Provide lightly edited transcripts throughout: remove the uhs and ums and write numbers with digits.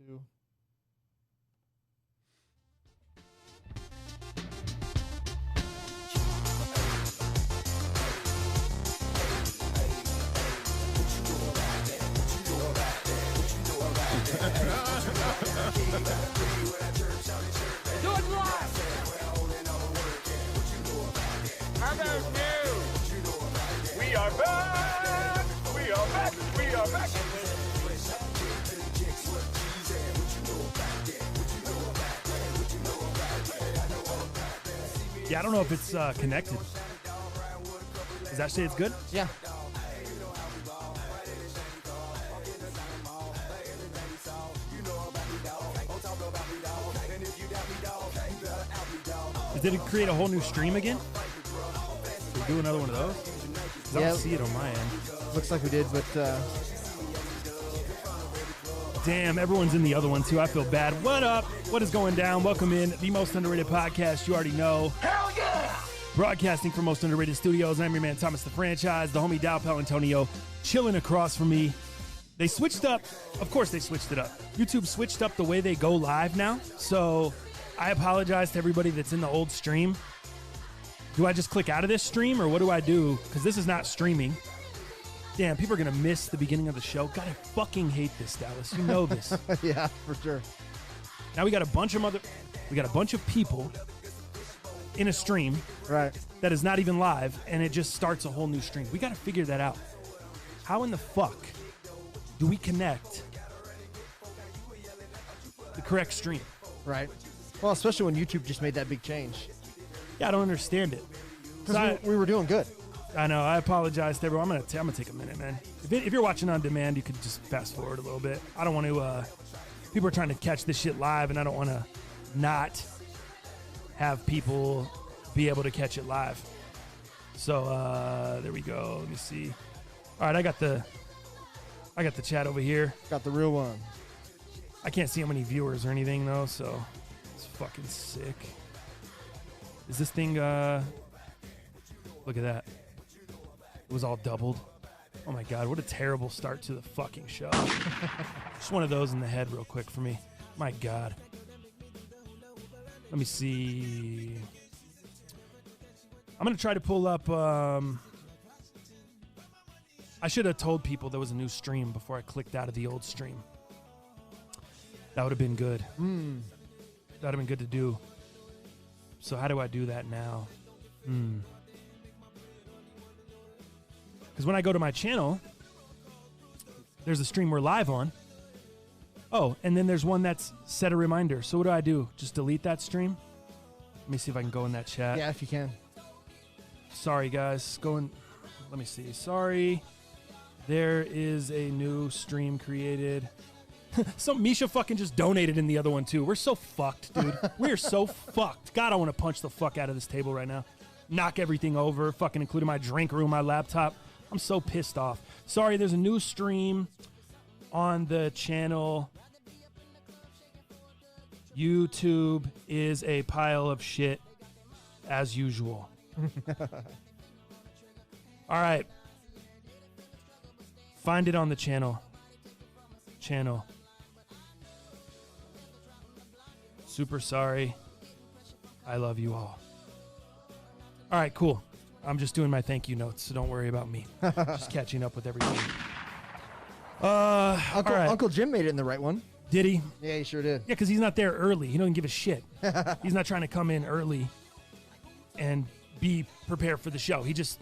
2. Do it live! How about you? We are back! We are back! We are back! Yeah, I don't know if it's connected. Does that say it's good? Yeah. Did it create a whole new stream again? Did we do another one of those? 'Cause I don't see it on my end. Looks like we did, but Damn, everyone's in the other one too. I feel bad. What up? What is going down? Welcome in. The most underrated podcast. You already know. Hell yeah! Broadcasting from Most Underrated Studios. I'm your man, Thomas the Franchise. The homie Dow Antonio chilling across from me. They switched up. Of course they switched it up. YouTube switched up the way they go live now. So I apologize to everybody that's in the old stream. Do I just click out of this stream or what do I do? Because this is not streaming. Damn, people are going to miss the beginning of the show. God, I fucking hate this, Dallas. You know this. yeah, for sure. Now we got a bunch of people in a stream Right. that is not even live, and it just starts a whole new stream. We got to figure that out. How in the fuck do we connect the correct stream? Right. Well, especially when YouTube just made that big change. Yeah, I don't understand it. Because we were doing good. I know. I apologize to everyone. I'm gonna take a minute, man. If you're watching on demand, you could just fast forward a little bit. I don't want to. People are trying to catch this shit live, and I don't want to not have people be able to catch it live. So there we go. Let me see. All right, I got the chat over here. Got the real one. I can't see how many viewers or anything though, so it's fucking sick. Is this thing? Look at that. It was all doubled. Oh my god, what a terrible start to the fucking show. Just one of those in the head real quick for me. My god. Let me see. I'm gonna try to pull up. I should have told people there was a new stream before I clicked out of the old stream. That would have been good. That would have been good to do. So how do I do that now? Because when I go to my channel, there's a stream we're live on. Oh, and then there's one that's set a reminder. So what do? Just delete that stream? Let me see if I can go in that chat. Yeah, if you can. Sorry, guys. Let me see. Sorry. There is a new stream created. Misha fucking just donated in the other one, too. We're so fucked, dude. We are so fucked. God, I want to punch the fuck out of this table right now. Knock everything over, fucking including my drink room, my laptop. I'm so pissed off. Sorry, there's a new stream on the channel. YouTube is a pile of shit, as usual. All right. Find it on the channel. Super sorry. I love you all. All right, cool. I'm just doing my thank you notes, so don't worry about me. Just catching up with everything. All right. Uncle Jim made it in the right one. Did he? Yeah, he sure did. Yeah, because he's not there early. He doesn't give a shit. He's not trying to come in early and be prepared for the show. He just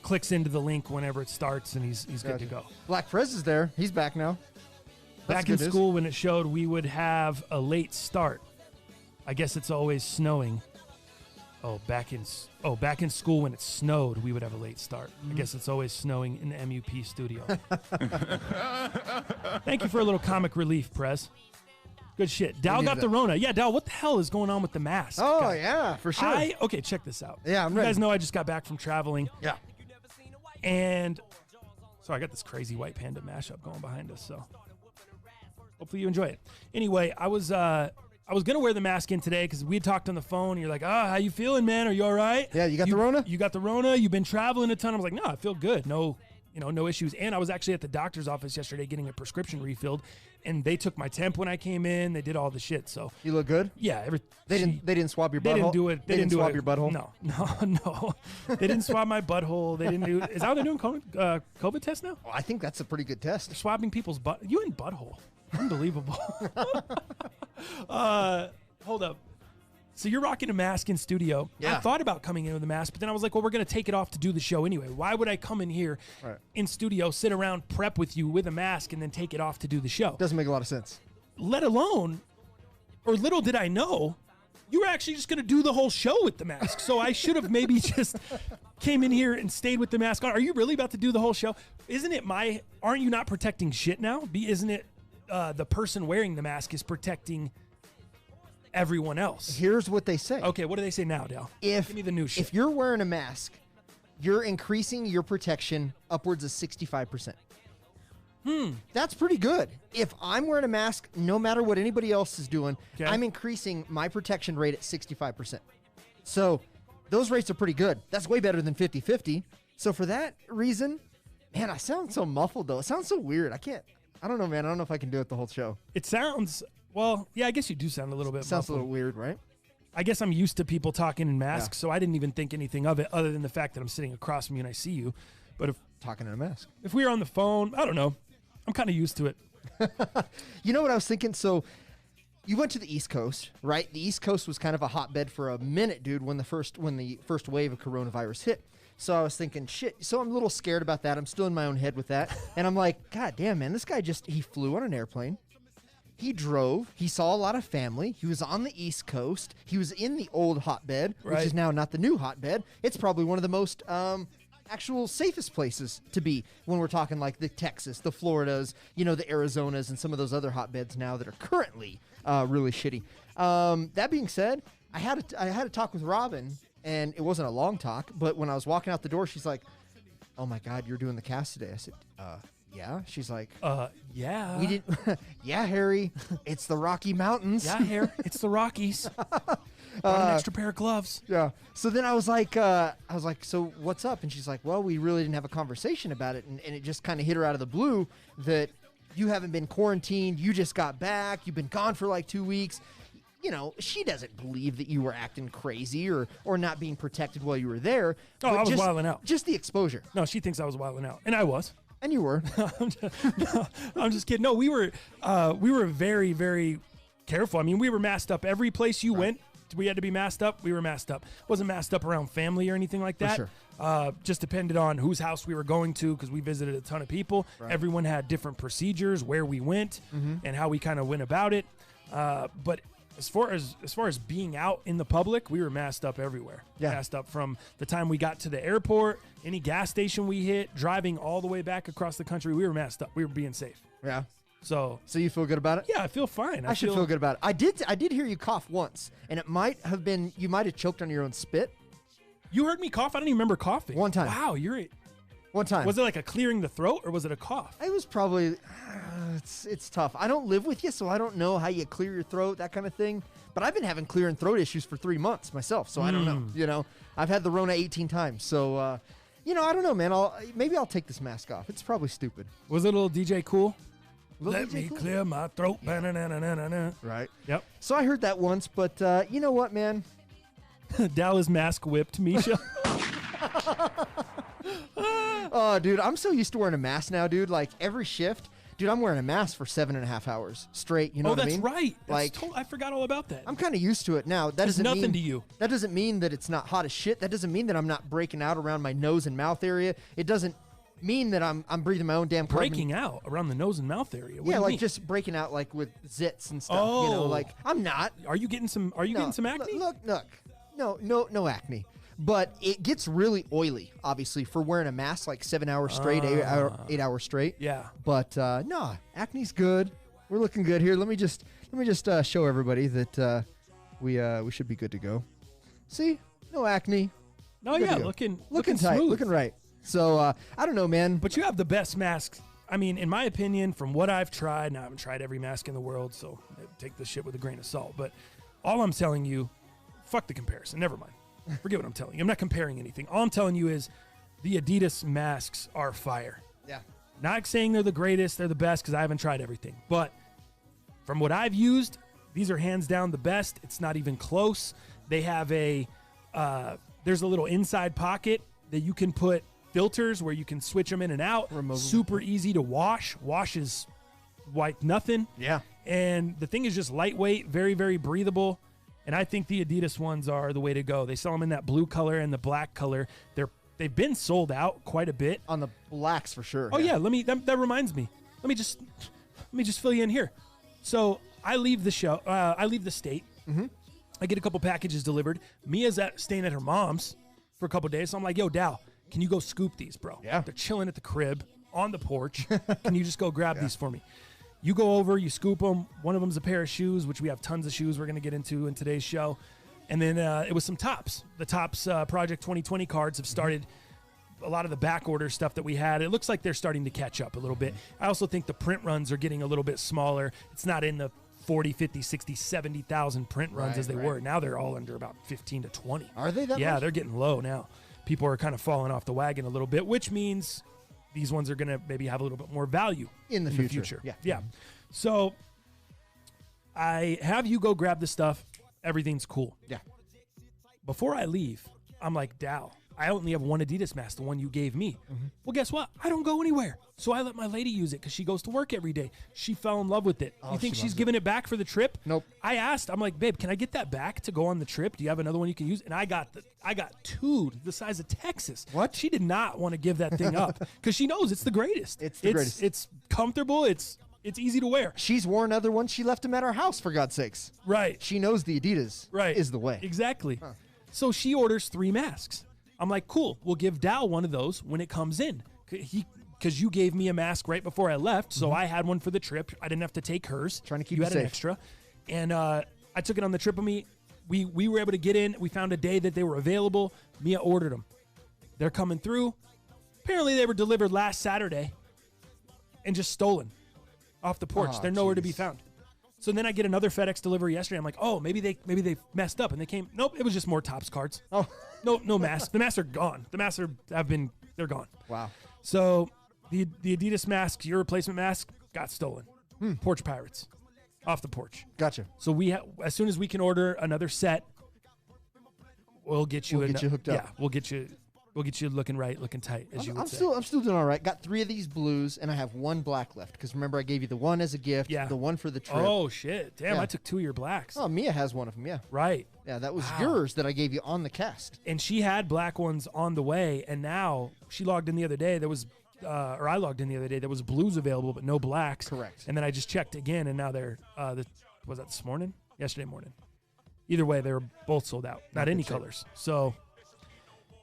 clicks into the link whenever it starts, and he's good to go. Black Prez is there. He's back now. Back in school, when it showed we would have a late start. I guess it's always snowing. Back in school when it snowed, we would have a late start. I guess it's always snowing in the MUP studio. Thank you for a little comic relief, Prez. Good shit. Dow got the Rona. Yeah, Dow, what the hell is going on with the mask? Oh, guy? yeah, for sure. Okay, check this out. Yeah, I'm you ready. guys know I just got back from traveling. Yeah. And so I got this crazy White Panda mashup going behind us, so hopefully you enjoy it. Anyway, I was going to wear the mask in today because we had talked on the phone. You're like, how you feeling, man? Are you all right? Yeah, you got the Rona? You got the Rona? You've been traveling a ton? I was like, no, I feel good. No no issues. And I was actually at the doctor's office yesterday getting a prescription refilled, and they took my temp when I came in. They did all the shit. So You look good. yeah, They didn't swab your butthole. they didn't do it. They didn't do swab it. your butthole. No. They didn't swab my butthole. They didn't do. Is that how they're doing COVID test now? Oh, I think that's a pretty good test. They're swabbing people's butt. You in butthole? Unbelievable. Hold up. So you're rocking a mask in studio. Yeah. I thought about coming in with a mask, but then I was like, well, we're going to take it off to do the show anyway. Why would I come in here in studio, sit around, prep with you with a mask, and then take it off to do the show? Doesn't make a lot of sense. Let alone, or little did I know, you were actually just going to do the whole show with the mask. So I should have maybe just came in here and stayed with the mask on. Are you really about to do the whole show? Aren't you not protecting shit now? Isn't it the person wearing the mask is protecting everyone else? Here's what they say. Okay, what do they say now, Dale? Give me the new shit. If you're wearing a mask, you're increasing your protection upwards of 65%. That's pretty good. If I'm wearing a mask, no matter what anybody else is doing, Okay. I'm increasing my protection rate at 65%. So those rates are pretty good. That's way better than 50-50. So for that reason, man, I sound so muffled, though. It sounds so weird. I don't know, man. I don't know if I can do it the whole show. It sounds, well, yeah, I guess you do sound a little bit Sounds a muffled. little weird, right? I guess I'm used to people talking in masks, so I didn't even think anything of it other than the fact that I'm sitting across from you and I see you. But Talking in a mask. if we were on the phone, I don't know. I'm kind of used to it. You know what I was thinking? So you went to the East Coast, right? The East Coast was kind of a hotbed for a minute, dude, when the first wave of coronavirus hit. So I was thinking, shit. So I'm a little scared about that. I'm still in my own head with that. And I'm like, God damn, man, this guy he flew on an airplane. He drove. He saw a lot of family. He was on the East Coast. He was in the old hotbed, which Right. is now not the new hotbed. It's probably one of the most actual safest places to be when we're talking like the Texas, the Floridas, the Arizonas, and some of those other hotbeds now that are currently really shitty. That being said, I had a talk with Robin, and it wasn't a long talk, but when I was walking out the door, she's like, "Oh my God, you're doing the cast today." I said, yeah. She's like, Yeah. "We didn't." Yeah, Harry, it's the Rocky Mountains. Yeah, here. It's the Rockies. Brought an extra pair of gloves. Yeah. So then I was like, so what's up? And she's like, well, we really didn't have a conversation about it. And it just kind of hit her out of the blue that you haven't been quarantined. You just got back. You've been gone for like 2 weeks. She doesn't believe that you were acting crazy or not being protected while you were there. Oh, but I was just, wilding out. Just the exposure. No, she thinks I was wilding out. And I was. And you were. I'm just kidding. No, we were very, very careful. I mean, we were masked up. Every place you went, we had to be masked up. We were masked up. Wasn't masked up around family or anything like that. sure. Just depended on whose house we were going to because we visited a ton of people. Right. Everyone had different procedures, where we went, and how we kind of went about it. But as far as being out in the public, we were masked up everywhere. Yeah. Masked up from the time we got to the airport, any gas station we hit, driving all the way back across the country, we were masked up. We were being safe. Yeah. So you feel good about it? yeah, I feel fine. I should feel good about it. I did hear you cough once, and it might have been you might have choked on your own spit. You heard me cough? I don't even remember coughing. One time. Wow, One time. was it like a clearing the throat or was it a cough? It was probably it's tough. I don't live with you, so I don't know how you clear your throat, that kind of thing. But I've been having clearing throat issues for 3 months myself, so I don't know. I've had the Rona 18 times, so I don't know, man. Maybe I'll take this mask off. It's probably stupid. Was it a little DJ Cool? Little Let DJ me Cool. clear my throat. Ba-na-na-na-na-na. Right. Yep. So I heard that once, but you know what, man? Dallas mask whipped Misha. Oh, dude, I'm so used to wearing a mask now, dude. Like every shift, dude, I'm wearing a mask for 7.5 hours straight. You know Oh, what I that's mean? right. Like I forgot all about that. I'm kind of used to it now. That It's doesn't nothing mean, to you. That doesn't mean that it's not hot as shit. That doesn't mean that I'm not breaking out around my nose and mouth area. It doesn't mean that I'm breathing my own damn carbon. Breaking out around the nose and mouth area. What do Yeah, you like mean? just breaking out like with zits and stuff. Oh. Like I'm not. Are you getting some? Are you getting some acne? Look. No acne. But it gets really oily, obviously, for wearing a mask like 7 hours straight, 8 hours straight. Yeah. But no, acne's good. We're looking good here. Let me just show everybody that we should be good to go. See, no acne. No, Good yeah, to go. looking tight, smooth. looking right. So I don't know, man. But you have the best masks. I mean, in my opinion, from what I've tried, and I haven't tried every mask in the world, so take this shit with a grain of salt. But all I'm telling you, fuck the comparison. Never mind. Forget what I'm telling you. I'm not comparing anything. All I'm telling you is the Adidas masks are fire. Yeah. Not saying they're the greatest, they're the best, because I haven't tried everything. But from what I've used, these are hands down the best. It's not even close. They have there's a little inside pocket that you can put filters where you can switch them in and out. Removable. Super easy to wash. Washes like nothing. Yeah. And the thing is just lightweight, very, very breathable. And I think the Adidas ones are the way to go. They sell them in that blue color and the black color. They've been sold out quite a bit. On the blacks for sure. Oh yeah, that reminds me. Let me just fill you in here. So I leave the show. I leave the state. Mm-hmm. I get a couple packages delivered. Mia's staying at her mom's for a couple days. So I'm like, yo, Dow, can you go scoop these, bro? Yeah. They're chilling at the crib on the porch. Can you just go grab these for me? You go over, you scoop them. One of them's a pair of shoes, which we have tons of shoes we're going to get into in today's show. And then it was some tops. The tops Project 2020 cards have started a lot of the back order stuff that we had. It looks like they're starting to catch up a little bit. I also think the print runs are getting a little bit smaller. It's not in the 40, 50, 60, 70,000 print runs as they were. Now they're all under about 15 to 20. Are they that Yeah, much? they're getting low now. People are kind of falling off the wagon a little bit, which means these ones are going to maybe have a little bit more value In the future. Yeah. So I have you go grab the stuff. Everything's cool. Yeah. Before I leave, I'm like, Dow, I only have one Adidas mask, the one you gave me. Mm-hmm. Well, guess what? I don't go anywhere. So I let my lady use it because she goes to work every day. She fell in love with it. Oh, You think she she's loves giving it back for the trip? Nope. I asked, I'm like, babe, can I get that back to go on the trip? Do you have another one you can use? And I got two the size of Texas. What? She did not want to give that thing up because she knows it's the greatest. It's the greatest. It's comfortable. It's easy to wear. She's worn other ones. She left them at our house, for God's sakes. Right. She knows the Adidas is the way. Exactly. So she orders 3 masks. I'm like, cool. We'll give Dow one of those when it comes in. Because you gave me a mask right before I left, so I had one for the trip. I didn't have to take hers. Trying to keep you it had safe. an extra. And I took it on the trip with me. We were able to get in. We found a day that they were available. Mia ordered them. They're coming through. Apparently they were delivered last Saturday and just stolen off the porch. Oh, They're nowhere to be jeez. found. So then I get another FedEx delivery yesterday. I'm like, oh, maybe they messed up and they came. Nope, it was just more Topps cards. Oh. No masks. The masks are gone. The masks they're gone. Wow. So the Adidas mask, your replacement mask, got stolen. Porch Pirates, off the porch. Gotcha. So as soon as we can order another set, we'll get you. We'll get you hooked up. Yeah, we'll get you looking right, looking tight, as you would say. I'm still doing all right. Got 3 of these blues, and I have 1 black left. Because remember, I gave you the one as a gift, the one for the trip. Oh shit! Damn, Yeah. I took 2 of your blacks. Oh, Mia has one of them. Yeah. Right. Yeah, that was yours that I gave you on the cast. And she had black ones on the way, and now she logged in the other day. There was, or I logged in the other day. There was blues available, but no blacks. Correct. And then I just checked again, and now they're. Was that this morning? Yesterday morning. Either way, they were both sold out. Not any colors. So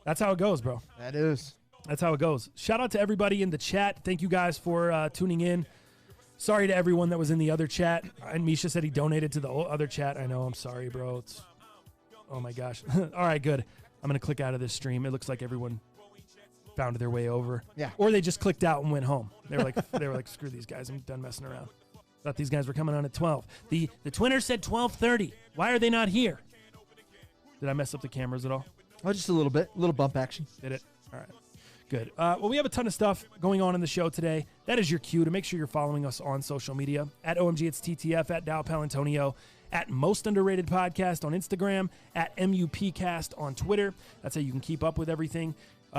that's how it goes, bro. That is. That's how it goes. Shout out to everybody in the chat. Thank you guys for tuning in. Sorry to everyone that was in the other chat. And Misha said he donated to the other chat. I know. I'm sorry, bro. Oh my gosh. All right, good. I'm going to click out of this stream. It looks like everyone found their way over. Yeah. Or they just clicked out and went home. They were like, screw these guys. I'm done messing around. Thought these guys were coming on at 12. The Twinner said 12:30. Why are they not here? Did I mess up the cameras at all? Oh, just a little bit. A little bump action. Did it? All right. Good. Well, we have a ton of stuff going on in the show today. That is your cue to make sure you're following us on social media. At OMG, it's TTF, at Dow Palantonio, at Most Underrated Podcast on Instagram, at MUPcast on Twitter. That's how you can keep up with everything.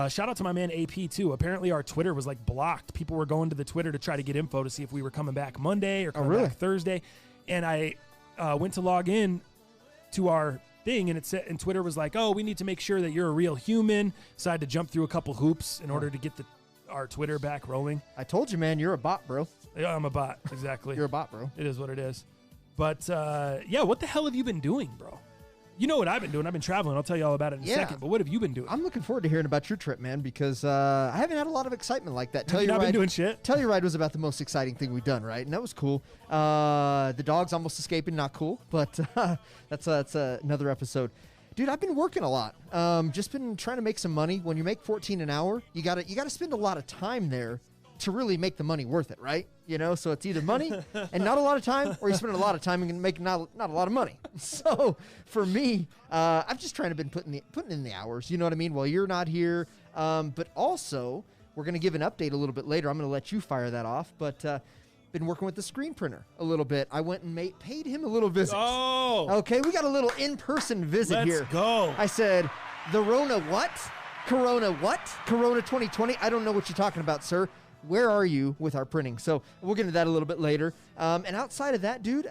Shout out to my man AP, too. Apparently, our Twitter was, blocked. People were going to the Twitter to try to get info to see if we were coming back Monday or coming back Thursday. And I went to log in to our thing, and it said, and Twitter was like, oh, we need to make sure that you're a real human. So I had to jump through a couple hoops in order to get our Twitter back rolling. I told you, man, you're a bot, bro. Yeah, I'm a bot. Exactly. You're a bot, bro. It is what it is. But, what the hell have you been doing, bro? You know what I've been doing. I've been traveling. I'll tell you all about it in a second. But what have you been doing? I'm looking forward to hearing about your trip, man, because I haven't had a lot of excitement like that. Have you not been doing shit? Telluride was about the most exciting thing we've done, right? And that was cool. The dog's almost escaping, not cool, but that's another episode. Dude, I've been working a lot. Just been trying to make some money. When you make $14 an hour, you gotta spend a lot of time there to really make the money worth it, right? You know, so it's either money and not a lot of time, or you spend a lot of time and make not a lot of money. So for me, I've just trying to been putting in the hours. You know what I mean? While you're not here, but also we're going to give an update a little bit later. I'm going to let you fire that off, but been working with the screen printer a little bit. I went and paid him a little visit. Oh. Okay, we got a little in-person visit here. Let's go. I said, the Rona what? Corona what? Corona 2020? I don't know what you're talking about, sir. Where are you with our printing? So we'll get into that a little bit later. And outside of that, dude,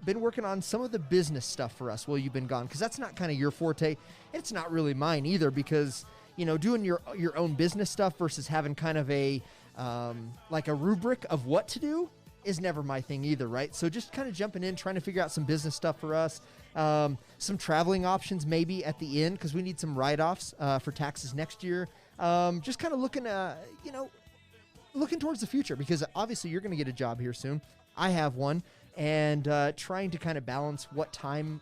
been working on some of the business stuff for us while you've been gone, because that's not kind of your forte. It's not really mine either, because, you know, doing your own business stuff versus having kind of a like a rubric of what to do is never my thing either, right? So just kind of jumping in, trying to figure out some business stuff for us. Some traveling options maybe at the end, because we need some write-offs for taxes next year. Just kind of looking, you know, looking towards the future, because obviously you're going to get a job here soon. I have one, and trying to kind of balance what time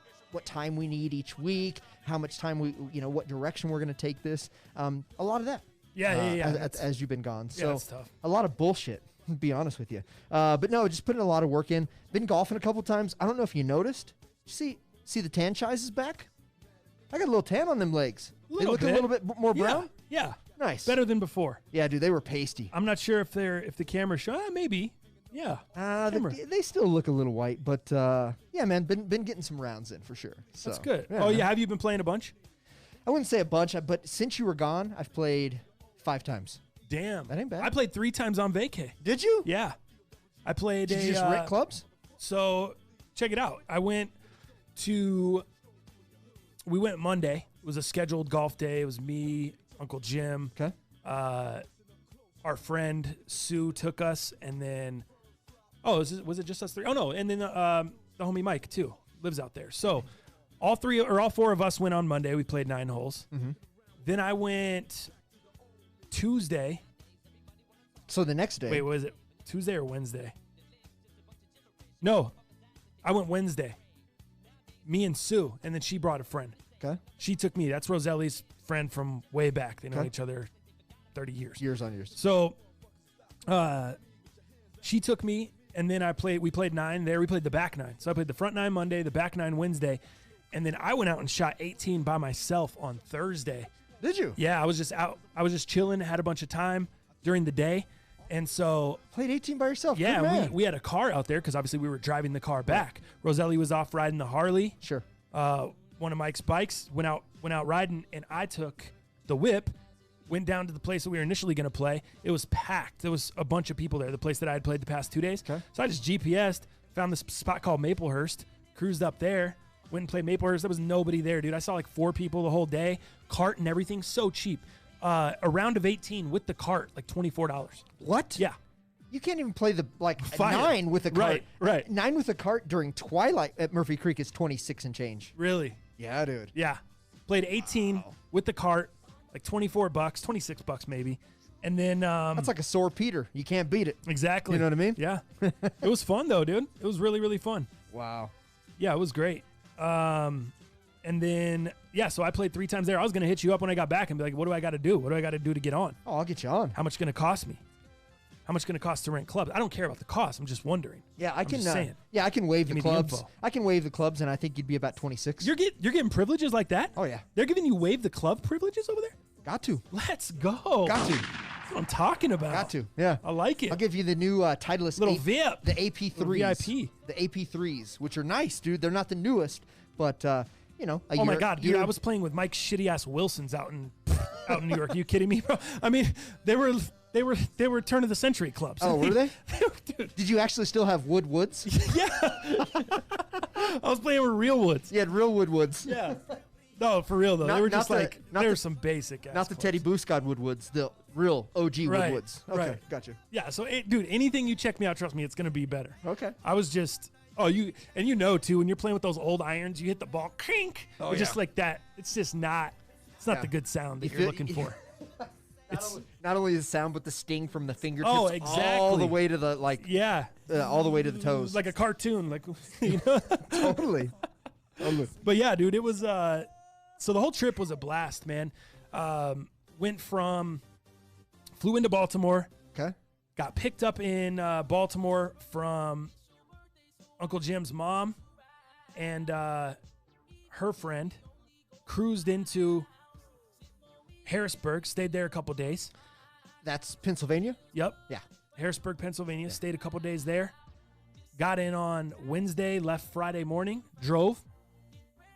we need each week, how much time what direction we're going to take this. A lot of that. Yeah. As you've been gone. Yeah, So that's tough. a lot of bullshit, to be honest with you. But no, just putting a lot of work in. Been golfing a couple times. I don't know if you noticed. See the tan shies is back? I got a little tan on them legs. They look a little bit more brown. Yeah. Nice. Better than before. Yeah, dude, they were pasty. I'm not sure if the camera show. Maybe. Yeah. They still look a little white, but yeah, man, been getting some rounds in for sure. So, That's good. Yeah, man. Have you been playing a bunch? I wouldn't say a bunch, but since you were gone, I've played 5 times. Damn. That ain't bad. I played 3 times on vacay. Did you? Yeah. I played Did you just rent clubs? So check it out. We went Monday. It was a scheduled golf day. It was me, Uncle Jim. Okay. Our friend Sue took us, and then was it just us 3? Oh no, and then the homie Mike too lives out there. So all 4 of us went on Monday. We played 9 holes. Mm-hmm. Then I went Tuesday. So the next day. Wait, was it Tuesday or Wednesday? No, I went Wednesday. Me and Sue, and then she brought a friend. Okay. She took me. That's Roselli's friend from way back. They know Okay. each other 30 years. Years on years. So she took me, and then we played 9 there. We played the back 9. So I played the front 9 Monday, the back 9 Wednesday, and then I went out and shot 18 by myself on Thursday. Did you? Yeah, I was just out. I was just chilling, had a bunch of time during the day. And so Played 18 by yourself. Good yeah, man. we had a car out there because obviously we were driving the car back. Roselli was off riding the Harley. Sure. One of Mike's bikes went out riding, and I took the whip, went down to the place that we were initially going to play. It was packed. There was a bunch of people there, the place that I had played the past 2 days. Okay. So I just GPS'd, found this spot called Maplehurst, cruised up there, went and played Maplehurst. There was nobody there, dude. I saw like 4 people the whole day, cart and everything, so cheap. A round of 18 with the cart, like $24. What? Yeah. You can't even play the Fire. 9 with a cart. Right. 9 with a cart during twilight at Murphy Creek is 26 and change. Really? Yeah, dude. Yeah. Played 18 with the cart, like $24, $26 maybe. And then That's like a sore Peter. You can't beat it. exactly. You know what I mean? Yeah. It was fun though, dude. It was really, really fun. Wow. Yeah, it was great. And then so I played 3 times there. I was gonna hit you up when I got back and be like, what do I gotta do? What do I gotta do to get on? Oh, I'll get you on. How much gonna cost me? How much gonna cost to rent clubs? I don't care about the cost. I'm just wondering. Yeah, I can. just saying. Yeah, I can waive Give the me the clubs. info. I can waive the clubs, and I think you'd be about 26. You're getting privileges like that? Oh yeah, They're giving you waive the club privileges over there? got to. Let's go. Got to. That's what I'm talking about. Got to. Yeah. I like it. I'll give you the new Titleist Little VIP. the AP3s. VIP. The AP3s, which are nice, dude. They're not the newest, but you know. Oh my God, dude! I was playing with Mike's shitty ass Wilsons out in New York. Are you kidding me, bro? I mean, they were turn of the century clubs. Oh, were they? Dude, Did you actually still have woods? yeah. I was playing with real woods. You had real woods. Yeah. No, for real though. Not- They were not just the- like not there the- were some basic ass Not the clubs. Teddy Booscod woods, the real OG Right, woods. Okay, right. gotcha. Yeah. So, dude, anything you check me out, trust me, it's gonna be better. Okay. I was just. Oh, you too. When you're playing with those old irons, you hit the ball, crink. Oh, It's just yeah. like that. It's just not. It's not Yeah. the good sound that You you're feel- looking for. Not only the sound, but the sting from the fingertips. Oh, All exactly. the way to the Yeah. all the way to the toes. Like a cartoon, like you know. totally. But yeah, dude, it was. So the whole trip was a blast, man. Flew into Baltimore. Okay. Got picked up in Baltimore from Uncle Jim's mom and her friend. Cruised into Harrisburg. Stayed there a couple days. That's Pennsylvania? Yep. Yeah. Harrisburg, Pennsylvania. Stayed a couple days there. Got in on Wednesday, left Friday morning. Drove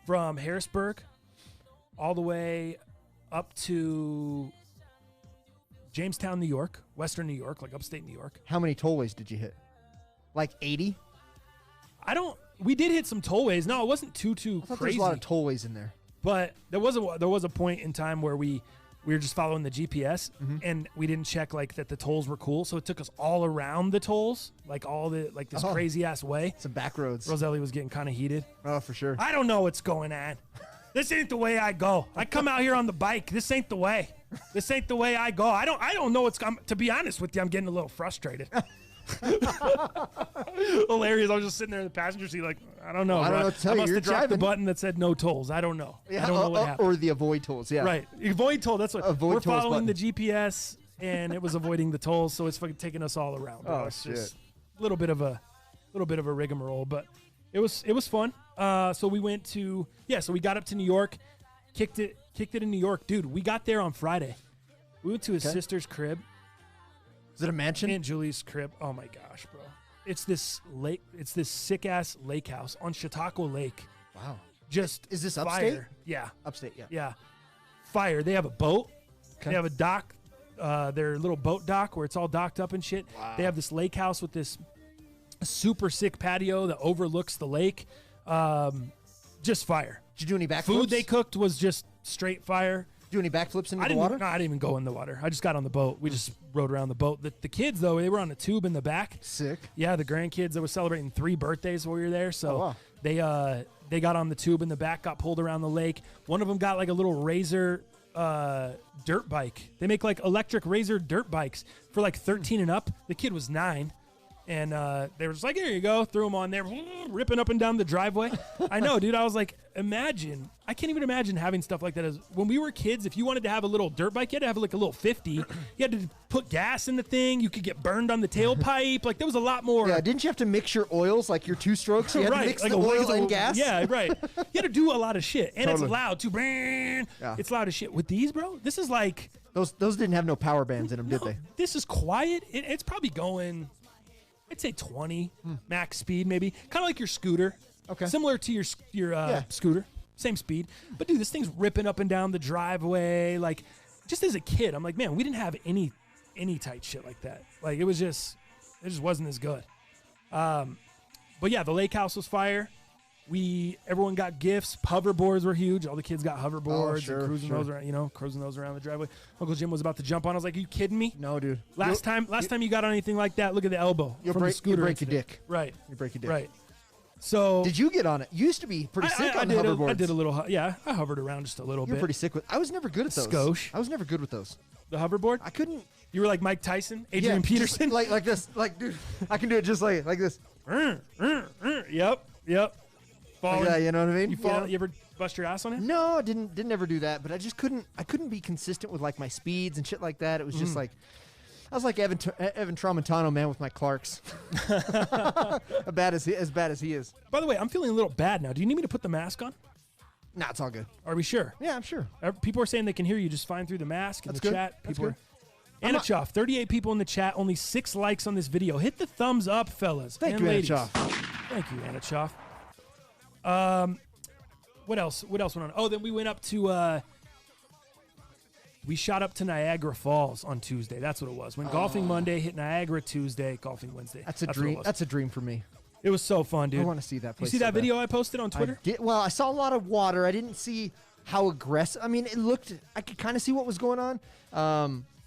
from Harrisburg all the way up to Jamestown, New York, Western New York, like upstate New York. How many tollways did you hit? Like 80? We did hit some tollways. No, it wasn't too There's crazy. a lot of tollways in there. But there was a point in time where we were just following the GPS and we didn't check like that the tolls were cool. So it took us all around the tolls, like this crazy ass way. Some back roads. Roselli was getting kind of heated. Oh, for sure. I don't know what's going on. This ain't the way I go. I come out here on the bike. This ain't the way. This ain't the way I go. I don't know what's coming. To be honest with you, I'm getting a little frustrated. Hilarious. I was just sitting there in the passenger seat like, I don't know. Well, I don't know what to tell I you. must You're have dropped the driving. button that said no tolls. I don't know. Yeah, I don't know what happened. Or the avoid tolls, yeah. Right. Avoid toll. That's what Avoid we're tolls following button. the GPS and it was avoiding the tolls, so it's fucking taking us all around. Oh, It's shit. just a little bit of a rigmarole, but it was fun. So we went to so we got up to New York, kicked it in New York. Dude, we got there on Friday. We went to his sister's crib. Is it a mansion? Aunt Julie's crib. Oh my gosh, bro. It's this lake. It's this sick ass lake house on Chautauqua Lake. Wow. Just Is this fire. upstate? Yeah. Upstate, yeah. Yeah. Fire. They have a boat. Okay. They have a dock. Their little boat dock where it's all docked up and shit. Wow. They have this lake house with this super sick patio that overlooks the lake. Just fire. Did you do any backflips? Food they cooked was just straight fire. Do any backflips into I the didn't. water? No, I didn't even go in the water. I just got on the boat. We just rode around the boat. The kids though, they were on a tube in the back. Sick. Yeah, the grandkids that were celebrating 3 birthdays while we were there. So Oh, wow. they got on the tube in the back, got pulled around the lake. One of them got like a little Razor dirt bike. They make like electric Razor dirt bikes for like 13 and up. The kid was 9. And they were just like, here you go. Threw them on there, ripping up and down the driveway. I know, dude. I was like, imagine. I can't even imagine having stuff like that. As when we were kids, if you wanted to have a little dirt bike, you had to have like a little 50. You had to put gas in the thing. You could get burned on the tailpipe. Like there was a lot more. Yeah, didn't you have to mix your oils like your 2 strokes? You had to mix like the a oil little- and gas? Yeah, right. You had to do a lot of shit. And Totally. it's loud too. Yeah. It's loud as shit. With these, bro, this is like. Those didn't have no power bands in them, did No, they? This is quiet. It's probably going, I'd say 20 max speed, maybe. Kind of like your scooter. Okay. Similar to your Yeah. scooter. Same speed. But dude, this thing's ripping up and down the driveway. Like, just as a kid, I'm like, man, we didn't have any tight shit like that. Like, it just wasn't as good. But yeah, the lake house was fire. Everyone got gifts. Hoverboards were huge. All the kids got hoverboards. Oh, sure, and cruising those around the driveway. Uncle Jim was about to jump on. I was like, are you kidding me? No, dude. Last time you got on anything like that, look at the elbow You'll from the break scooter your incident. dick. Right. You break your dick. Right. So Did you get on it? You used to be pretty sick on the hoverboards. I did a little. Yeah, I hovered around just a little You're bit. pretty sick with. I was never good at those. Skosh. I was never good with those. The hoverboard. I couldn't. You were like Mike Tyson, Adrian just Peterson. like this. Like, dude, I can do it just like this. Yep. Falling. Like that, you know what I mean? You fall. know? You ever bust your ass on it? No, I didn't ever do that. But I just couldn't. I couldn't be consistent with like my speeds and shit like that. It was just like. I was like Evan Tramontano, man, with my Clarks. as bad as he is. By the way, I'm feeling a little bad now. Do you need me to put the mask on? Nah, it's all good. Are we sure? Yeah, I'm sure. People are saying they can hear you just fine through the mask in That's the good. chat. That's People good. Anna Choff, 38 people in the chat, only 6 likes on this video. Hit the thumbs up, fellas. Thank and you, Anna ladies. Choff. Thank you, Anna Choff. What else? What else went on? Oh, then we went up to we shot up to Niagara Falls on Tuesday. That's what it was. When golfing Monday, hit Niagara Tuesday, golfing Wednesday. That's a what dream. it was. That's a dream for me. It was so fun, dude. I want to see that You place. see so that bad. video I posted on Twitter? Well, I saw a lot of water. I didn't see how aggressive. I mean, it looked. I could kind of see what was going on.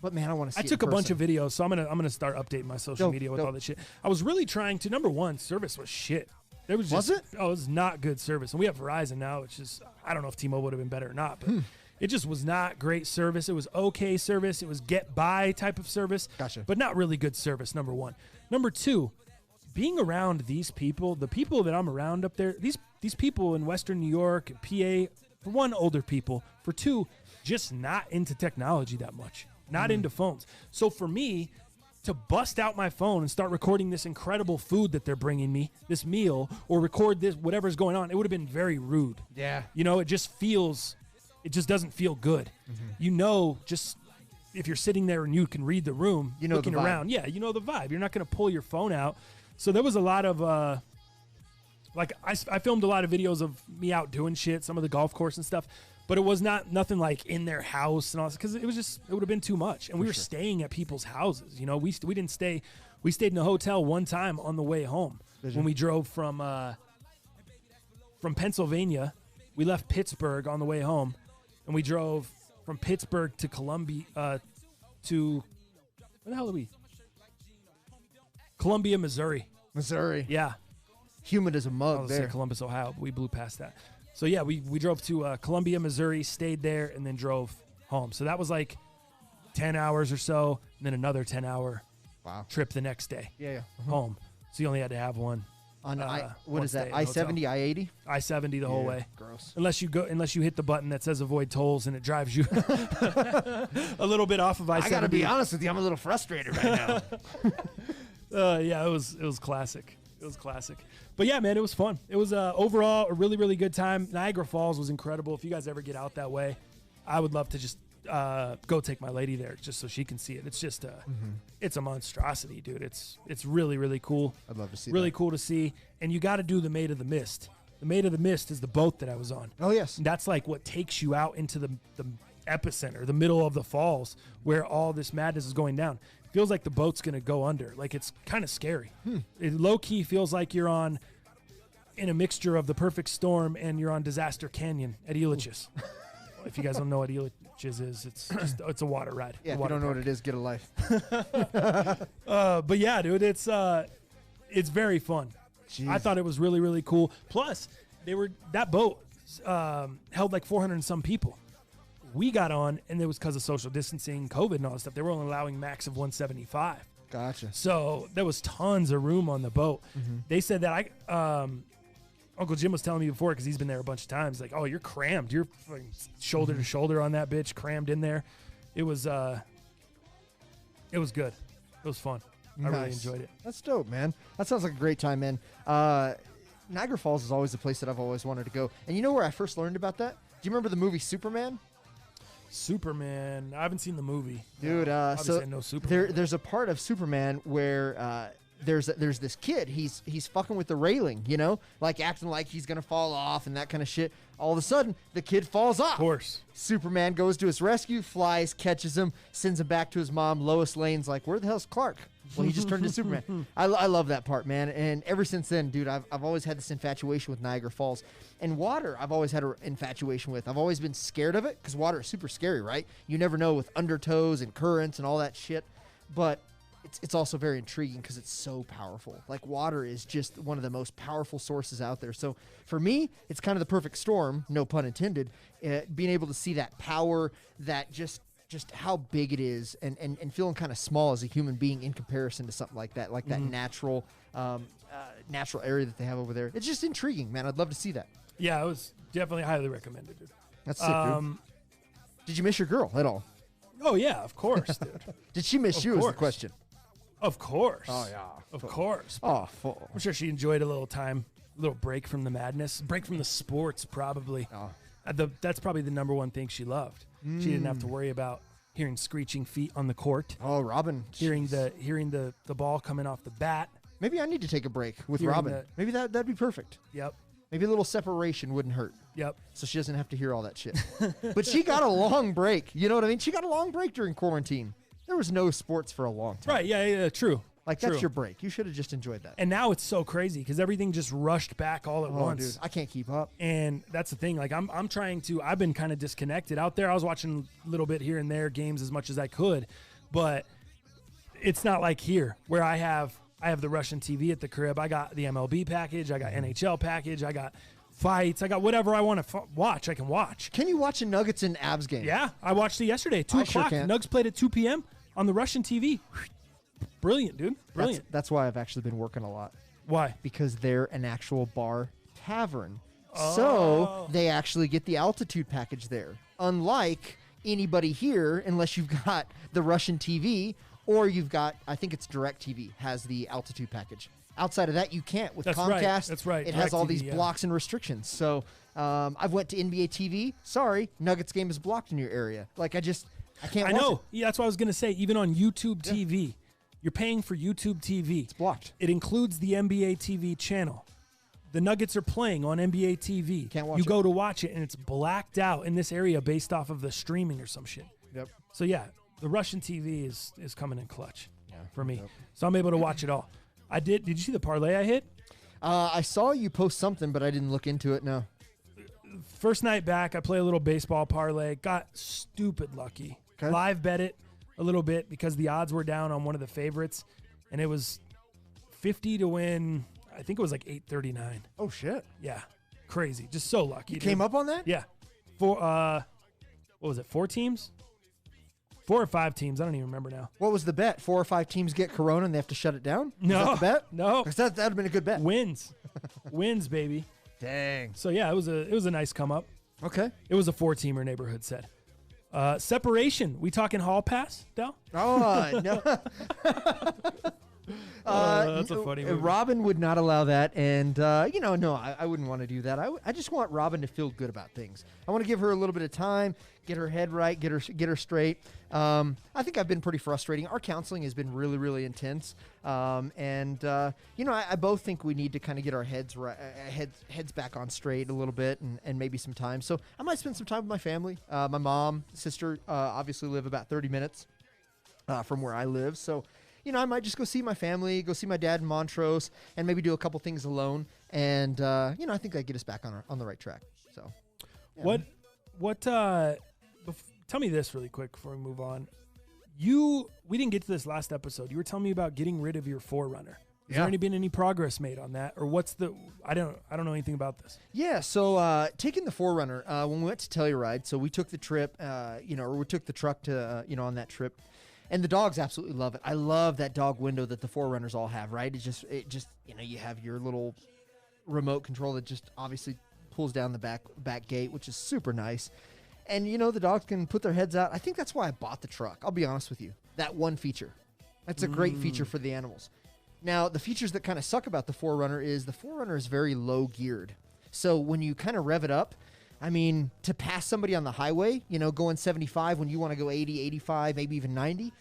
But man, I want to see. I took a bunch of videos, so I'm gonna start updating my social media with all that shit. I was really trying to. Number one, service was shit. There was just, Was it? Oh, it was not good service, and we have Verizon now, which is I don't know if T-Mobile would have been better or not, but it just was not great service. It was okay service. It was get by type of service, Gotcha. but not really good service. Number one. Number two, being around these people, the people that I'm around up there, these people in Western New York and PA, for one, older people, for two, just not into technology that much, not into phones. So for me to bust out my phone and start recording this incredible food that they're bringing me, this meal, or record this whatever's going on, it would have been very rude. Yeah. You know, it just doesn't feel good. You know, just if you're sitting there and you can read the room, You know looking the vibe. around, yeah, you know the vibe. You're not going to pull your phone out. So there was a lot of I filmed a lot of videos of me out doing shit, some of the golf course and stuff, but it was nothing like in their house and all, because it would have been too much. And we were staying at people's houses. You know, we didn't stay. We stayed in a hotel one time on the way home when we drove from Pennsylvania. We left Pittsburgh on the way home, and we drove from Pittsburgh to Columbia to where the hell are we? Columbia, Missouri. Missouri. Yeah. Humid as a I mug was there. say Columbus, Ohio, but we blew past that. So yeah, we drove to Columbia, Missouri, stayed there, and then drove home. So that was like 10 hours or so, and then another 10-hour Wow. trip the next day Yeah. home. So you only had to have one. On what one is stay that? in the hotel. I-70, I-80? I-70 the whole way. Gross. Unless you hit the button that says avoid tolls and it drives you a little bit off of I-70. I got to be honest with you. I'm a little frustrated right now. Yeah, it was classic. It was classic. But yeah, man, it was fun. It was overall a really, really good time. Niagara Falls was incredible. If you guys ever get out that way, I would love to just go take my lady there just so she can see it. It's just it's a monstrosity, dude. It's really, really cool. I'd love to see Really that. cool to see. And you got to do the Maid of the Mist. The Maid of the Mist is the boat that I was on. Oh, yes. And that's like what takes you out into the epicenter, the middle of the falls where all this madness is going down. Feels like the boat's going to go under. Like, it's kind of scary. It low-key feels like you're in a mixture of The Perfect Storm and you're on Disaster Canyon at Elitch's. If you guys don't know what Elitch's is, it's a water ride. Yeah, a if you water don't know park. what it is, get a life. But yeah, dude, it's very fun. Jeez. I thought it was really, really cool. Plus, that boat held like 400 and some people. We got on, and it was because of social distancing, COVID, and all that stuff. They were only allowing max of 175. Gotcha. So there was tons of room on the boat. They said that Uncle Jim was telling me before, because he's been there a bunch of times, like, oh, you're crammed. You're fucking shoulder to shoulder on that bitch, crammed in there. It was good. It was fun. I really Nice. enjoyed it. That's dope, man. That sounds like a great time, man. Niagara Falls is always a place that I've always wanted to go. And you know where I first learned about that? Do you remember the movie Superman? Superman. I haven't seen the movie. Dude, Obviously, so I know Superman. there's a part of Superman where there's this kid. He's fucking with the railing, you know, like acting like he's gonna fall off and that kind of shit. All of a sudden, the kid falls off. Of course. Superman goes to his rescue, flies, catches him, sends him back to his mom. Lois Lane's like, "Where the hell's Clark?" Well, he just turned into Superman. I love that part, man. And ever since then, dude, I've always had this infatuation with Niagara Falls. And water, I've always had an infatuation with. I've always been scared of it because water is super scary, right? You never know with undertows and currents and all that shit. But it's also very intriguing because it's so powerful. Like, water is just one of the most powerful sources out there. So for me, it's kind of the perfect storm, no pun intended, being able to see that power, that just how big it is, and feeling kind of small as a human being in comparison to something like that, like that natural area that they have over there. It's just intriguing, man. I'd love to see that. Yeah, it was definitely highly recommended, dude. That's sick, dude. Did you miss your girl at all? Oh, yeah, of course, dude. Did she miss Of you is the course. question. Of course. Oh, yeah. Of course. Oh, full. I'm sure she enjoyed a little time, a little break from the madness, break from the sports, probably. Oh. That's probably the number one thing she loved. She didn't have to worry about hearing screeching feet on the court, Oh, Robin. hearing the ball coming off the bat. Maybe I need to take a break with Hearing Robin. that- Maybe that'd be perfect. Yep. Maybe a little separation wouldn't hurt. Yep. So she doesn't have to hear all that shit. But she got a long break. You know what I mean? She got a long break during quarantine. There was no sports for a long time. Right. Yeah. True. Like, True. that's your break. You should have just enjoyed that. And now it's so crazy because everything just rushed back all at Oh, once. dude, I can't keep up. And that's the thing. Like, I'm trying to. I've been kind of disconnected out there. I was watching a little bit here and there, games as much as I could, but it's not like here where I have the Russian TV at the crib. I got the MLB package. I got NHL package. I got fights. I got whatever I want to watch. I can watch. Can you watch a Nuggets and Abs game? Yeah, I watched it yesterday. 2 I sure o'clock. can. Nugs played at 2 p.m. on the Russian TV. Brilliant, dude. Brilliant. That's why I've actually been working a lot. Why? Because they're an actual bar tavern. Oh. So they actually get the altitude package there. Unlike anybody here, unless you've got the Russian TV or you've got, I think it's DirecTV has the altitude package. Outside of that, you can't with That's Comcast. right. That's right. It has all DirecTV, these yeah. blocks and restrictions. So I've went to NBA TV. Sorry, Nuggets game is blocked in your area. Like, I can't I watch know. it. Yeah, that's what I was going to say. Even on YouTube TV, you're paying for YouTube TV. It's blocked. It includes the NBA TV channel. The Nuggets are playing on NBA TV. Can't watch You it. go to watch it, and it's blacked out in this area based off of the streaming or some shit. Yep. So, yeah, the Russian TV is coming in clutch for me. Yep. So I'm able to watch it all. I did. Did you see the parlay I hit? I saw you post something, but I didn't look into it, no. First night back, I play a little baseball parlay. Got stupid lucky. Okay. Live bet it a little bit because the odds were down on one of the favorites, and it was 50 to win. I think it was like 839. Oh, shit. Yeah, crazy. Just so lucky. You dude. came up on that? Yeah. What was it? 4 teams? 4 or 5 teams. I don't even remember now. What was the bet? 4 or 5 teams get corona and they have to shut it down? No. Is that the bet? No. 'Cause that would have been a good bet. Wins. Wins, baby. Dang. So yeah, it was a nice come up. Okay. It was a 4-teamer neighborhood set. Separation. We talking hall pass, Del? Oh, no. That's a funny movie. Robin would not allow that, and no, I wouldn't want to do that. I just want Robin to feel good about things. I want to give her a little bit of time, get her head right, get her straight. I think I've been pretty frustrating. Our counseling has been really, really intense, I both think we need to kind of get our heads right, heads back on straight a little bit, and maybe some time. So I might spend some time with my family. My mom, sister, obviously live about 30 minutes from where I live, so. I might just go see my family, go see my dad in Montrose, and maybe do a couple things alone. And, I think that'd get us back on the right track. So, yeah. Tell me this really quick before we move on. We didn't get to this last episode. You were telling me about getting rid of your Forerunner. Has there been any progress made on that? Or I don't know anything about this. Yeah, so taking the Forerunner, when we went to Telluride, so we took the trip, we took the truck to, on that trip. And the dogs absolutely love it. I love that dog window that the Forerunners all have, right? It just you have your little remote control that just obviously pulls down the back gate, which is super nice. And, the dogs can put their heads out. I think that's why I bought the truck. I'll be honest with you. That one feature. That's a great feature for the animals. Now, the features that kind of suck about the Forerunner is the Forerunner is very low geared. So when you kind of rev it up, I mean, to pass somebody on the highway, going 75 when you want to go 80, 85, maybe even 90,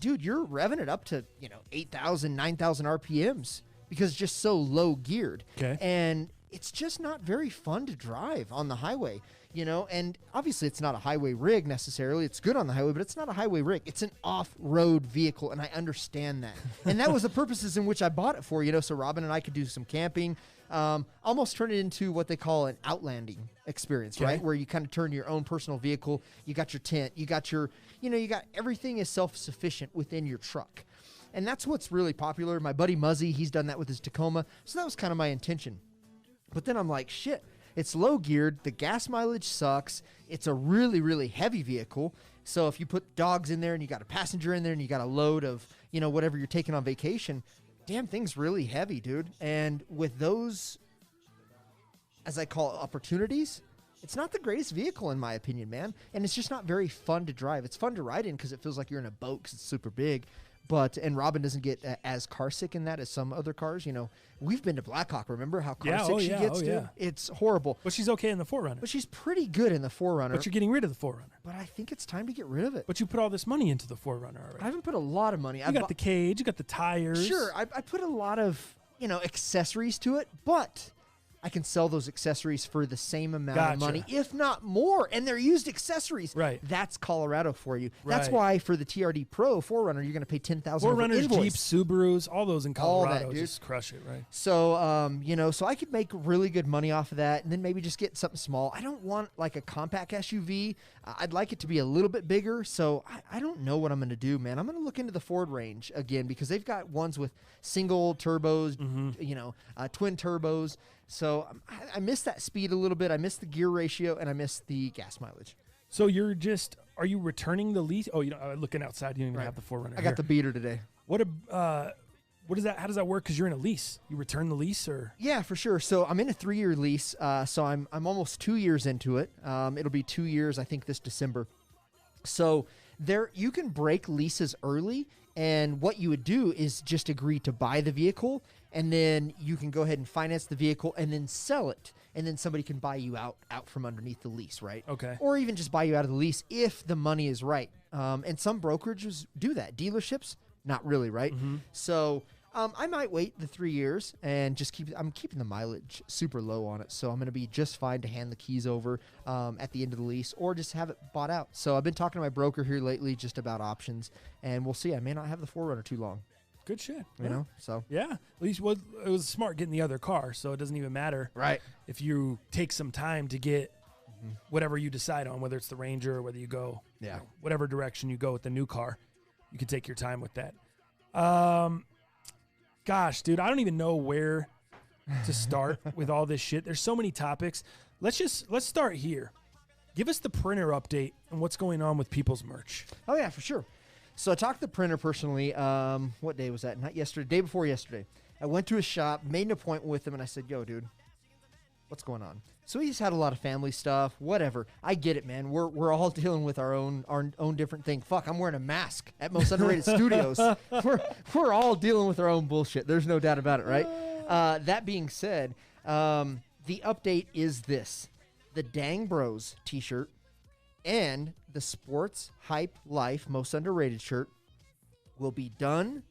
dude, you're revving it up to, 8,000, 9,000 RPMs because it's just so low geared. Okay. And it's just not very fun to drive on the highway, and obviously it's not a highway rig necessarily. It's good on the highway, but it's not a highway rig. It's an off-road vehicle, and I understand that. And that was the purposes in which I bought it for, so Robin and I could do some camping, almost turn it into what they call an outlanding experience, right? Where you kind of turn your own personal vehicle. You got your tent. You got everything is self-sufficient within your truck. And that's what's really popular. My buddy Muzzy, he's done that with his Tacoma. So that was kind of my intention. But then I'm like, shit, it's low geared. The gas mileage sucks. It's a really, really heavy vehicle. So if you put dogs in there and you got a passenger in there and you got a load of, whatever you're taking on vacation, damn thing's really heavy, dude. And with those, as I call it, opportunities, it's not the greatest vehicle in my opinion, man. And it's just not very fun to drive. It's fun to ride in because it feels like you're in a boat because it's super big. And Robin doesn't get as car sick in that as some other cars. We've been to Blackhawk. Remember how car sick she gets, dude? Yeah. It's horrible. But she's okay in the Forerunner. But she's pretty good in the Forerunner. But you're getting rid of the Forerunner. But I think it's time to get rid of it. But you put all this money into the Forerunner already. I haven't put a lot of money. You got the cage. You got the tires. Sure, I put a lot of accessories to it, but I can sell those accessories for the same amount of money, if not more. And they're used accessories. Right. That's Colorado for you. Right. That's why for the TRD Pro Forerunner, you're going to pay $10,000 Forerunners, invoice. Jeeps, Subarus, all those in Colorado dude. just crush it, right? So, so I could make really good money off of that and then maybe just get something small. I don't want like a compact SUV. I'd like it to be a little bit bigger. So I don't know what I'm going to do, man. I'm going to look into the Ford range again because they've got ones with single turbos, twin turbos. So I miss that speed a little bit. I miss the gear ratio and I miss the gas mileage. So are you returning the lease? Oh, looking outside, you don't even have the Forerunner. I got the beater today. What is that? How does that work? Because you're in a lease. You return the lease, or? Yeah, for sure. So I'm in a 3-year lease. So I'm almost 2 years into it. It'll be 2 years, I think, this December. So you can break leases early, and what you would do is just agree to buy the vehicle, and then you can go ahead and finance the vehicle and then sell it, and then somebody can buy you out from underneath the lease, right? Okay. Or even just buy you out of the lease if the money is right. And some brokerages do that. Dealerships, not really, right? So I might wait the 3 years and just I'm keeping the mileage super low on it. So I'm going to be just fine to hand the keys over at the end of the lease or just have it bought out. So I've been talking to my broker here lately just about options, and we'll see. I may not have the 4Runner too long. Good shit. You know, so. Yeah. At least it was smart getting the other car, so it doesn't even matter. Right. If you take some time to get whatever you decide on, whether it's the Ranger or whether you go, whatever direction you go with the new car, you can take your time with that. Gosh, dude, I don't even know where to start with all this shit. There's so many topics. Let's start here. Give us the printer update and what's going on with people's merch. Oh, yeah, for sure. So I talked to the printer personally. What day was that? Not yesterday. Day before yesterday. I went to his shop, made an appointment with him, and I said, yo, dude, what's going on? So he's had a lot of family stuff, whatever. I get it, man. We're all dealing with our own different thing. Fuck, I'm wearing a mask at Most Underrated Studios. We're all dealing with our own bullshit. There's no doubt about it, right? That being said, the update is this. The Dang Bros t-shirt and the Sports Hype Life Most Underrated shirt will be done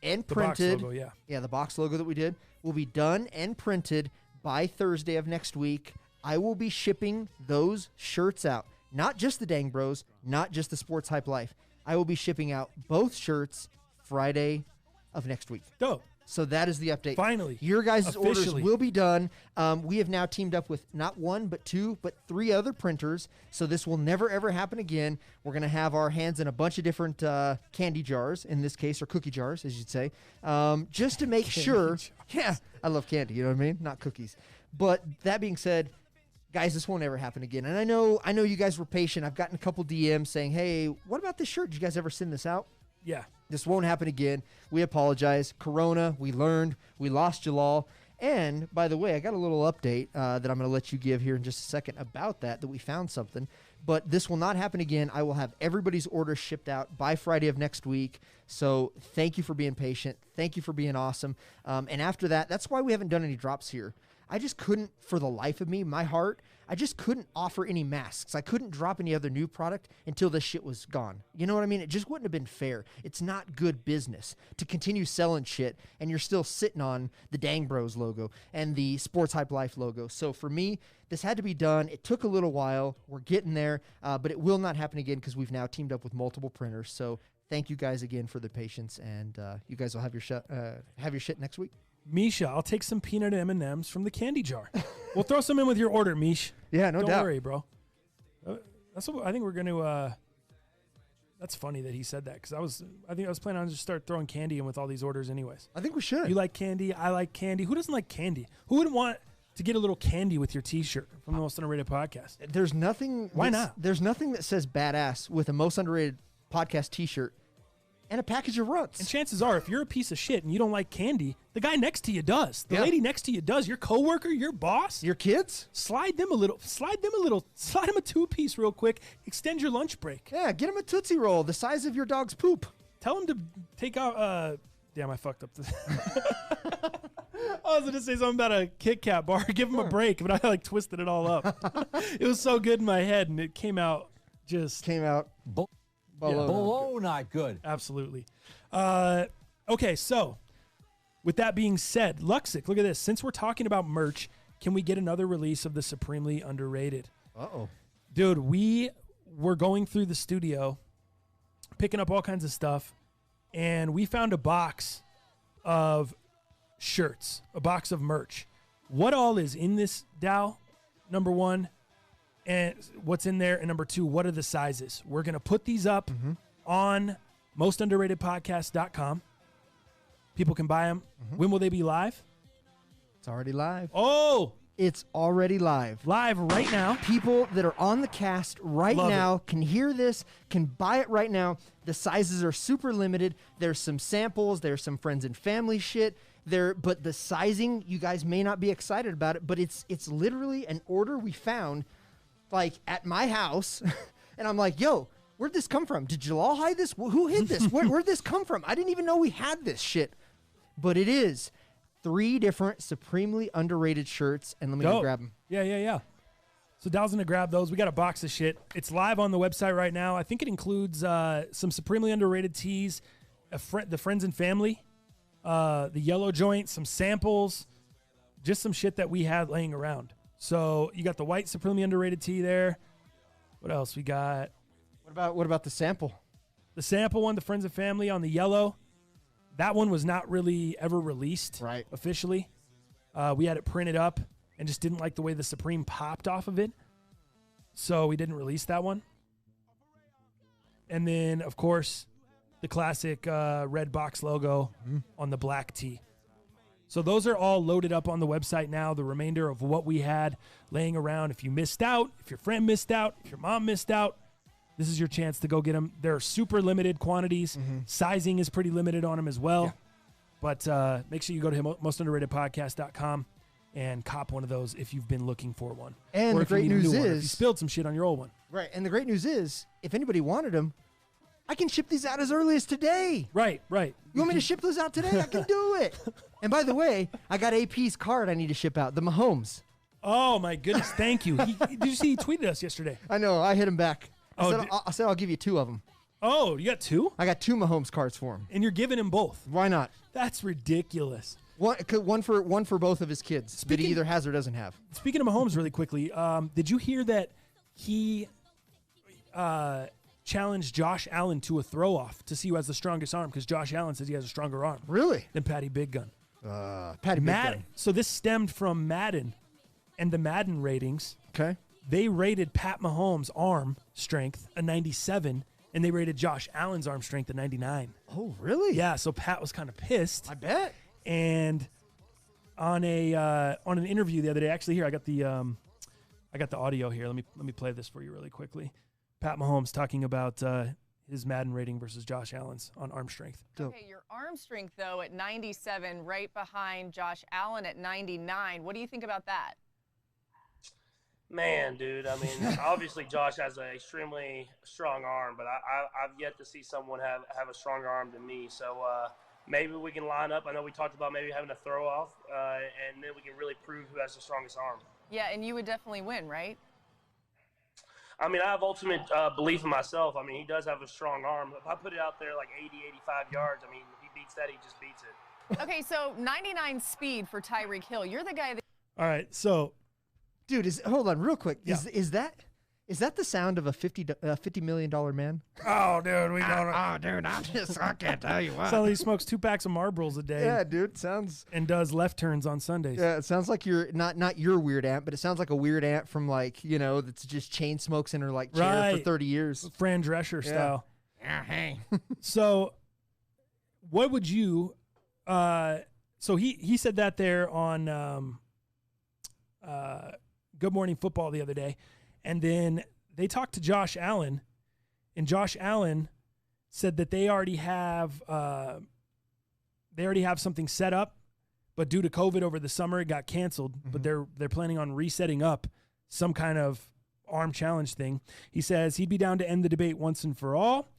and printed. The box logo, yeah, the box logo that we did will be done and printed by Thursday of next week. I will be shipping those shirts out. Not just the Dang Bros, not just the Sports Hype Life. I will be shipping out both shirts Friday of next week. Dope. So that is the update. Finally. Your guys' orders Officially. will be done. We have now teamed up with not one, but two, but three other printers. So this will never, ever happen again. We're going to have our hands in a bunch of different candy jars, in this case, or cookie jars, as you'd say, just to make sure. Yeah, I love candy, you know what I mean? Not cookies. But that being said, guys, this won't ever happen again. And I know you guys were patient. I've gotten a couple DMs saying, hey, what about this shirt? Did you guys ever send this out? Yeah. This won't happen again. We apologize. Corona, we learned. We lost Jalal. And, by the way, I got a little update that I'm going to let you give here in just a second about that we found something. But this will not happen again. I will have everybody's order shipped out by Friday of next week. So thank you for being patient. Thank you for being awesome. And after that, that's why we haven't done any drops here. I just couldn't, for the life of me, my heart, I just couldn't offer any masks. I couldn't drop any other new product until this shit was gone. You know what I mean? It just wouldn't have been fair. It's not good business to continue selling shit and you're still sitting on the Dang Bros logo and the Sports Hype Life logo. So for me, this had to be done. It took a little while. We're getting there, but it will not happen again because we've now teamed up with multiple printers. So thank you guys again for the patience, and you guys will have your shit next week. Misha, I'll take some peanut M&Ms from the candy jar. We'll throw some in with your order, Mish. Yeah, no doubt. Don't worry, bro. That's what I think we're going to. That's funny that he said that because I think I was planning on just start throwing candy in with all these orders, anyways. I think we should. You like candy? I like candy. Who doesn't like candy? Who wouldn't want to get a little candy with your T-shirt from the Most Underrated Podcast? There's nothing. Why not? There's nothing that says badass with a Most Underrated Podcast T-shirt and a package of runts. And chances are, if you're a piece of shit and you don't like candy, the guy next to you does. The lady next to you does. Your coworker, your boss. Your kids? Slide them a two-piece real quick. Extend your lunch break. Yeah, get them a Tootsie Roll the size of your dog's poop. Tell them to take out, damn, I fucked up this. I was going to say something about a Kit Kat bar. Give them a break, but I twisted it all up. It was so good in my head, and it came out. Below not good. Absolutely. Okay, so with that being said, Luxic, look at this. Since we're talking about merch, can we get another release of the Supremely Underrated? Uh-oh. Dude, we were going through the studio, picking up all kinds of stuff, and we found a box of shirts, a box of merch. What all is in this, Dow? Number one. And what's in there, and number two, what are the sizes? We're going to put these up on mostunderratedpodcast.com. People can buy them. When will they be live? It's already live. Oh! It's already live. Live right now. People that are on the cast right Love now can hear this, can buy it right now. The sizes are super limited. There's some samples. There's some friends and family shit. But the sizing, you guys may not be excited about it, but it's literally an order we found at my house, and I'm like, yo, where'd this come from? Did Jalal hide this? Who hid this? Where'd this come from? I didn't even know we had this shit. But it is 3 different supremely underrated shirts, and let me go grab them. Yeah. So Dal's going to grab those. We got a box of shit. It's live on the website right now. I think it includes some supremely underrated tees, the friends and family, the yellow joint, some samples, just some shit that we had laying around. So you got the white supremely underrated tee there. What else we got? What about the sample? The sample one, the friends and family on the yellow. That one was not really ever released officially. We had it printed up and just didn't like the way the Supreme popped off of it. So we didn't release that one. And then, of course, the classic red box logo on the black tee. So those are all loaded up on the website now, the remainder of what we had laying around. If you missed out, if your friend missed out, if your mom missed out, this is your chance to go get them. They're super limited quantities. Sizing is pretty limited on them as well. Yeah. But make sure you go to mostunderratedpodcast.com and cop one of those if you've been looking for one. And or the great news is, if you spilled some shit on your old one. Right. And the great news is, if anybody wanted them, I can ship these out as early as today. Right. You want me to ship those out today? I can do it. And by the way, I got AP's card I need to ship out, the Mahomes. Oh, my goodness. Thank you. Did you see he tweeted us yesterday? I know. I hit him back. I said I'll give you 2 of them. Oh, you got 2? I got 2 Mahomes cards for him. And you're giving him both? Why not? That's ridiculous. One for both of his kids that he either has or doesn't have. Speaking of Mahomes really quickly, did you hear that he challenged Josh Allen to a throw-off to see who has the strongest arm, because Josh Allen says he has a stronger arm. Really? Than Patty Big Gun. Patty Big Gun. So this stemmed from Madden and the Madden ratings. Okay. They rated Pat Mahomes' arm strength a 97, and they rated Josh Allen's arm strength a 99. Oh, really? Yeah, so Pat was kind of pissed. I bet. And on an interview the other day, actually here I got the audio here. Let me play this for you really quickly. Pat Mahomes talking about his Madden rating versus Josh Allen's on arm strength. Okay, your arm strength though at 97, right behind Josh Allen at 99. What do you think about that? Man, dude, I mean, obviously Josh has an extremely strong arm, but I've yet to see someone have a stronger arm than me. So maybe we can line up. I know we talked about maybe having a throw-off, and then we can really prove who has the strongest arm. Yeah, and you would definitely win, right? I mean, I have ultimate belief in myself. I mean, he does have a strong arm. If I put it out there like 80, 85 yards, I mean, if he beats that, he just beats it. Okay, so 99 speed for Tyreek Hill. You're the guy that... All right, so... Dude, hold on real quick. Yeah. Is that the sound of a $50 million man? Oh, dude, we don't. Oh, dude, I can't tell you what. So he smokes 2 packs of Marlboros a day. Yeah, dude, sounds. And does left turns on Sundays. Yeah, it sounds like you're not your weird aunt, but it sounds like a weird aunt from that's just chain smokes in her chair for 30 years. Fran Drescher style. Yeah, hey. So, what would you? So he said that there on Good Morning Football the other day, and then they talked to Josh Allen, and Josh Allen said that they already have something set up, but due to COVID over the summer, it got canceled. Mm-hmm. But they're planning on resetting up some kind of arm challenge thing. He says he'd be down to end the debate once and for all.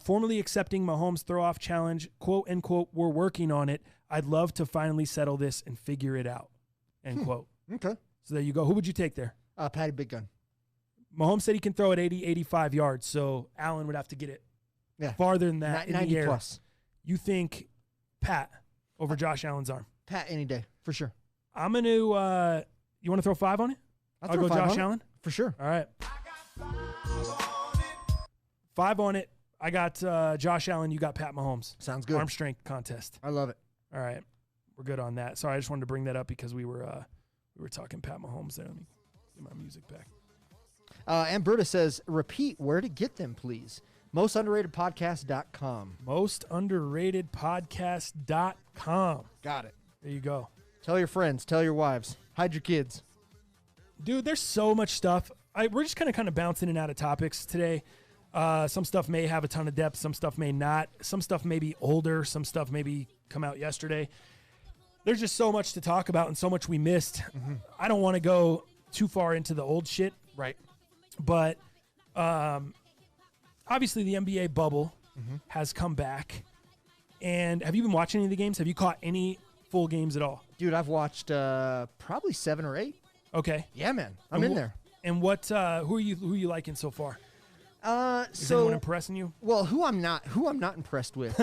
Formally accepting Mahomes' throw-off challenge, quote unquote, we're working on it. I'd love to finally settle this and figure it out, end quote. Okay. So there you go. Who would you take there? Patty Big Gun. Mahomes said he can throw at 80, 85 yards, so Allen would have to get it farther than that in 90 the air. plus. You think Pat over Josh Allen's arm? Pat any day, for sure. I'm going to you want to throw 5 on it? I'll go Josh Allen? For sure. All right. 5 on it. I got Josh Allen. You got Pat Mahomes. Sounds good. Arm strength contest. I love it. All right. We're good on that. Sorry, I just wanted to bring that up because we were talking Pat Mahomes there. Let me get my music back. And Berta says, repeat where to get them, please. MostUnderratedPodcast.com. MostUnderratedPodcast.com. Got it. There you go. Tell your friends. Tell your wives. Hide your kids. Dude, there's so much stuff. We're just kind of bouncing in and out of topics today. Some stuff may have a ton of depth. Some stuff may not. Some stuff may be older. Some stuff maybe come out yesterday. There's just so much to talk about and so much we missed. Mm-hmm. I don't want to go too far into the old shit. Right. But obviously the NBA bubble has come back. And have you been watching any of the games? Have you caught any full games at all? Dude, I've watched probably 7 or 8. Okay. Yeah, man. I'm in there. And what? Who are you liking so far? Is So anyone impressing you? well, who I'm not impressed with.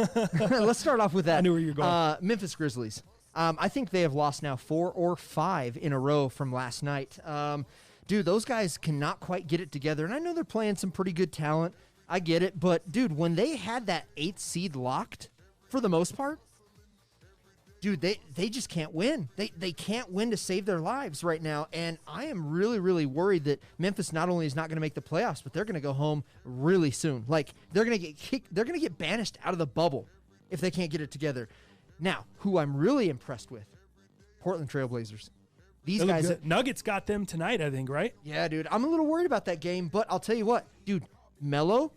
Let's start off with that. I knew where you were going. Memphis Grizzlies. I think they have lost now 4 or 5 in a row from last night. Dude, those guys cannot quite get it together, and I know they're playing some pretty good talent. I get it, but dude, when they had that 8th seed locked, for the most part, dude, they just can't win. They can't win to save their lives right now, and I am really, really worried that Memphis not only is not going to make the playoffs, but they're going to go home really soon. Like, they're going to get kicked. They're going to get banished out of the bubble if they can't get it together. Now, who I'm really impressed with, Portland Trailblazers. These They look guys, good. Nuggets got them tonight, I think, right? yeah, dude, I'm a little worried about that game, but I'll tell you what, dude,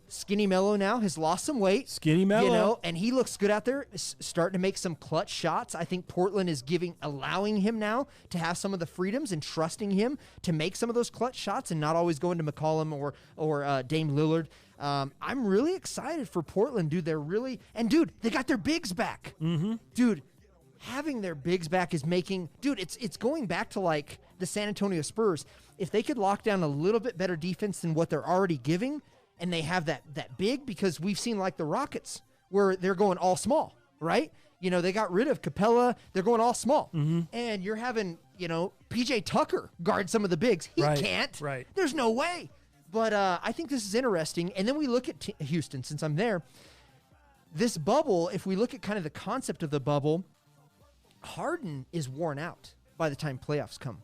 Skinny Melo now has lost some weight. Skinny Melo. You know, and he looks good out there, starting to make some clutch shots. I think Portland is allowing him now to have some of the freedoms and trusting him to make some of those clutch shots and not always going to McCollum or Dame Lillard. I'm really excited for Portland, dude. Dude, they got their bigs back. Mm-hmm. Dude, having their bigs back is making, dude, it's going back to like the San Antonio Spurs. If they could lock down a little bit better defense than what they're already giving, and they have that big, because we've seen like the Rockets where they're going all small, right? You know, they got rid of Capella. They're going all small. Mm-hmm. And you're having, PJ Tucker guard some of the bigs. He can't. Right. There's no way. But I think this is interesting. And then we look at Houston, since I'm there. This bubble, if we look at kind of the concept of the bubble, Harden is worn out by the time playoffs come.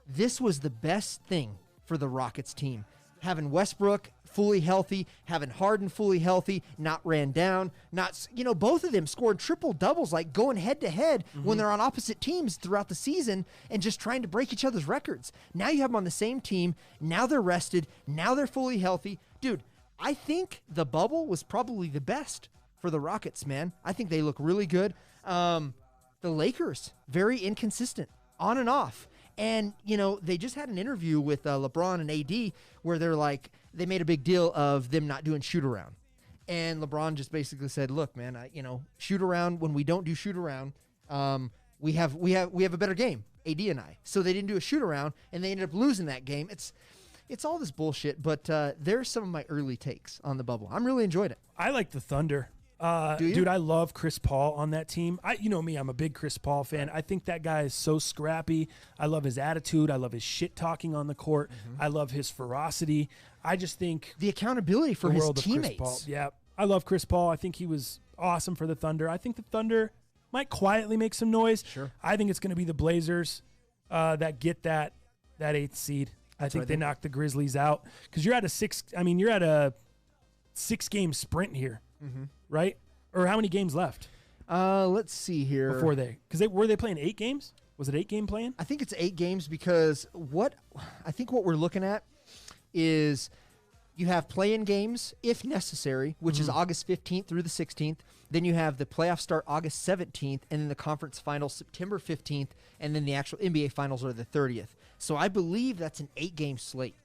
This was the best thing for the Rockets team. Having Westbrook fully healthy, having Harden fully healthy, not ran down, both of them scored triple doubles, like going head to head when they're on opposite teams throughout the season and just trying to break each other's records. Now you have them on the same team. Now they're rested. Now they're fully healthy. Dude, I think the bubble was probably the best for the Rockets, man. I think they look really good. The Lakers, very inconsistent, on and off. And, they just had an interview with LeBron and AD where they're like, they made a big deal of them not doing shoot around. And LeBron just basically said, look, man, shoot around, when we don't do shoot around, we have a better game, AD and I. So they didn't do a shoot around, and they ended up losing that game. It's all this bullshit, but there's some of my early takes on the bubble. I'm really enjoying it. I like the Thunder. Do you? Dude, I love Chris Paul on that team. You know me, I'm a big Chris Paul fan. I think that guy is so scrappy. I love his attitude. I love his shit talking on the court. I love his ferocity. I just think the accountability for his teammates. Chris Paul. Yeah, I love Chris Paul. I think he was awesome for the Thunder. I think the Thunder might quietly make some noise. Sure. I think it's going to be the Blazers that get that 8th seed. I think they knock the Grizzlies out, because you're at a 6-game sprint here. Mm-hmm. Right? Or how many games left? Let's see here. Before because were they playing 8 games? Was it 8 game playing? I think it's 8 games, because what we're looking at is you have play-in games if necessary, which is August 15th through the 16th. Then you have the playoffs start August 17th, and then the conference finals September 15th, and then the actual NBA finals are the 30th. So I believe that's an 8-game slate,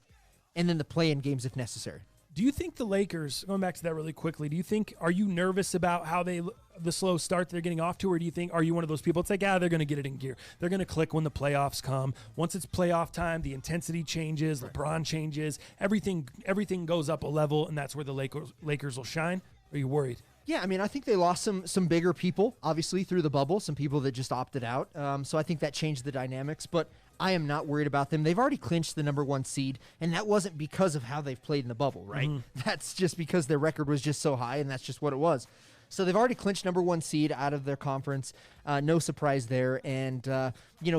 and then the play-in games if necessary. Do you think the Lakers, going back to that really quickly, are you nervous about how the slow start they're getting off to, or are you one of those people, it's like, they're going to get it in gear. They're going to click when the playoffs come. Once it's playoff time, the intensity changes, LeBron changes, everything goes up a level, and that's where the Lakers will shine? Are you worried? Yeah, I mean, I think they lost some bigger people, obviously, through the bubble, some people that just opted out. So I think that changed the dynamics, but I am not worried about them. They've already clinched the number 1 seed, and that wasn't because of how they've played in the bubble, right? Mm-hmm. That's just because their record was just so high, and that's just what it was. So they've already clinched number 1 seed out of their conference. No surprise there. And,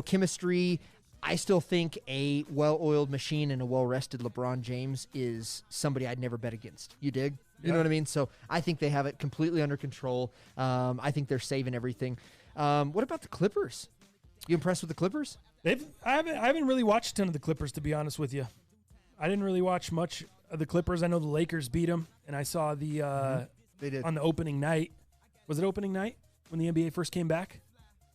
chemistry, I still think a well-oiled machine and a well-rested LeBron James is somebody I'd never bet against. You dig? You know what I mean? So I think they have it completely under control. I think they're saving everything. What about the Clippers? You impressed with the Clippers? I haven't really watched a ton of the Clippers, to be honest with you. I didn't really watch much of the Clippers. I know the Lakers beat them, and I saw They did. On the opening night. Was it opening night when the NBA first came back?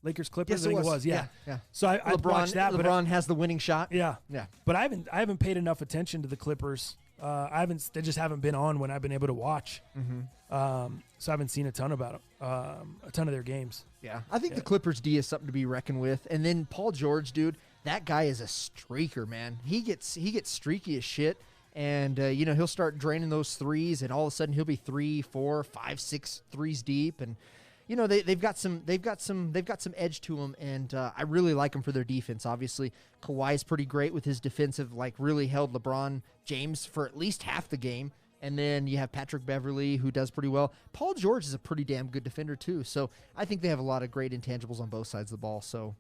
Lakers Clippers, Yes, I think it was. Yeah. So I watched that. LeBron has the winning shot. Yeah. Yeah. But I haven't paid enough attention to the Clippers They just haven't been on when I've been able to watch. So I haven't seen a ton about them, a ton of their games. Yeah, I think the Clippers D is something to be reckoned with. And then Paul George, dude, that guy is a streaker, man. He gets streaky as shit. And, he'll start draining those threes, and all of a sudden he'll be 3, 4, 5, 6 threes deep. And, they've got some edge to them, and I really like them for their defense. Obviously, Kawhi's pretty great with his defensive, really held LeBron James for at least half the game. And then you have Patrick Beverly, who does pretty well. Paul George is a pretty damn good defender, too. So I think they have a lot of great intangibles on both sides of the ball. So,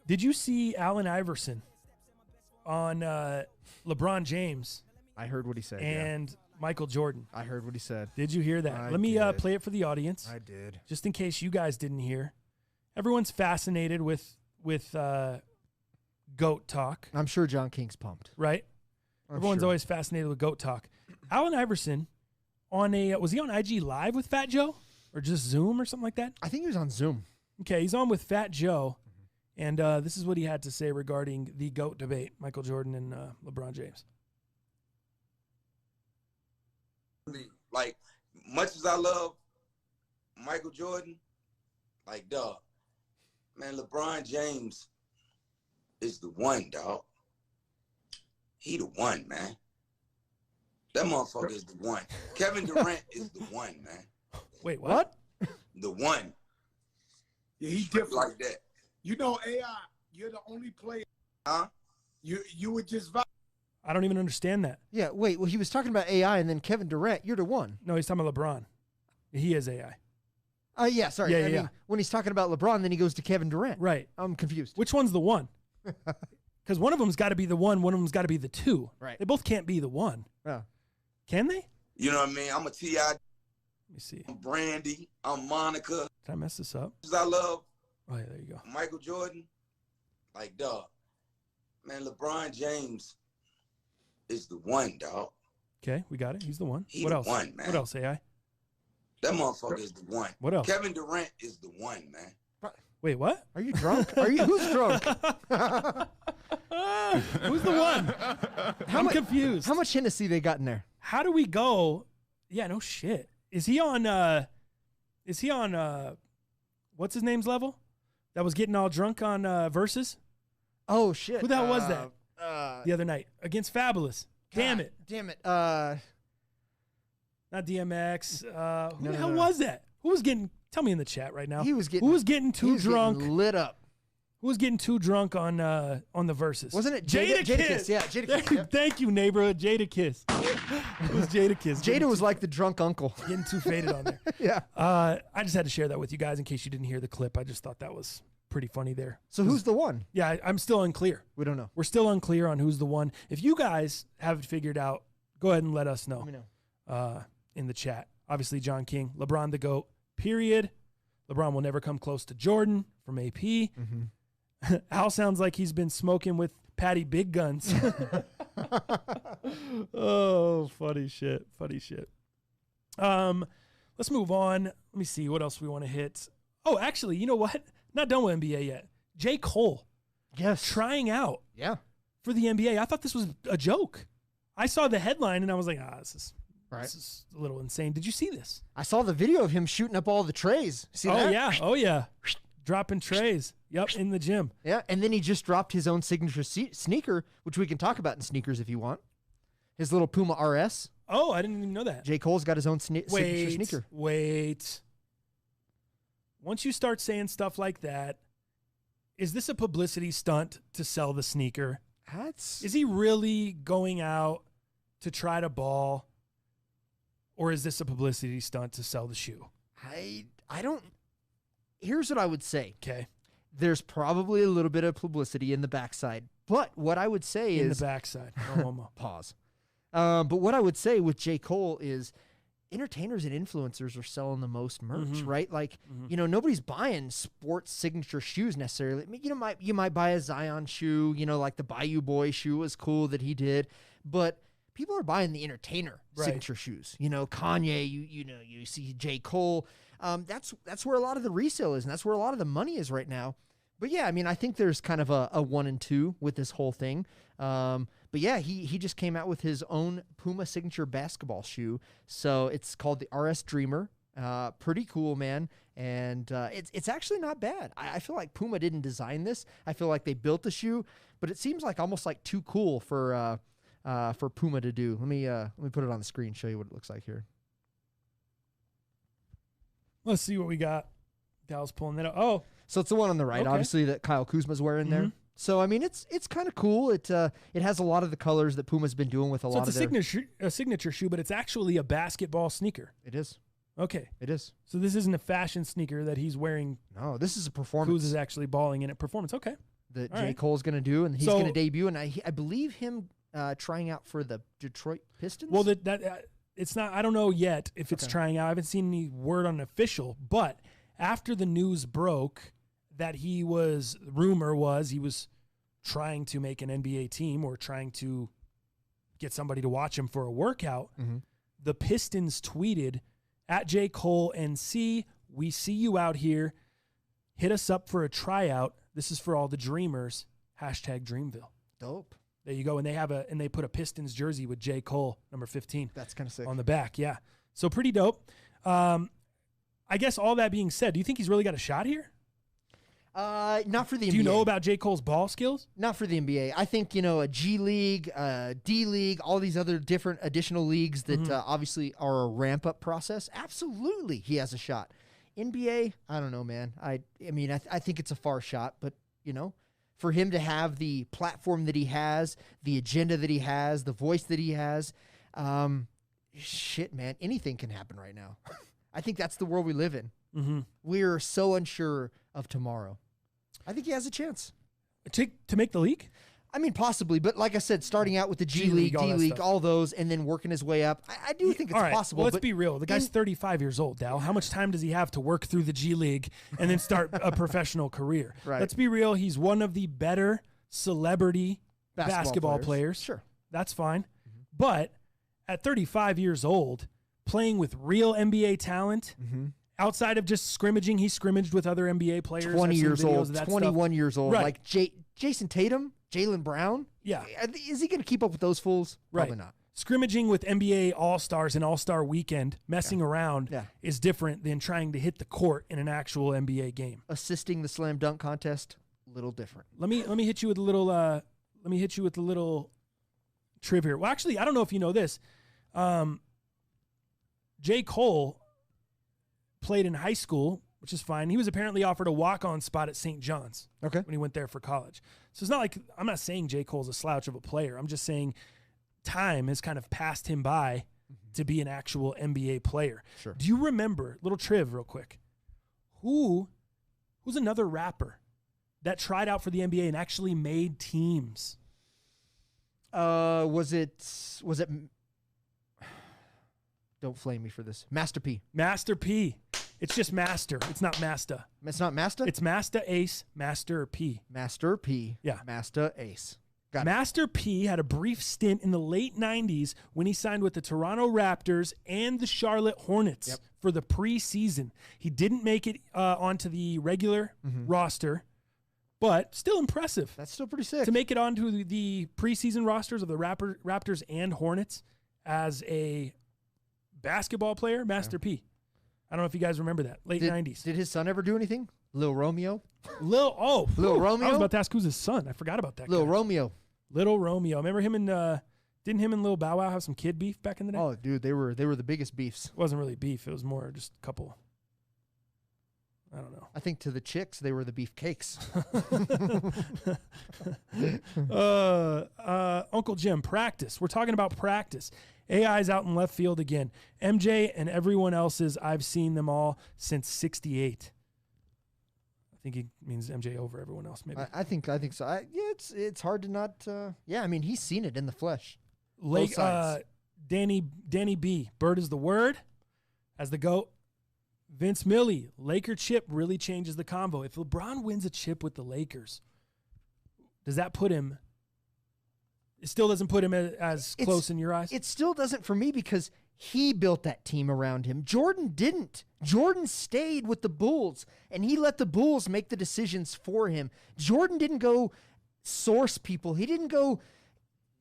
Did you see Allen Iverson on LeBron James? I heard what he said. And Michael Jordan. I heard what he said. Did you hear that? Let me play it for the audience. I did. Just in case you guys didn't hear. Everyone's fascinated with GOAT talk. I'm sure John King's pumped. Right? Everyone's always fascinated with GOAT talk. Allen Iverson was he on IG Live with Fat Joe? Or just Zoom or something like that? I think he was on Zoom. Okay, he's on with Fat Joe. And this is what he had to say regarding the GOAT debate, Michael Jordan and LeBron James. Like, much as I love Michael Jordan, dog, man, LeBron James is the one, dog. He the one, man. That motherfucker is the one. Kevin Durant is the one, man. Wait, what? The one. Yeah, he's different like that. AI, you're the only player. Huh? You would just I don't even understand that. Yeah, wait. Well, he was talking about AI, and then Kevin Durant, you're the one. No, he's talking about LeBron. He is AI. Yeah, sorry. Yeah, I mean, when he's talking about LeBron, then he goes to Kevin Durant. Right. I'm confused. Which one's the one? Because one of them's got to be the one of them's got to be the two. Right. They both can't be the one. Yeah. Can they? You know what I mean? I'm a T.I. Let me see. I'm Brandy. I'm Monica. Did I mess this up? I love Oh, yeah, there you go. Michael Jordan. Dog. Man, LeBron James is the one, dog. Okay, we got it. He's the one. He What the else? one, man. What else, AI? That motherfucker is the one. What else? Kevin Durant is the one, man. Wait, what? Are you drunk? Who's drunk? Who's the one? I'm confused. How much Hennessy they got in there? How do we go? Yeah, no shit. Is he on what's his name's level? That was getting all drunk on Versus? Oh, shit. Who the hell was that? The other night against Fabulous. Damn it. Not Not DMX. Who the hell was that? Who was getting? Tell me in the chat right now. He was getting. Who was getting too drunk? Lit up. Who was getting too drunk on the Versus? Wasn't it Jadakiss? Yeah, Jadakiss. Yeah. Thank you, neighborhood. Jadakiss. It was Jadakiss. Jada was like the drunk uncle. Getting too faded on there. Yeah. I just had to share that with you guys in case you didn't hear the clip. I just thought that was pretty funny there. So who's the one? Yeah, I'm still unclear. We don't know. We're still unclear on who's the one. If you guys have it figured out, go ahead and let us know. Let me know. In the chat. Obviously, John King, LeBron the GOAT, period. LeBron will never come close to Jordan from AP. Mm-hmm. Al sounds like he's been smoking with Patty Big Guns. Oh, funny shit. Funny shit. Let's move on. Let me see what else we want to hit. Oh, actually, you know what? Not done with NBA yet. J. Cole. Yes. Trying out. Yeah. For the NBA. I thought this was a joke. I saw the headline and I was like, this is a little insane. Did you see this? I saw the video of him shooting up all the trays. See that? Oh, yeah. Dropping trays. Yep, in the gym. Yeah, and then he just dropped his own signature sneaker, which we can talk about in sneakers if you want. His little Puma RS. Oh, I didn't even know that. J. Cole's got his own signature sneaker. Wait. Once you start saying stuff like that, is this a publicity stunt to sell the sneaker? Is he really going out to try to ball? Or is this a publicity stunt to sell the shoe? I don't. Here's what I would say. Okay. There's probably a little bit of publicity in the backside. But what I would say in is. the backside. No homo. Pause. But what I would say with J. Cole is entertainers and influencers are selling the most merch, right? Like, nobody's buying sports signature shoes necessarily. I mean, you might buy a Zyon shoe, like the Bayou Boy shoe was cool that he did. But people are buying the entertainer signature shoes. Kanye, you see J. Cole. That's where a lot of the resale is, and that's where a lot of the money is right now. But yeah, I mean, I think there's kind of a 1 and 2 with this whole thing. But yeah, he just came out with his own Puma signature basketball shoe. So it's called the RS Dreamer. Pretty cool, man. And it's actually not bad. I feel like Puma didn't design this. I feel like they built the shoe, but it seems like almost like too cool for Puma to do. Let me put it on the screen, show you what it looks like here. Let's see what we got. Dal's pulling that up. Oh, so it's the one on the right, okay. obviously, that Kyle Kuzma's wearing there. So I mean, it's kind of cool. It has a lot of the colors that Puma's been doing with a lot of their. So it's a signature shoe, but it's actually a basketball sneaker. It is. Okay. It is. So this isn't a fashion sneaker that he's wearing. No, this is a performance. Kuz is actually balling in it. Performance. Okay. That All J. right. Cole's going to do, and he's So- going to debut, and I believe him trying out for the Detroit Pistons. Well, it's not. I don't know yet if it's Okay. trying out. I haven't seen any word on official. But after the news broke that he was trying to make an NBA team or trying to get somebody to watch him for a workout, the Pistons tweeted at J. Cole NC, "We see you out here. Hit us up for a tryout. This is for all the dreamers. #Dreamville." Dope. There you go. And they put a Pistons jersey with J. Cole, number 15. That's kind of sick. On the back, yeah. So pretty dope. I guess all that being said, do you think he's really got a shot here? Not for the NBA. Do you know about J. Cole's ball skills? Not for the NBA. I think, a G League, D League, all these other different additional leagues that obviously are a ramp-up process, absolutely he has a shot. NBA, I don't know, man. I mean, I think it's a far shot, but, for him to have the platform that he has, the agenda that he has, the voice that he has, shit, man, anything can happen right now. I think that's the world we live in. We're so unsure of tomorrow. I think he has a chance. To make the league? I mean, possibly, but like I said, starting out with the G League, League, all D that League, stuff. all those, and then working his way up, I do think it's All right, possible. well, let's but be real. The guy's 35 years old, Dal. How much time does he have to work through the G League and then start a professional career? Right. Let's be real. He's one of the better celebrity basketball players. Sure. That's fine. But at 35 years old, playing with real NBA talent, outside of just scrimmaging, he scrimmaged with other NBA players. 20 I've seen years videos old, of that 21 stuff. years old. Right. Like Jason Tatum, Jaylen Brown. Yeah. Is he going to keep up with those fools? Probably Right. not. Scrimmaging with NBA All-Stars and All-Star Weekend, messing around is different than trying to hit the court in an actual NBA game. Assisting the slam dunk contest, little different. Let me hit you with a little triv here. Well, actually, I don't know if you know this. J. Cole played in high school, which is fine. He was apparently offered a walk-on spot at St. John's when he went there for college. So it's not like I'm not saying J. Cole's a slouch of a player. I'm just saying time has kind of passed him by to be an actual NBA player. Sure. Do you remember, little triv real quick, who's another rapper that tried out for the NBA and actually made teams? Was it? Don't flame me for this. Master P. Master P. It's just Master. It's not Masta. It's not Master? It's Masta Ace, Master P. Master P. Yeah. Master Ace. Got it. Master P had a brief stint in the late 90s when he signed with the Toronto Raptors and the Charlotte Hornets for the preseason. He didn't make it onto the regular roster, but still impressive. That's still pretty sick. To make it onto the preseason rosters of the Raptors and Hornets as a basketball player, Master P. I don't know if you guys remember that. Late 90s. Did his son ever do anything? Lil Romeo? Lil Romeo? I was about to ask who's his son. I forgot about that Lil guy. Romeo. Little Romeo. Remember him and didn't him and Lil Bow Wow have some kid beef back in the day? Oh, dude, they were the biggest beefs. It wasn't really beef. It was more just a couple. I don't know. I think to the chicks, they were the beef cakes. Uncle Jim, practice. We're talking about practice. AI's out in left field again. MJ and everyone else's, I've seen them all since 68. I think he means MJ over everyone else, maybe. I think so. It's hard to not. I mean, he's seen it in the flesh. Lake, Both sides. Danny B. Bird is the word as the GOAT. Vince Milley, Laker chip really changes the convo. If LeBron wins a chip with the Lakers, does that put him? It still doesn't put him as close in your eyes? It still doesn't for me because He built that team around him. Jordan didn't. Jordan stayed with the Bulls, and he let the Bulls make the decisions for him. Jordan didn't go source people.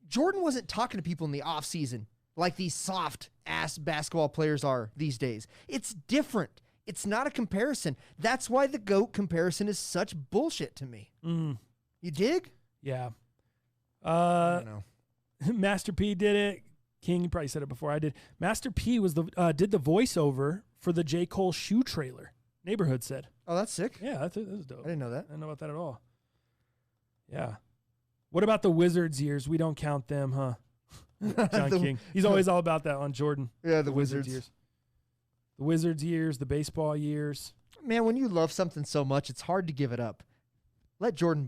Jordan wasn't talking to people in the offseason like these soft-ass basketball players are these days. It's different. It's not a comparison. That's why the GOAT comparison is such bullshit to me. You dig? Yeah. I don't know. Master P did it. King, you probably said it before I did. Master P was did the voiceover for the J. Cole shoe trailer. Neighborhood said. Oh, that's sick. Yeah, that was dope. I didn't know that. I didn't know about that at all. Yeah. What about the Wizards years? We don't count them, huh? John King. He's always all about that on Jordan. Yeah, the Wizards years. The Wizards years, the baseball years. Man, when you love something so much, it's hard to give it up. Let Jordan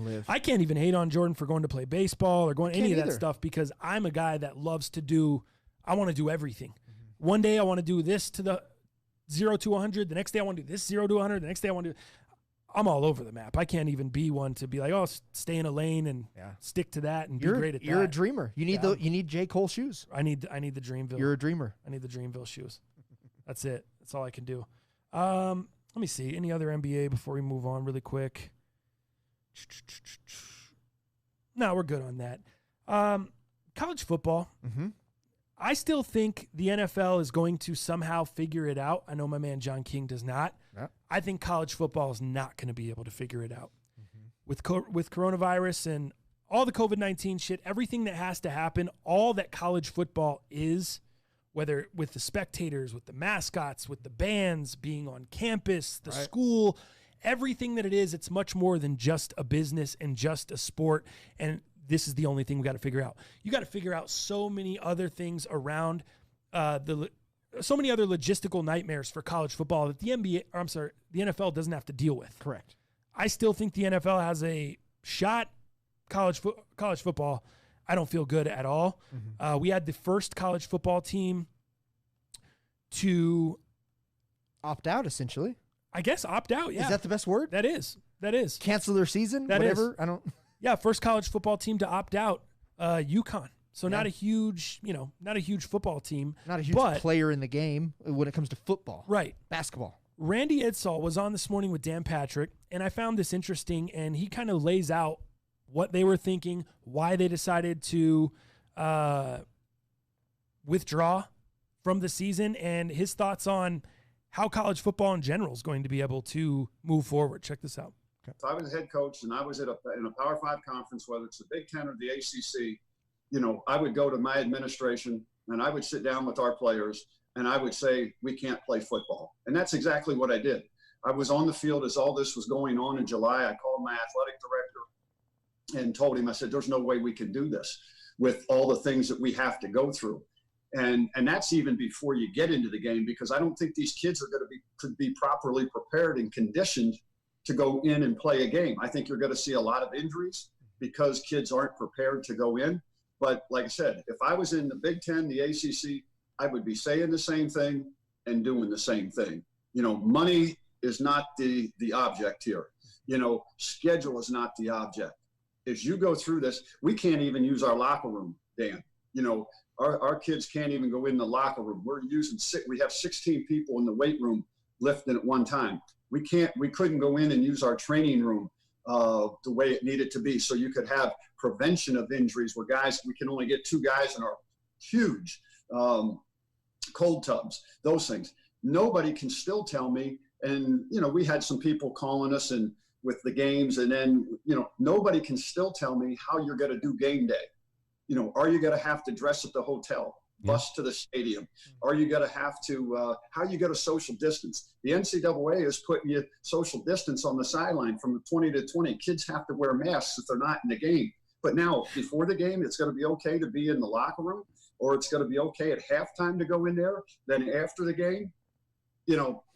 live. I can't even hate on Jordan for going to play baseball or going any of that either. stuff because I'm a guy that loves to I want to do everything. One day I want to do this to the 0 to 100. The next day I want to do this 0 to 100. The next day I want to do. I'm all over the map. I can't even be one to be like, oh, stay in a lane and stick to that and be great at that. You're a dreamer. You need J. Cole shoes. I need the Dreamville. You're a dreamer. I need the Dreamville shoes. That's it. That's all I can do. Let me see. Any other NBA before we move on really quick? No, we're good on that. College football. I still think the NFL is going to somehow figure it out. I know my man John King does not. Yeah. I think college football is not going to be able to figure it out. With coronavirus and all the COVID-19 shit, everything that has to happen, all that college football is, whether with the spectators, with the mascots, with the bands, being on campus, the school, everything that it is, it's much more than just a business and just a sport. And this is the only thing we got to figure out. You got to figure out so many other things around so many other logistical nightmares for college football that the NFL doesn't have to deal with. Correct. I still think the NFL has a shot. College football, I don't feel good at all. We had the first college football team to opt out, essentially. I guess opt out. Yeah, is that the best word? That is. Cancel their season. Whatever. I don't. Yeah, first college football team to opt out. UConn. So not a huge, not a huge football team. Not a huge player in the game when it comes to football. Right. Basketball. Randy Edsall was on this morning with Dan Patrick, and I found this interesting, and he kind of lays out what they were thinking, why they decided to withdraw from the season, and his thoughts on how college football in general is going to be able to move forward. Check this out. If I was a head coach and I was in a Power 5 conference, whether it's the Big Ten or the ACC, I would go to my administration and I would sit down with our players and I would say, we can't play football. And that's exactly what I did. I was on the field as all this was going on in July. I called my athletic director and told him, I said, there's no way we can do this with all the things that we have to go through. And that's even before you get into the game, because I don't think these kids are going to be properly prepared and conditioned to go in and play a game. I think you're going to see a lot of injuries because kids aren't prepared to go in. But like I said, if I was in the Big Ten, the ACC, I would be saying the same thing and doing the same thing. Money is not the object here. Schedule is not the object. As you go through this, we can't even use our locker room, Dan. Our kids can't even go in the locker room. We have 16 people in the weight room lifting at one time. We couldn't go in and use our training room the way it needed to be. So you could have prevention of injuries where we can only get 2 guys in our huge cold tubs, those things. Nobody can still tell me. And, we had some people calling us and with the games, and then, nobody can still tell me how you're going to do game day. Are you going to have to dress at the hotel? Bus to the stadium? Are you going to have to, how you going to social distance? The NCAA is putting you social distance on the sideline from 20 to 20. Kids have to wear masks if they're not in the game. But now, before the game, it's going to be okay to be in the locker room, or it's going to be okay at halftime to go in there. Then after the game,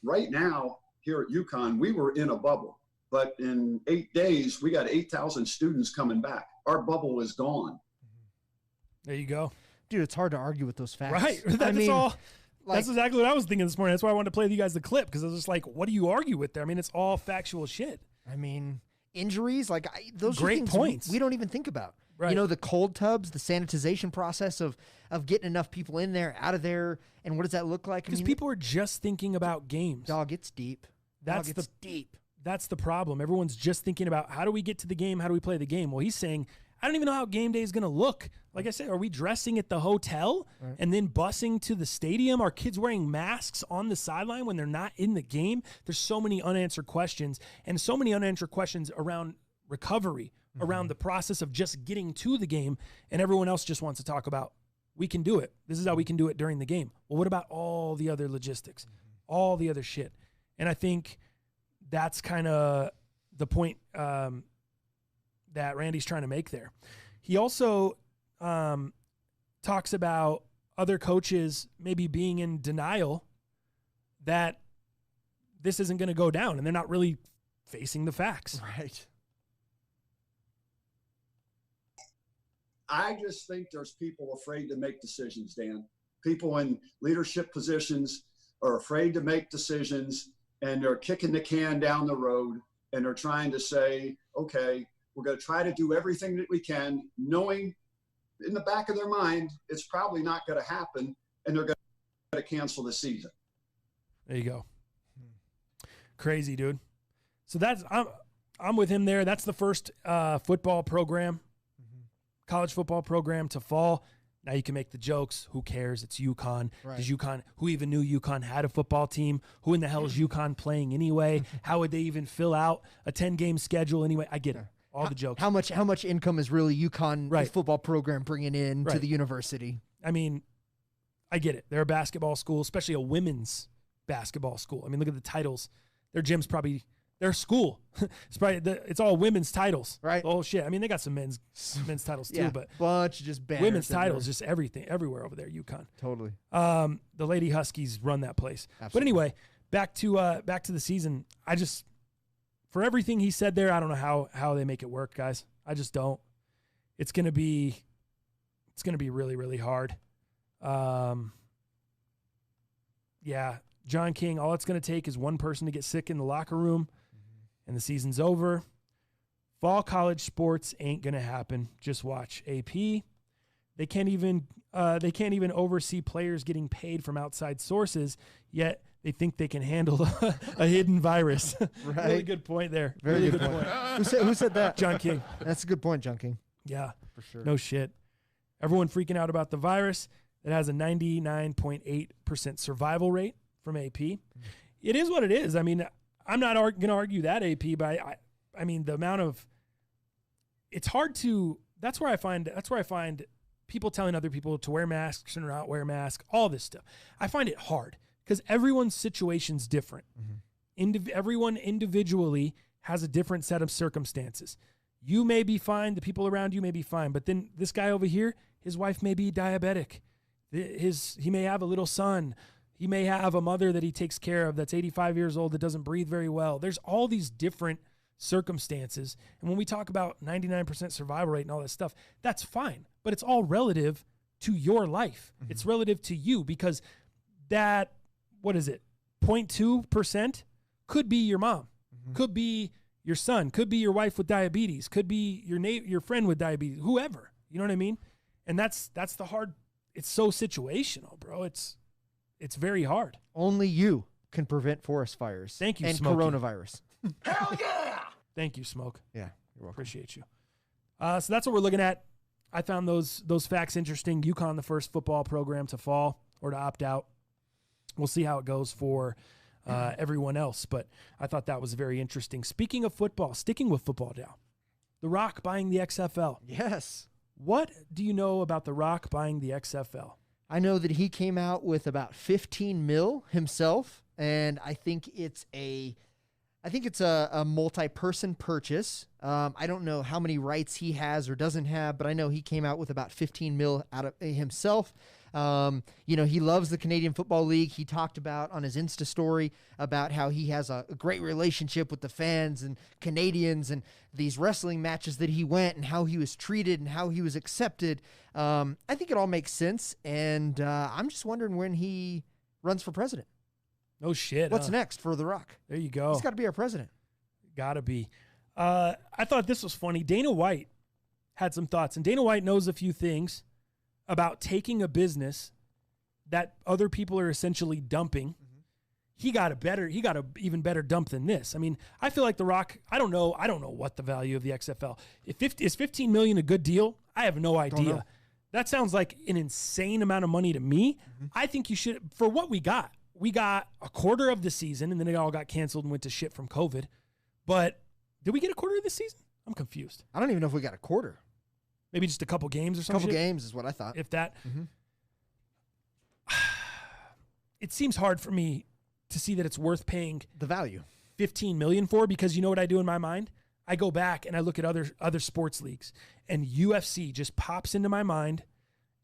right now here at UConn, we were in a bubble. But in 8 days, we got 8,000 students coming back. Our bubble is gone. There you go. Dude, it's hard to argue with those facts. Right. That's exactly what I was thinking this morning. That's why I wanted to play with you guys the clip, because I was just like, what do you argue with there? I mean, it's all factual shit. Injuries, those great are things points. we don't even think about. Right. You know, the cold tubs, the sanitization process of getting enough people in there, out of there, and what does that look like? Because people are just thinking about games. Dog, it's deep. That's deep. That's the problem. Everyone's just thinking about how do we get to the game? How do we play the game? Well, he's saying, I don't even know how game day is going to look. Like I said, are we dressing at the hotel and then busing to the stadium? Are kids wearing masks on the sideline when they're not in the game? There's so many unanswered questions, and so many unanswered questions around recovery, around the process of just getting to the game, and everyone else just wants to talk about, we can do it. This is how we can do it during the game. Well, what about all the other logistics, all the other shit? And I think that's kind of the point that Randy's trying to make there. He also talks about other coaches maybe being in denial that this isn't going to go down, and they're not really facing the facts. Right. I just think there's people afraid to make decisions, Dan. People in leadership positions are afraid to make decisions, and they're kicking the can down the road, and they're trying to say, okay, we're going to try to do everything that we can, knowing in the back of their mind it's probably not going to happen, and they're going to cancel the season. There you go. Crazy, dude. So I'm with him there. That's the first football program, college football program to fall. Now you can make the jokes. Who cares? It's UConn. Right. Does UConn? Who even knew UConn had a football team? Who in the hell is UConn playing anyway? How would they even fill out a 10-game schedule anyway? I get it. All the jokes. How much income is really UConn football program bringing in to the university? I mean, I get it. They're a basketball school, especially a women's basketball school. I mean, look at the titles. Their gym's probably their school. It's all women's titles. Right. Oh shit. I mean, they got some men's titles too, but bunch of just banners women's everywhere. titles, just everywhere over there. UConn. Totally. The Lady Huskies run that place. Absolutely. But anyway, back to the season. For everything he said there, I don't know how they make it work, guys. I just don't. It's gonna be really, really hard. Yeah, John King, all it's gonna take is one person to get sick in the locker room, and the season's over. Fall college sports ain't gonna happen. Just watch. AP, they can't even oversee players getting paid from outside sources, yet they think they can handle a hidden virus. Right. Really good point there. Very really good point. Who said that? John King. That's a good point, John King. Yeah. For sure. No shit. Everyone freaking out about the virus. It has a 99.8% survival rate from AP. It is what it is. I mean, I'm not going to argue that, AP, but I mean, the amount of it's hard to that's where I find people telling other people to wear masks or not wear masks, all this stuff. I find it hard because everyone's situation's different. Everyone individually has a different set of circumstances. You may be fine. The people around you may be fine. But then this guy over here, his wife may be diabetic. He may have a little son. He may have a mother that he takes care of that's 85 years old that doesn't breathe very well. There's all these different circumstances. And when we talk about 99% survival rate and all that stuff, that's fine. But it's all relative to your life. It's relative to you because that, 0.2% could be your mom, could be your son, could be your wife with diabetes, could be your friend with diabetes, whoever. You know what I mean? And that's the hard. It's so situational, bro. It's very hard. Only you can prevent forest fires. Thank you, and Smokey. coronavirus. Hell yeah! Thank you, Smoke. Yeah, you're welcome. Appreciate you. So that's what we're looking at. I found those facts interesting. UConn, the first football program to fall or to opt out. We'll see how it goes for everyone else, but I thought that was very interesting. Speaking of football, sticking with football now, The Rock buying the XFL. Yes. What do you know about The Rock buying the XFL? I know that he came out with about 15 mil himself, and I think it's a multi-person purchase. I don't know how many rights he has or doesn't have, but I know he came out with about 15 mil out of himself. He loves the Canadian Football League. He talked about on his Insta story about how he has a great relationship with the fans and Canadians and these wrestling matches that he went and how he was treated and how he was accepted. I think it all makes sense, and I'm just wondering when he runs for president. No shit. What's next for The Rock? There you go. He's got to be our president. Gotta be. I thought this was funny. Dana White had some thoughts. And Dana White knows a few things about taking a business that other people are essentially dumping. He got a even better dump than this. I mean, I feel like The Rock, I don't know what the value of the XFL. Is $15 million a good deal? I have no idea. That sounds like an insane amount of money to me. I think you should, for what we got a quarter of the season, and then it all got canceled and went to shit from COVID. But did we get a quarter of the season? I'm confused. I don't even know if we got a quarter. Maybe just a couple games or something. A couple games is what I thought. If that. It seems hard for me to see that it's worth paying the value $15 million for, because you know what I do in my mind? I go back and I look at other sports leagues, and UFC just pops into my mind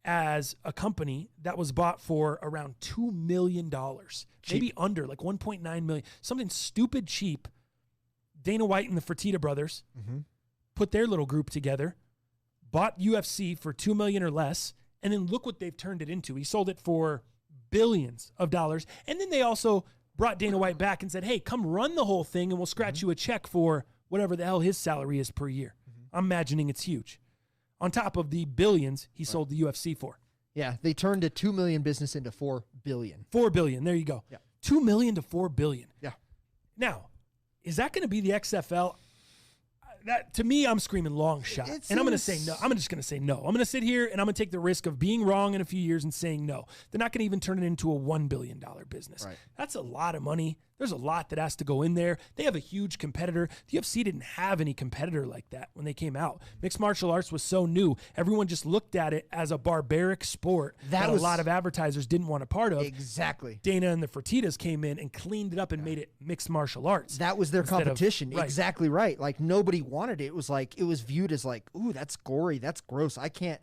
as a company that was bought for around $2 million, maybe under, like $1.9 million, something stupid cheap. Dana White and the Fertitta brothers put their little group together, bought UFC for $2 million or less, and then look what they've turned it into. He sold it for billions of dollars, and then they also brought Dana White back and said, hey, come run the whole thing, and we'll scratch you a check for whatever the hell his salary is per year. I'm imagining it's huge. On top of the billions he sold the UFC for. Yeah, they turned a $2 million business into $4 billion. $4 billion, there you go. Yeah. $2 million to $4 billion. Yeah. Now, is that going to be the XFL? That, to me, I'm screaming long shot. And I'm going to say no. I'm just going to say no. I'm going to sit here and I'm going to take the risk of being wrong in a few years and saying no. They're not going to even turn it into a $1 billion business. Right. That's a lot of money. There's a lot that has to go in there. They have a huge competitor. The UFC didn't have any competitor like that when they came out. Mixed martial arts was so new. Everyone just looked at it as a barbaric sport that a lot of advertisers didn't want a part of. Exactly. Dana and the Fertittas came in and cleaned it up and made it mixed martial arts. That was their competition. Right. Exactly right. Like, nobody wanted it. It was like, it was viewed as like, ooh, that's gory. That's gross. I can't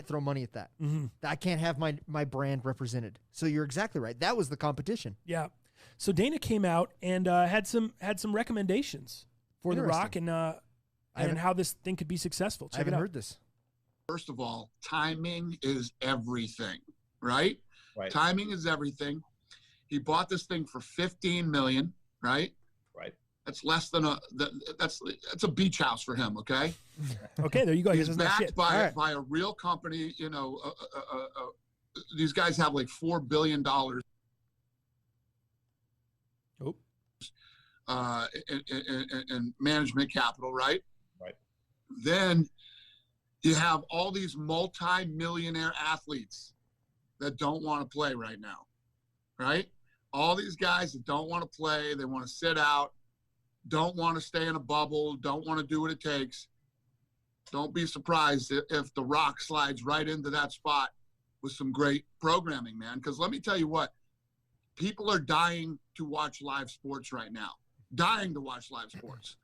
throw money at that. I can't have my brand represented. So you're exactly right. That was the competition. Yeah. So Dana came out and had some recommendations for The Rock and how this thing could be successful. I haven't heard this. First of all, timing is everything, right? Right. Timing is everything. He bought this thing for $15 million, right? Right. That's less than that's a beach house for him, okay? Okay, there you go. He's backed by a real company. You know, these guys have like $4 billion. And management capital, right? Right. Then you have all these multi-millionaire athletes that don't want to play right now, right? All these guys that don't want to play, they want to sit out, don't want to stay in a bubble, don't want to do what it takes. Don't be surprised if The Rock slides right into that spot with some great programming, man. Because let me tell you what, people are dying to watch live sports right now. Dying to watch live sports.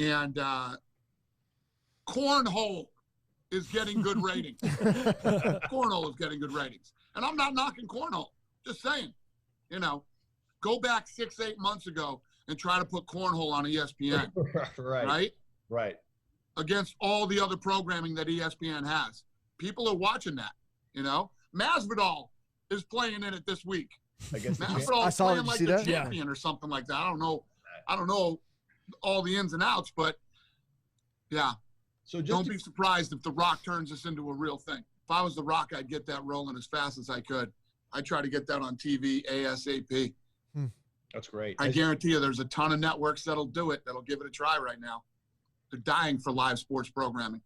And cornhole is getting good ratings. Cornhole is getting good ratings. And I'm not knocking cornhole. Just saying, you know, go back 6-8 months ago and try to put cornhole on ESPN. Right. Against all the other programming that ESPN has. People are watching that, you know. Masvidal is playing in it this week. I saw playing it. like See the that? champion or something like that. I don't know all the ins and outs, but yeah. So don't be surprised if The Rock turns this into a real thing. If I was The Rock, I'd get that rolling as fast as I could. I'd try to get that on TV ASAP. That's great. I guarantee you there's a ton of networks that'll do it, that'll give it a try right now. They're dying for live sports programming.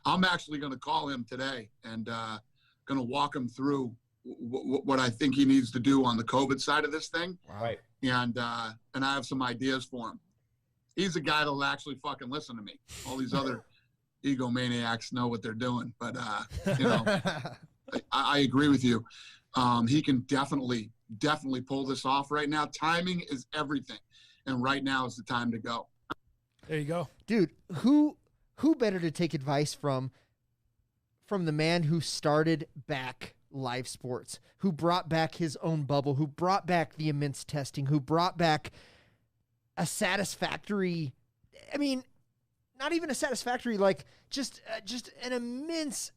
I'm actually going to call him today and going to walk him through what I think he needs to do on the COVID side of this thing. Right. And I have some ideas for him. He's a guy that'll actually fucking listen to me. All these other egomaniacs know what they're doing. But, you know, I agree with you. He can definitely pull this off right now. Timing is everything. And right now is the time to go. There you go. Dude, who better to take advice from the man who started back live sports, who brought back his own bubble, who brought back the immense testing, who brought back a satisfactory, I mean, not even a satisfactory, like just an immense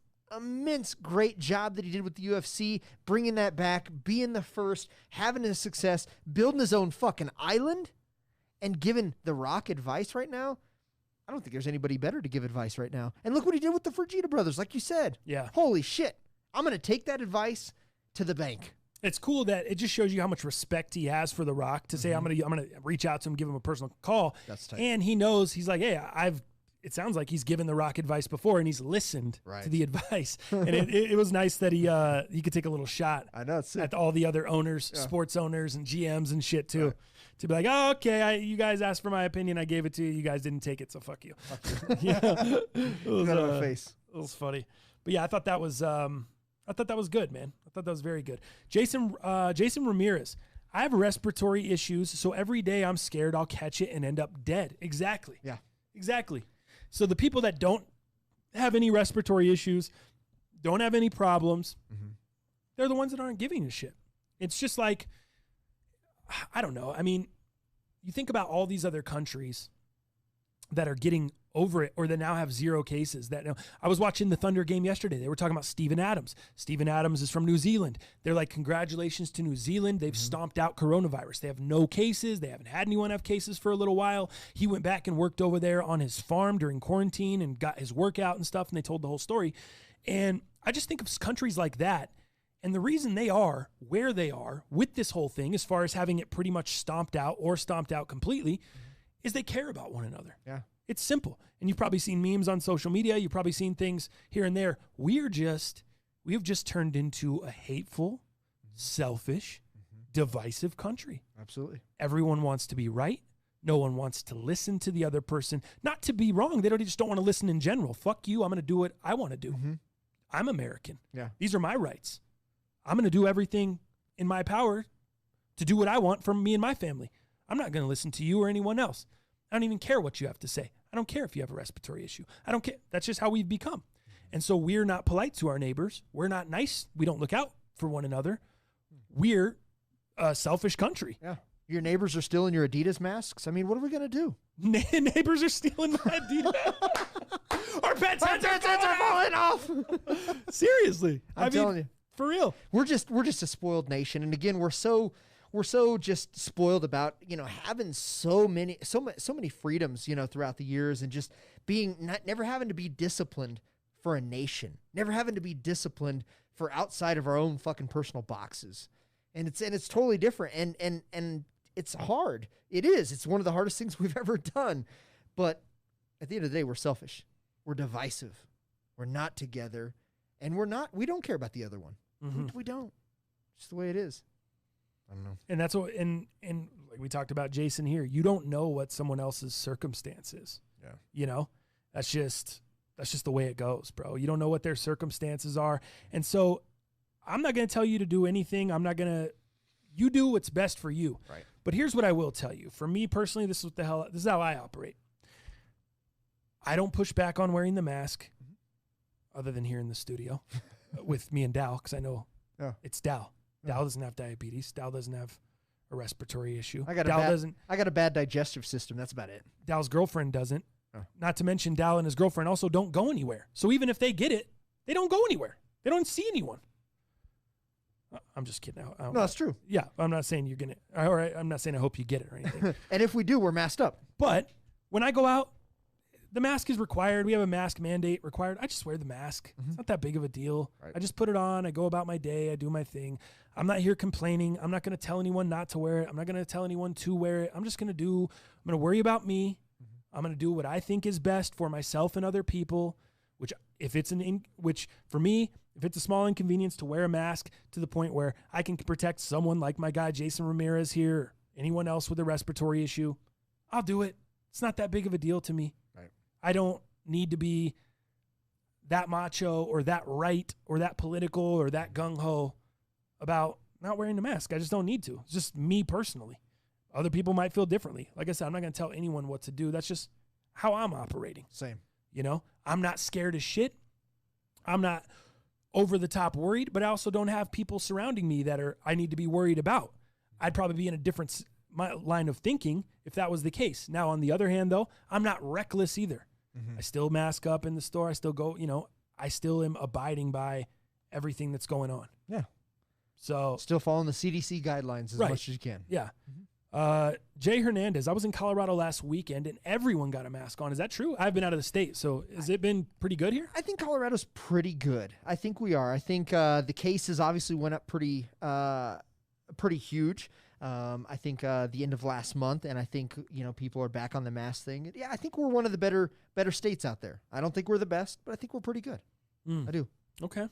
great job that he did with the UFC, bringing that back, being the first, having a success, building his own fucking island, and giving The Rock advice right now. I don't think there's anybody better to give advice right now. And look what he did with the Fertitta brothers, like you said. Yeah. Holy shit. I'm going to take that advice to the bank. It's cool that it just shows you how much respect he has for The Rock to say, I'm gonna reach out to him, give him a personal call. That's tight. And he knows, he's like, hey, it sounds like he's given The Rock advice before, and he's listened to the advice. And it was nice that he could take a little shot at all the other owners, sports owners and GMs and shit too. Right. To be like, oh, okay, you guys asked for my opinion, I gave it to you. You guys didn't take it, so fuck you. Yeah, it was, my face. It was funny, but yeah, I thought that was good, man. I thought that was very good. Jason Ramirez. I have respiratory issues, so every day I'm scared I'll catch it and end up dead. Exactly. Yeah. Exactly. So the people that don't have any respiratory issues, don't have any problems, they're the ones that aren't giving a shit. It's just like, I don't know. I mean, you think about all these other countries that are getting over it or that now have 0 cases. I was watching the Thunder game yesterday. They were talking about Steven Adams. Steven Adams is from New Zealand. They're like, congratulations to New Zealand. They've stomped out coronavirus. They have no cases. They haven't had anyone have cases for a little while. He went back and worked over there on his farm during quarantine and got his workout and stuff, and they told the whole story. And I just think of countries like that, and the reason they are where they are with this whole thing, as far as having it pretty much stomped out or stomped out completely, is they care about one another. Yeah. It's simple. And you've probably seen memes on social media. You've probably seen things here and there. We have just turned into a hateful, selfish, divisive country. Absolutely. Everyone wants to be right. No one wants to listen to the other person. Not to be wrong. They just don't want to listen in general. Fuck you. I'm going to do what I want to do. I'm American. Yeah. These are my rights. I'm going to do everything in my power to do what I want for me and my family. I'm not going to listen to you or anyone else. I don't even care what you have to say. I don't care if you have a respiratory issue. I don't care. That's just how we've become. And so we're not polite to our neighbors. We're not nice. We don't look out for one another. We're a selfish country. Yeah. Your neighbors are still in your Adidas masks. I mean, what are we going to do? Neighbors are stealing my Adidas. Our pets' heads are falling off. Seriously. I'm telling you. For real. We're just a spoiled nation. And again, we're so just spoiled about, having so many freedoms, throughout the years, and just never having to be disciplined for a nation, never having to be disciplined for outside of our own fucking personal boxes. And it's totally different. And it's hard. It is. It's one of the hardest things we've ever done. But at the end of the day, we're selfish. We're divisive. We're not together. And we don't care about the other one. We don't. It's just the way it is. I don't know. And that's what, and like we talked about Jason here, you don't know what someone else's circumstance is. Yeah. That's just the way it goes, bro. You don't know what their circumstances are. And so I'm not going to tell you to do anything. You do what's best for you. Right. But here's what I will tell you. For me personally, this is how I operate. I don't push back on wearing the mask other than here in the studio with me and Dal, because I know it's Dal. Dal doesn't have diabetes. Dal doesn't have a respiratory issue. I got a bad digestive system. That's about it. Dal's girlfriend doesn't. Oh. Not to mention Dal and his girlfriend also don't go anywhere. So even if they get it, they don't go anywhere. They don't see anyone. I'm just kidding. No, that's true. Yeah, I'm not saying you're going to. All right, I'm not saying I hope you get it or anything. And if we do, we're masked up. But when I go out, the mask is required. We have a mask mandate required. I just wear the mask. It's not that big of a deal. Right. I just put it on. I go about my day. I do my thing. I'm not here complaining. I'm not going to tell anyone not to wear it. I'm not going to tell anyone to wear it. I'm going to worry about me. I'm going to do what I think is best for myself and other people, which for me, if it's a small inconvenience to wear a mask to the point where I can protect someone like my guy Jason Ramirez here, or anyone else with a respiratory issue, I'll do it. It's not that big of a deal to me. Right. I don't need to be that macho or that right or that political or that gung-ho about not wearing a mask. I just don't need to. It's just me personally. Other people might feel differently. Like I said, I'm not going to tell anyone what to do. That's just how I'm operating. Same. I'm not scared as shit. I'm not over the top worried, but I also don't have people surrounding me that I need to be worried about. I'd probably be in a different line of thinking if that was the case. Now, on the other hand, though, I'm not reckless either. I still mask up in the store. I still go, I still am abiding by everything that's going on. Yeah. So still following the CDC guidelines as much as you can. Yeah. Jay Hernandez, I was in Colorado last weekend and everyone got a mask on. Is that true? I've been out of the state, so has it been pretty good here? I think Colorado's pretty good. I think we are. I think the cases obviously went up pretty huge. I think the end of last month, and I think people are back on the mask thing. Yeah, I think we're one of the better states out there. I don't think we're the best, but I think we're pretty good. I do. Okay.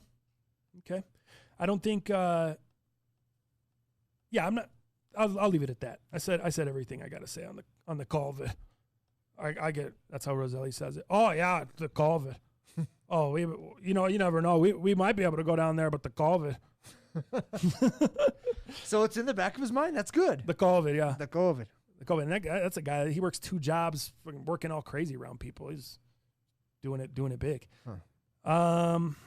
I don't think. I'm not. I'll leave it at that. I said everything I got to say on the call of it. I get. That's how Roselli says it. Oh yeah, the call of it. Oh, you never know. We might be able to go down there, but the call of it. So it's in the back of his mind. That's good. The COVID, yeah. The COVID. And that guy, that's a guy. He works 2 jobs, working all crazy around people. He's doing it big. Huh.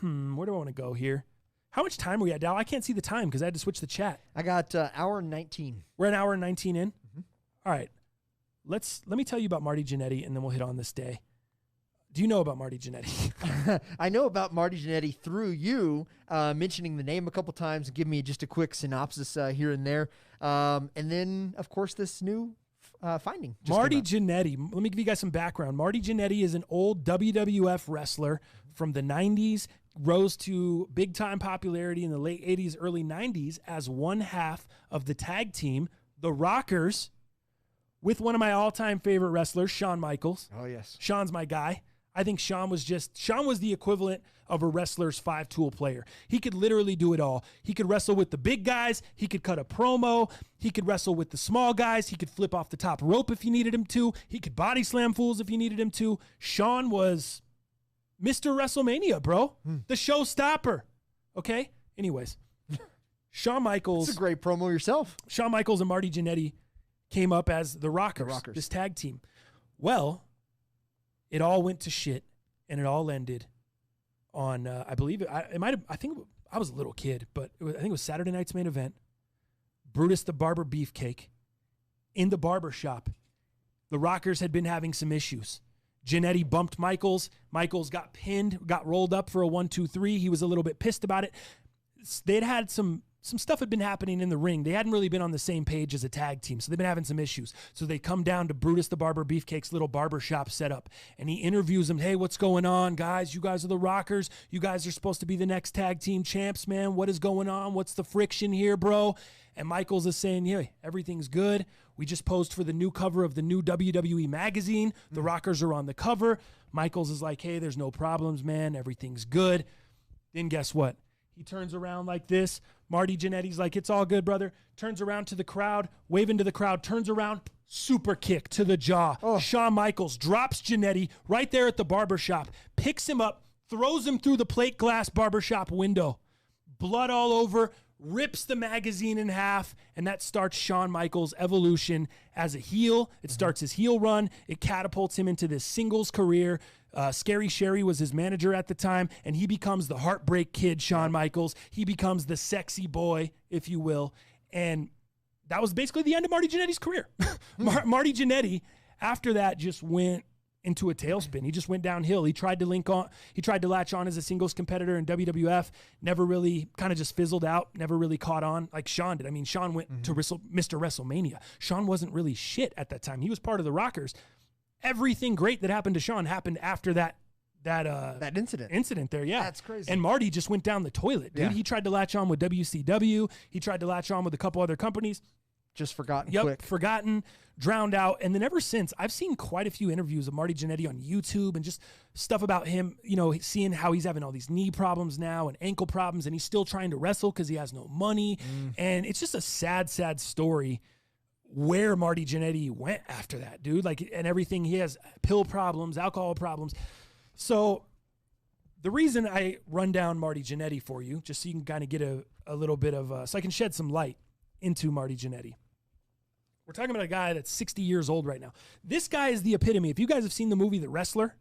Where do I want to go here? How much time are we at, Dal? I can't see the time because I had to switch the chat. I got hour and 19. We're an hour and 19 in. Mm-hmm. All right. Let me tell you about Marty Jannetty, and then we'll hit on this day. Do you know about Marty Jannetty? I know about Marty Jannetty through you mentioning the name a couple times and giving me just a quick synopsis here and there. And then, of course, this new finding. Marty Jannetty. Let me give you guys some background. Marty Jannetty is an old WWF wrestler from the 90s, rose to big-time popularity in the late 80s, early 90s as one half of the tag team, the Rockers, with one of my all-time favorite wrestlers, Shawn Michaels. Oh, yes. Shawn's my guy. I think Shawn was the equivalent of a wrestler's 5-tool player. He could literally do it all. He could wrestle with the big guys. He could cut a promo. He could wrestle with the small guys. He could flip off the top rope if you needed him to. He could body slam fools if you needed him to. Shawn was Mr. WrestleMania, bro. The showstopper. Okay? Anyways, Shawn Michaels. That's a great promo yourself. Shawn Michaels and Marty Jannetty came up as the Rockers, this tag team. Well, it all went to shit, and it all ended on, I believe, I think I was a little kid, but I think it was Saturday night's main event. Brutus the Barber Beefcake in the barber shop. The Rockers had been having some issues. Jannetty bumped Michaels. Michaels got pinned, got rolled up for a 1-2-3. He was a little bit pissed about it. They'd had some stuff had been happening in the ring. They hadn't really been on the same page as a tag team, so they've been having some issues. So they come down to Brutus the Barber Beefcake's little barber shop setup, and he interviews them. Hey, what's going on, guys? You guys are the Rockers. You guys are supposed to be the next tag team champs, man. What is going on? What's the friction here, bro? And Michaels is saying, yeah, everything's good. We just posed for the new cover of the new WWE magazine. The Rockers are on the cover. Michaels is like, hey, there's no problems, man. Everything's good. Then guess what? He turns around like this. Marty Jannetty's like, it's all good, brother. Turns around to the crowd, waving to the crowd, turns around, super kick to the jaw. Oh. Shawn Michaels drops Jannetty right there at the barbershop, picks him up, throws him through the plate glass barbershop window. Blood all over, rips the magazine in half, and that starts Shawn Michaels' evolution as a heel. It starts his heel run. It catapults him into this singles career. Scary Sherry was his manager at the time, and he becomes the heartbreak kid, Shawn Michaels. He becomes the sexy boy, if you will. And that was basically the end of Marty Jannetty's career. Marty Jannetty, after that, just went into a tailspin. He just went downhill. He tried to latch on as a singles competitor in WWF, never really, kind of just fizzled out, never really caught on like Shawn did. I mean, Shawn went to Mr. WrestleMania. Shawn wasn't really shit at that time. He was part of the Rockers. Everything great that happened to Shawn happened after that incident there. Yeah, that's crazy. And Marty just went down the toilet, dude. Yeah. He tried to latch on with WCW. He tried to latch on with a couple other companies. Just forgotten. Yep, forgotten, drowned out. And then ever since, I've seen quite a few interviews of Marty Jannetty on YouTube and just stuff about him, seeing how he's having all these knee problems now and ankle problems, and he's still trying to wrestle because he has no money. And it's just a sad, sad story where Marty Jannetty went after that, dude. And everything. He has pill problems, alcohol problems. So the reason I run down Marty Jannetty for you, just so you can kind of get a little bit of, so I can shed some light into Marty Jannetty. We're talking about a guy that's 60 years old right now. This guy is the epitome. If you guys have seen the movie The Wrestler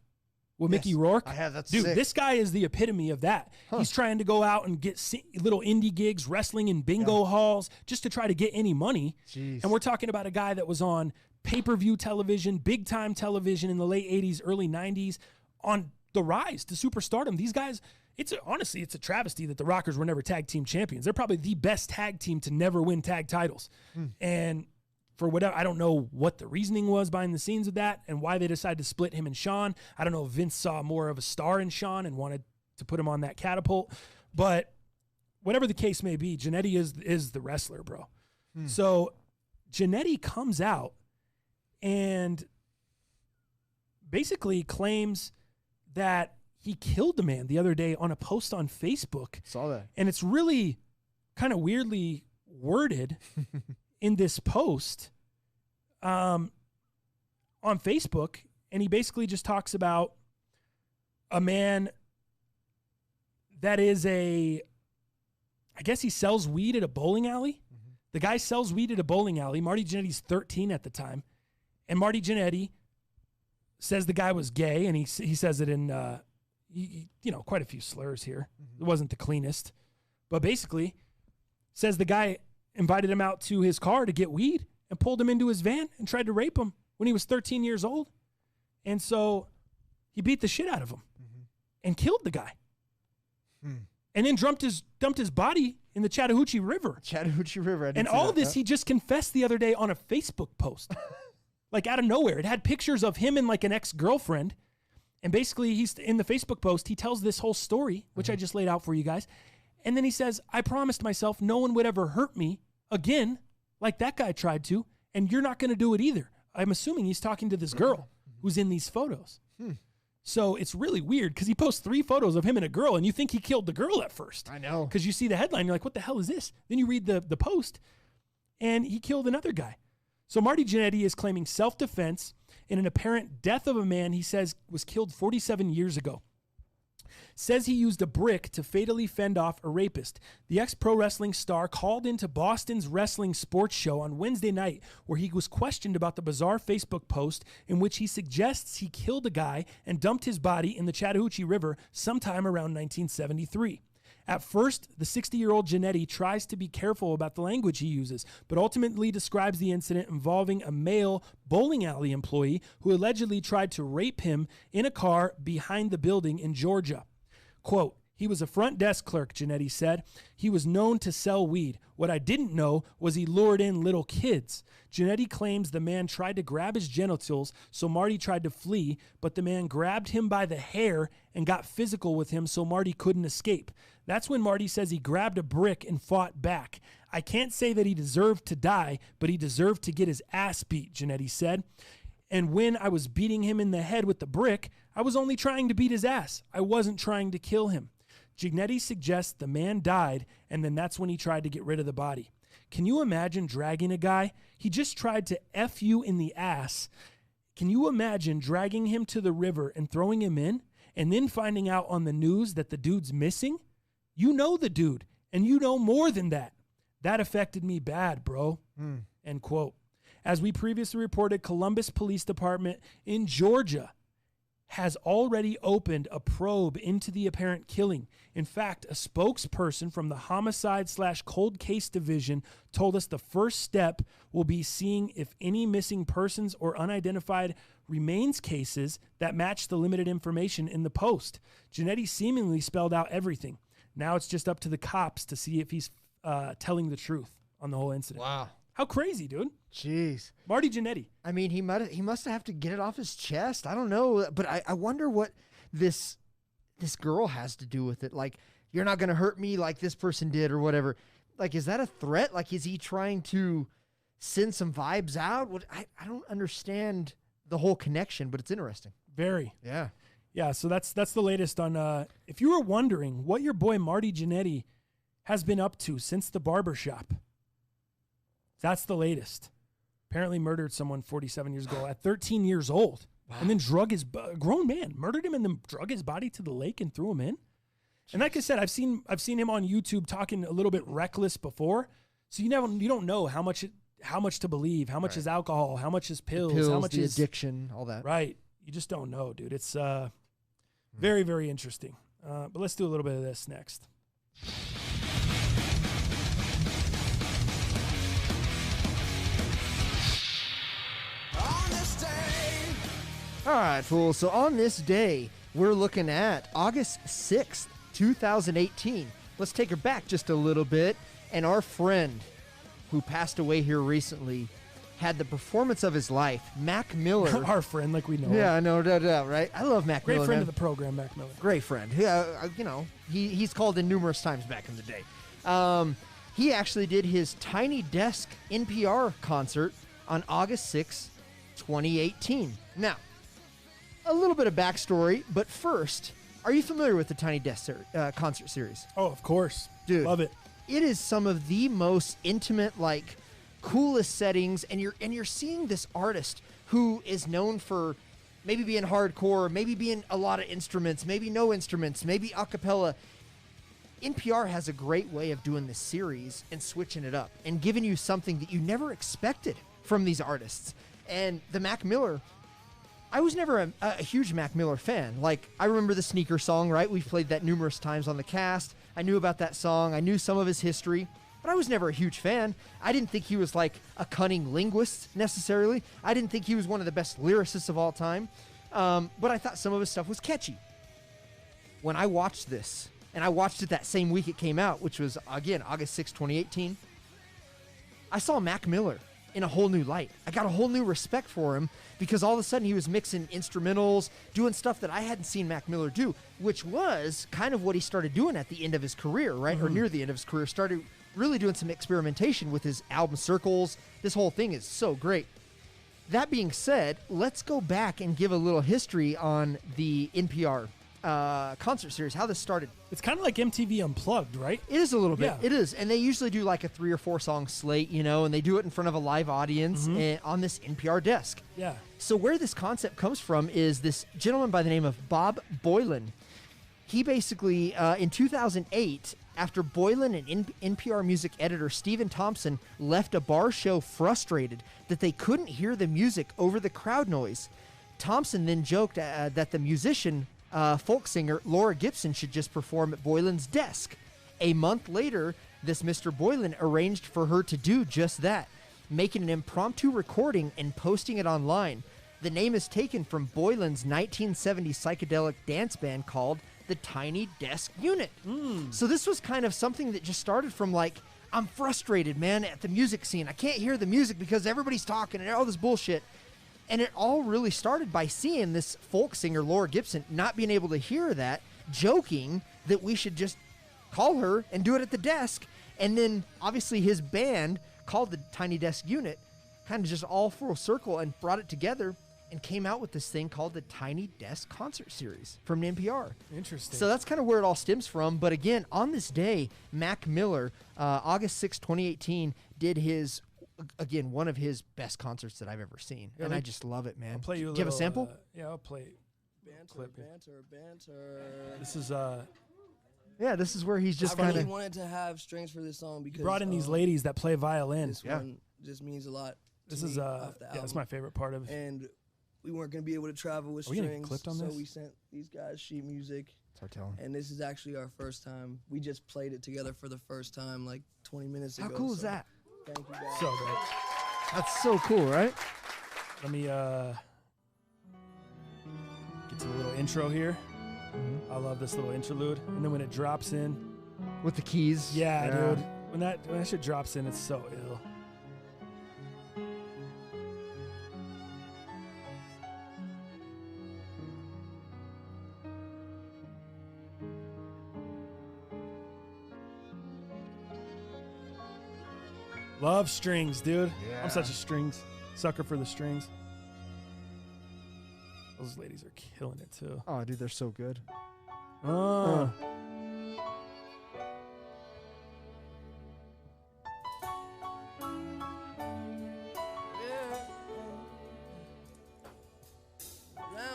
with Mickey Rourke, I have. That's dude, sick. This guy is the epitome of that. He's trying to go out and get little indie gigs, wrestling in bingo halls, just to try to get any money. Jeez. And we're talking about a guy that was on pay-per-view television, big-time television in the late 80s, early 90s, on the rise to superstardom. These guys, honestly, it's a travesty that the Rockers were never tag team champions. They're probably the best tag team to never win tag titles. And for whatever, I don't know what the reasoning was behind the scenes of that and why they decided to split him and Sean. I don't know if Vince saw more of a star in Sean and wanted to put him on that catapult. But whatever the case may be, Jannetty is the wrestler, bro. So Jannetty comes out and basically claims that he killed the man the other day on a post on Facebook. Saw that. And it's really kind of weirdly worded in this post on Facebook. And he basically just talks about a man that is I guess he sells weed at a bowling alley. The guy sells weed at a bowling alley. Marty Jannetty's 13 at the time. And Marty Jannetty says the guy was gay, and he says it in, quite a few slurs here. It wasn't the cleanest. But basically says the guy invited him out to his car to get weed and pulled him into his van and tried to rape him when he was 13 years old. And so he beat the shit out of him and killed the guy. And then dumped his body in the Chattahoochee River. And all of this, he just confessed the other day on a Facebook post. Like out of nowhere. It had pictures of him and like an ex-girlfriend. And basically, he's in the Facebook post, he tells this whole story, which I just laid out for you guys. And then he says, I promised myself no one would ever hurt me again, like that guy tried to, and you're not going to do it either. I'm assuming he's talking to this girl who's in these photos. So it's really weird because he posts 3 photos of him and a girl, and you think he killed the girl at first. I know. Because you see the headline, you're like, what the hell is this? Then you read the post, and he killed another guy. So Marty Jannetty is claiming self-defense in an apparent death of a man he says was killed 47 years ago. Says he used a brick to fatally fend off a rapist. The ex-pro wrestling star called into Boston's wrestling sports show on Wednesday night where he was questioned about the bizarre Facebook post in which he suggests he killed a guy and dumped his body in the Chattahoochee River sometime around 1973. At first, the 60-year-old Jannetty tries to be careful about the language he uses, but ultimately describes the incident involving a male bowling alley employee who allegedly tried to rape him in a car behind the building in Georgia. Quote, he was a front desk clerk, Jannetty said. He was known to sell weed. What I didn't know was he lured in little kids. Jannetty claims the man tried to grab his genitals, so Marty tried to flee, but the man grabbed him by the hair and got physical with him so Marty couldn't escape. That's when Marty says he grabbed a brick and fought back. I can't say that he deserved to die, but he deserved to get his ass beat, Jannetty said. And when I was beating him in the head with the brick, I was only trying to beat his ass. I wasn't trying to kill him. Jannetty suggests the man died, and then that's when he tried to get rid of the body. Can you imagine dragging a guy? He just tried to F you in the ass. Can you imagine dragging him to the river and throwing him in, and then finding out on the news that the dude's missing? You know the dude, and you know more than that. That affected me bad, bro. End quote. As we previously reported, Columbus Police Department in Georgia has already opened a probe into the apparent killing. In fact, a spokesperson from the Homicide/Cold Case Division told us the first step will be seeing if any missing persons or unidentified remains cases that match the limited information in the post. Jannetty seemingly spelled out everything. Now it's just up to the cops to see if he's telling the truth on the whole incident. Wow. How crazy, dude. Jeez. Marty Jannetty. I mean, he must have to get it off his chest. I don't know, but I wonder what this girl has to do with it. Like, you're not going to hurt me like this person did or whatever. Like, is that a threat? Like, is he trying to send some vibes out? I don't understand the whole connection, but it's interesting. Very. Yeah. Yeah, so that's the latest on, if you were wondering what your boy Marty Jannetty has been up to since the barbershop, that's the latest. Apparently murdered someone 47 years ago at 13 years old. Wow. And then drug his grown man, murdered him and then drug his body to the lake and threw him in. Jeez. And like I said, I've seen him on YouTube talking a little bit reckless before. So you don't know how much to believe, how much is alcohol, how much is pills, how much is addiction, all that. Right. You just don't know, dude. It's very, very interesting. But let's do a little bit of this next. All right, fools. So on this day, we're looking at August 6th, 2018. Let's take her back just a little bit. And our friend who passed away here recently had the performance of his life. Mac Miller. Our friend, like we know. Yeah, no doubt, right? I love Mac Great Miller. friend man. of the program, Mac Miller. Great friend. He's called in numerous times back in the day. He actually did his Tiny Desk NPR concert on August 6, 2018. Now, a little bit of backstory, but first, are you familiar with the Tiny Desk concert series? Oh, of course. Dude. Love it. It is some of the most intimate, coolest settings, and you're seeing this artist who is known for maybe being hardcore, maybe being a lot of instruments, maybe no instruments, maybe a cappella. NPR has a great way of doing this series and switching it up and giving you something that you never expected from these artists. And the Mac Miller, I was never a huge Mac Miller fan. I remember the Sneaker song, right? We've played that numerous times on the cast. I knew about that song. I knew some of his history, but I was never a huge fan. I didn't think he was a cunning linguist necessarily. I didn't think he was one of the best lyricists of all time. But I thought some of his stuff was catchy. When I watched this, and I watched it that same week it came out, which was, again, August 6, 2018, I saw Mac Miller in a whole new light. I got a whole new respect for him because all of a sudden he was mixing instrumentals, doing stuff that I hadn't seen Mac Miller do, which was kind of what he started doing at the end of his career, right? Or near the end of his career. Started really doing some experimentation with his album Circles. This whole thing is so great. That being said, let's go back and give a little history on the NPR concert series, how this started. It's kind of like MTV Unplugged, right? It is a little bit. Yeah. It is. And they usually do a 3 or 4 song slate, and they do it in front of a live audience and on this NPR desk. Yeah. So where this concept comes from is this gentleman by the name of Bob Boylan. He basically, in 2008, after Boylan and NPR music editor Stephen Thompson left a bar show frustrated that they couldn't hear the music over the crowd noise, Thompson then joked that the musician folk singer Laura Gibson should just perform at Boylan's desk. A month later, this Mr. Boylan arranged for her to do just that, making an impromptu recording and posting it online. The name is taken from Boylan's 1970 psychedelic dance band called the Tiny Desk Unit. So this was kind of something that just started from I'm frustrated, man, at the music scene. I can't hear the music because everybody's talking and all this bullshit. And it all really started by seeing this folk singer, Laura Gibson, not being able to hear that, joking that we should just call her and do it at the desk. And then, obviously, his band, called the Tiny Desk Unit, kind of just all full circle and brought it together and came out with this thing called the Tiny Desk Concert Series from NPR. Interesting. So that's kind of where it all stems from. But again, on this day, Mac Miller, August 6, 2018, did his... Again, one of his best concerts that I've ever seen. Yeah, and I just love it, man. I'll play you a Do you have a little, sample? Yeah, I'll play Banter. This is Yeah, this is where he's just I kind really of... wanted to have strings for this song because brought in these ladies that play violin. This one just means a lot. This is that's my favorite part of. And we weren't going to be able to travel with Are we getting strings, clipped on so this? we sent these guys sheet music. It's hard telling. And this is actually our first time. We just played it together for the first time 20 minutes ago. How cool is that? Thank you, guys. So great. That's so cool, right? Let me get to the little intro here. I love this little interlude, and then when it drops in with the keys. Yeah, dude. When that shit drops in, it's so ill. Love strings, dude. Yeah. I'm such a strings sucker for the strings. Those ladies are killing it too. Oh, dude, they're so good. Oh.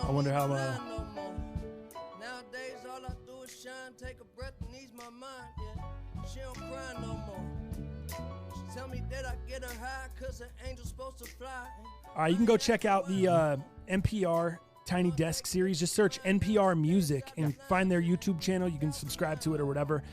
I wonder how Nowadays all I do is shine, take a breath and ease my mind, yeah. She don't cry no more. She tell me that I get her high cause an angel's supposed to fly. All right, you can go check out the NPR Tiny Desk series. Just search NPR Music and find their YouTube channel. You can subscribe to it or whatever.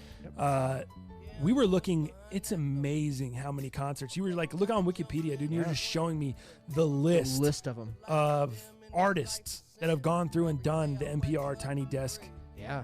We were looking, it's amazing how many concerts. You were like, look on Wikipedia, dude. And you were just showing me the list of them. Of artists that have gone through and done the NPR Tiny Desk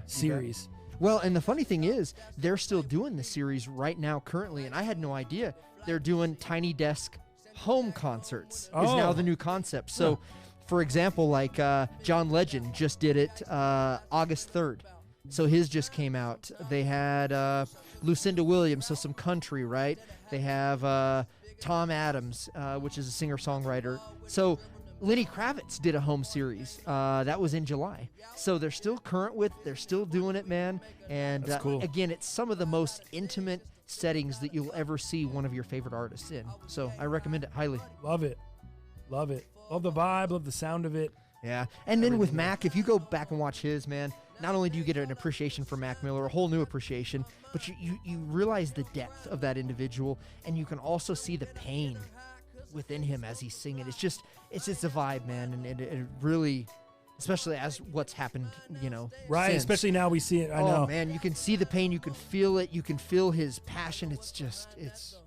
series. Well, and the funny thing is, they're still doing the series right now currently, and I had no idea. They're doing Tiny Desk home concerts is now the new concept. So, for example, like John Legend just did it August 3rd. So his just came out. They had Lucinda Williams, so some country, right? They have Tom Adams, which is a singer-songwriter. So Lenny Kravitz did a home series. That was in July. So they're still current with, they're still doing it, man. And That's cool. Again, it's some of the most intimate settings that you'll ever see one of your favorite artists in. So I recommend it highly. Love it. Love it. Love the vibe, love the sound of it. Yeah. And then with Mac, if you go back and watch his, man, not only do you get an appreciation for Mac Miller, a whole new appreciation, but you realize the depth of that individual, and you can also see the pain within him as he's singing. It's just a vibe, man, and it really, especially as what's happened, Right, since. especially now we see it. I know. Oh, man, you can see the pain, you can feel it, you can feel his passion. It's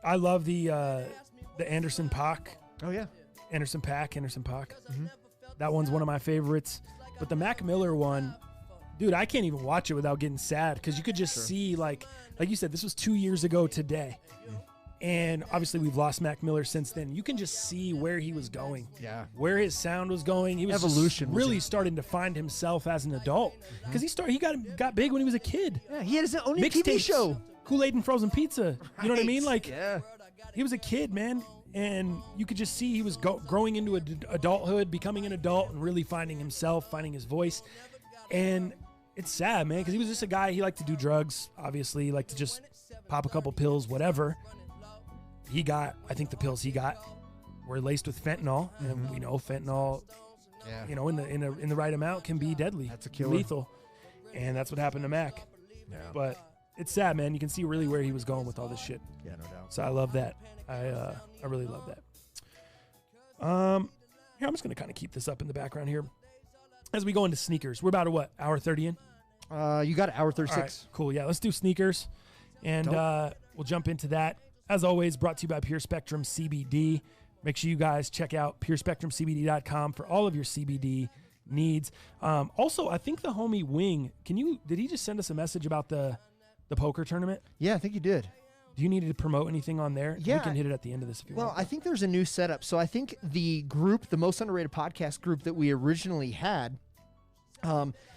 I love the Anderson .Paak. Oh, yeah. Anderson .Paak. Mm-hmm. That one's one of my favorites. But the Mac Miller one, dude, I can't even watch it without getting sad because you could just see, like you said, this was 2 years ago today. And obviously we've lost Mac Miller since then. You can just see where he was going. Yeah. Where his sound was going. He was Evolution just really starting to find himself as an adult. Because he got big when he was a kid. Yeah, he had his own TV Mixtapes, show. Kool-Aid and frozen pizza. You know what I mean? Like, yeah. He was a kid, man. And you could just see he was growing into adulthood, becoming an adult, and really finding himself, finding his voice. And it's sad, man, because he was just a guy. He liked to do drugs, obviously. He liked to just pop a couple pills, whatever. I think the pills he got were laced with fentanyl, and we know fentanyl, in the right amount can be deadly. That's a killer. Lethal, and that's what happened to Mac. Yeah. But it's sad, man. You can see really where he was going with all this shit. Yeah, no doubt. So I love that. I really love that. Here, I'm just gonna kind of keep this up in the background here as we go into sneakers. We're about hour 30 in. You got hour 36. All right, cool. Yeah, let's do sneakers, and we'll jump into that. As always, brought to you by Pure Spectrum CBD. Make sure you guys check out PureSpectrumCBD.com for all of your CBD needs. Also, I think the homie Wing, did he just send us a message about the poker tournament? Yeah, I think you did. Do you need to promote anything on there? Yeah. We can hit it at the end of this if you want. Well, I think there's a new setup. So I think the group, the Most Underrated Podcast group that we originally had,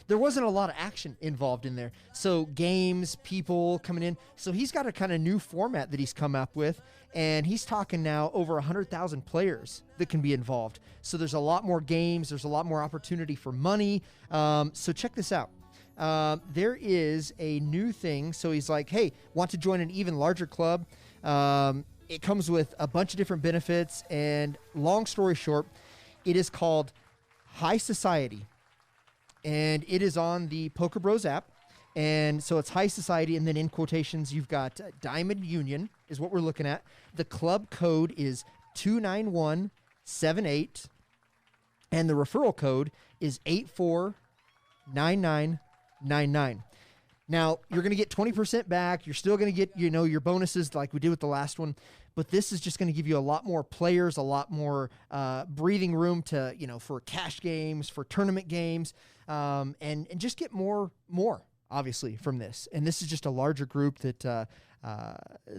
there wasn't a lot of action involved in there. So games, people coming in. So he's got a kind of new format that he's come up with, and he's talking now over 100,000 players that can be involved. So there's a lot more games. There's a lot more opportunity for money. So check this out. There is a new thing. So he's like, hey, want to join an even larger club? It comes with a bunch of different benefits. And long story short, it is called High Society. And it is on the Poker Bros app. And so it's High Society. And then in quotations, you've got Diamond Union is what we're looking at. The club code is 29178. And the referral code is 849999. Now, you're going to get 20% back. You're still going to get, your bonuses like we did with the last one. But this is just going to give you a lot more players, a lot more breathing room to, for cash games, for tournament games, and just get more, obviously, from this. And this is just a larger group that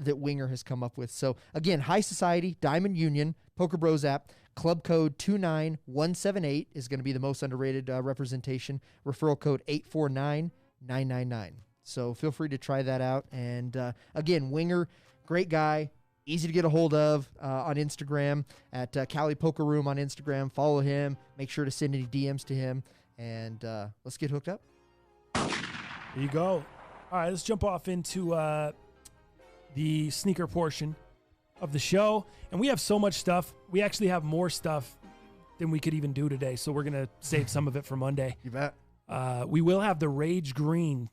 Winger has come up with. So, again, High Society, Diamond Union, Poker Bros app, club code 29178 is going to be the most underrated representation. Referral code 849999. So feel free to try that out. And, again, Winger, great guy. Easy to get a hold of on Instagram at Cali Poker Room on Instagram. Follow him. Make sure to send any DMs to him. And let's get hooked up. There you go. All right, let's jump off into the sneaker portion of the show. And we have so much stuff. We actually have more stuff than we could even do today. So we're going to save some of it for Monday. You bet. We will have the Rage Green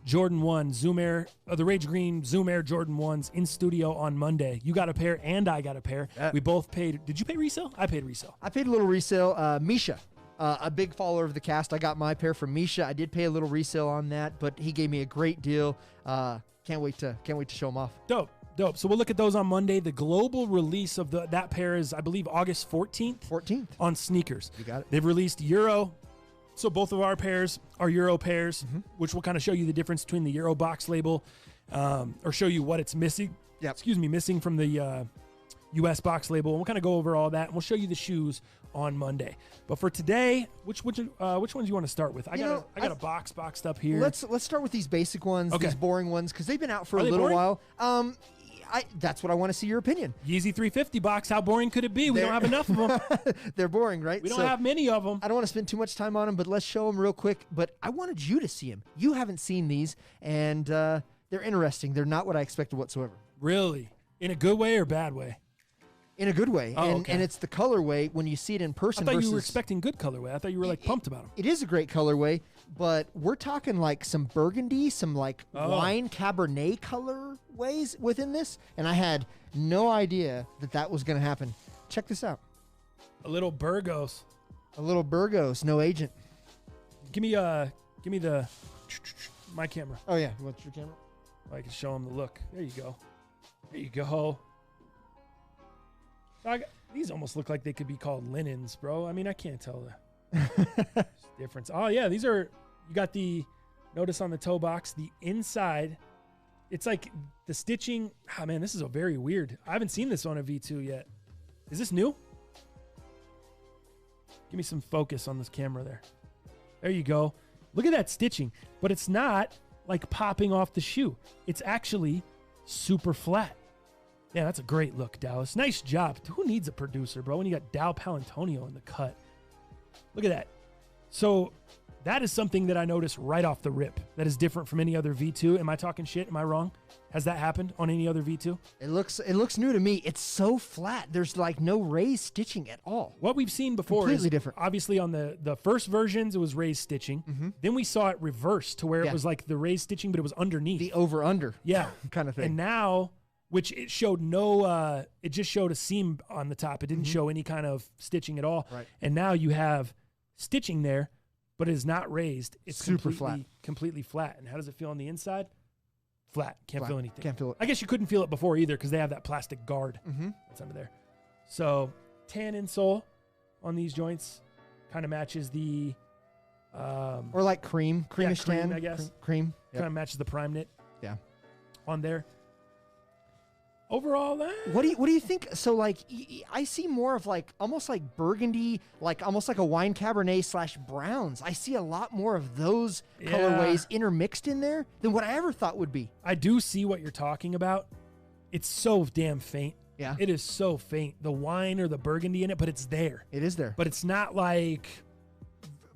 Jordan 1 Zoom Air, the Rage Green Zoom Air Jordan 1s in studio on Monday. You got a pair and I got a pair. We both paid. Did you pay resale? I paid resale. I paid a little resale. Misha, a big follower of the cast. I got my pair from Misha. I did pay a little resale on that, but he gave me a great deal. Can't wait to show them off. Dope. So we'll look at those on Monday. The global release of that pair is, I believe, August 14th. 14th. On sneakers. You got it. They've released Euro. So both of our pairs are Euro pairs, which will kind of show you the difference between the Euro box label, or show you what it's missing. Yep. Missing from the U.S. box label. And we'll kind of go over all that, and we'll show you the shoes on Monday. But for today, which ones you want to start with? I got a box boxed up here. Let's start with these basic ones, these boring ones, because they've been out for a little while. That's what I want to see your opinion. Yeezy 350 box. How boring could it be? We don't have enough of them. They're boring, right? We don't have many of them. I don't want to spend too much time on them, but let's show them real quick. But I wanted you to see them. You haven't seen these, and they're interesting. They're not what I expected whatsoever. Really? In a good way or bad way? In a good way. And it's the colorway when you see it in person. I thought you were expecting good colorway. I thought you were pumped about them. It is a great colorway, but we're talking like some burgundy, some wine Cabernet colorways within this, and I had no idea that was going to happen. Check this out. A little Burgos. No agent. Give me my camera. Oh yeah, what's your camera? I can show them the look. There you go. These almost look like they could be called linens, bro. I mean, I can't tell the difference. Oh, yeah, these are, you got notice on the toe box, the inside, it's like the stitching. Oh, man, this is a very weird. I haven't seen this on a V2 yet. Is this new? Give me some focus on this camera there. There you go. Look at that stitching, but it's not like popping off the shoe. It's actually super flat. Yeah, that's a great look, Dallas. Nice job. Who needs a producer, bro, when you got Dal Palantonio in the cut? Look at that. So that is something that I noticed right off the rip that is different from any other V2. Am I talking shit? Am I wrong? Has that happened on any other V2? It looks new to me. It's so flat. There's like no raised stitching at all. What we've seen before completely is different. Obviously on the first versions, it was raised stitching. Mm-hmm. Then we saw it reversed to where it was like the raised stitching, but it was underneath. The over-under kind of thing. And now, which it showed it just showed a seam on the top. It didn't show any kind of stitching at all. Right. And now you have stitching there, but it is not raised. It's super flat. Completely flat. And how does it feel on the inside? Flat. Can't feel anything. Can't feel it. I guess you couldn't feel it before either because they have that plastic guard Mm-hmm. that's under there. So tan insole on these joints kind of matches the or like creamish tan, I guess. Cream. Kind of matches the prime knit. Yeah. On there. Overall, what do you think? So like, I see more of like almost like burgundy, like almost like a wine Cabernet / browns. I see a lot more of those colorways intermixed in there than what I ever thought would be. I do see what you're talking about. It's so damn faint. Yeah, it is so faint. The wine or the burgundy in it, but it's there. It is there. But it's not like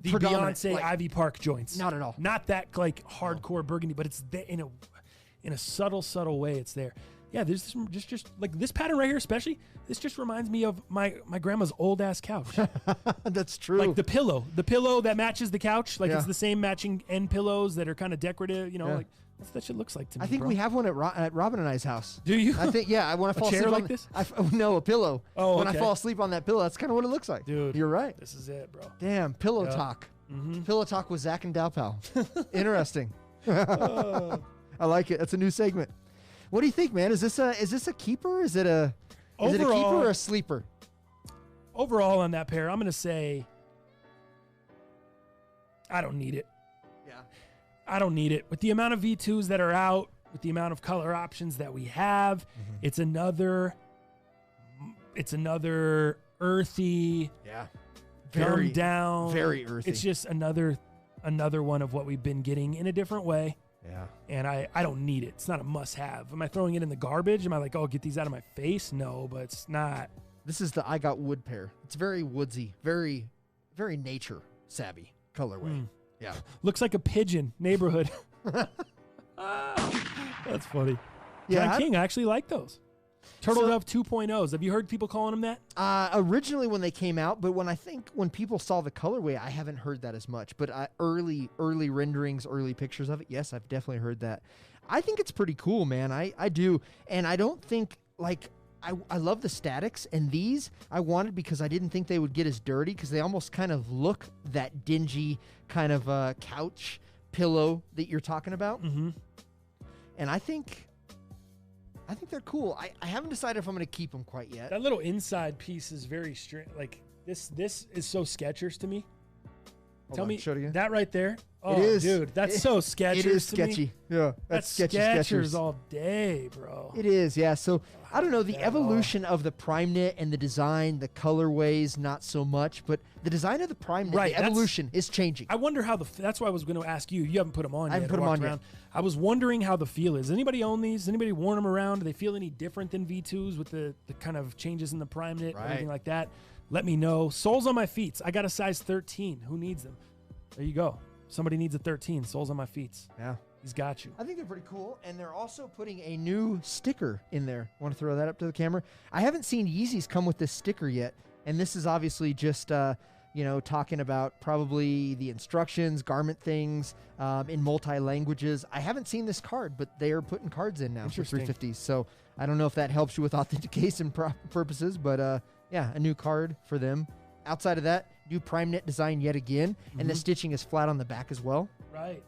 the Beyonce like, Ivy Park joints. Not at all. Not that like hardcore burgundy, but it's there in a subtle way. It's there. Yeah, there's just like this pattern right here, especially. This just reminds me of my grandma's old ass couch. That's true. Like the pillow that matches the couch. Like it's the same matching end pillows that are kind of decorative. You know, like that's what that shit looks like to me. I think we have one at Robin and I's house. Do you? I think I want to fall chair asleep like on this. No, a pillow. Oh, when I fall asleep on that pillow, that's kind of what it looks like. Dude, you're right. This is it, bro. Damn, pillow talk. Mm-hmm. Pillow talk with Zach and Dalpal. Interesting. I like it. That's a new segment. What do you think, man? Is this a keeper? Is it a keeper or a sleeper? Overall on that pair, I'm going to say I don't need it. Yeah. I don't need it. With the amount of V2s that are out, with the amount of color options that we have, it's another earthy, dumbed down, very earthy. It's just another one of what we've been getting in a different way. Yeah. And I don't need it. It's not a must-have. Am I throwing it in the garbage? Am I like, oh, get these out of my face? No, but it's not. This is the I Got Wood pair. It's very woodsy, very, very nature savvy colorway. Yeah. Looks like a pigeon neighborhood. That's funny. Yeah, John King, I actually like those. Turtle Dove 2.0s. Have you heard people calling them that? Originally when they came out, but when people saw the colorway, I haven't heard that as much. But early renderings, early pictures of it, yes, I've definitely heard that. I think it's pretty cool, man. I do. And I don't think, like, I love the statics, and these I wanted because I didn't think they would get as dirty because they almost kind of look that dingy kind of couch pillow that you're talking about. Mm-hmm. And I think they're cool. I haven't decided if I'm going to keep them quite yet. That little inside piece is very strange. Like this is so Skechers to me. Tell me show it again. That right there. Oh, it is, dude, that's so Skechers. It is to me. sketchy. Yeah, that's sketchy Skechers Skechers all day, bro. It is, yeah. So I don't know, the that evolution of the Prime Knit and the design, the colorways, not so much, but the design of the Prime Knit, Right, the evolution is changing. I wonder how that's why I was going to ask you. You haven't put them on yet. I haven't put or them walked on around. I was wondering how the feel is. Anybody own these? Anybody worn them around? Do they feel any different than V2s with the kind of changes in the Prime Knit, Right. anything like that? Let me know. Soles on my feet. I got a size 13. Who needs them? There you go. Somebody needs a 13. Soles on my feet. Yeah. He's got you. I think they're pretty cool, and they're also putting a new sticker in there. Want to throw that up to the camera? I haven't seen Yeezys come with this sticker yet, and this is obviously just, talking about probably the instructions, garment things, in multi-languages. I haven't seen this card, but they are putting cards in now for Interesting. 350s, so I don't know if that helps you with authentication purposes, but yeah, a new card for them. Outside of that, new Prime Knit design yet again, and the stitching is flat on the back as well. Right.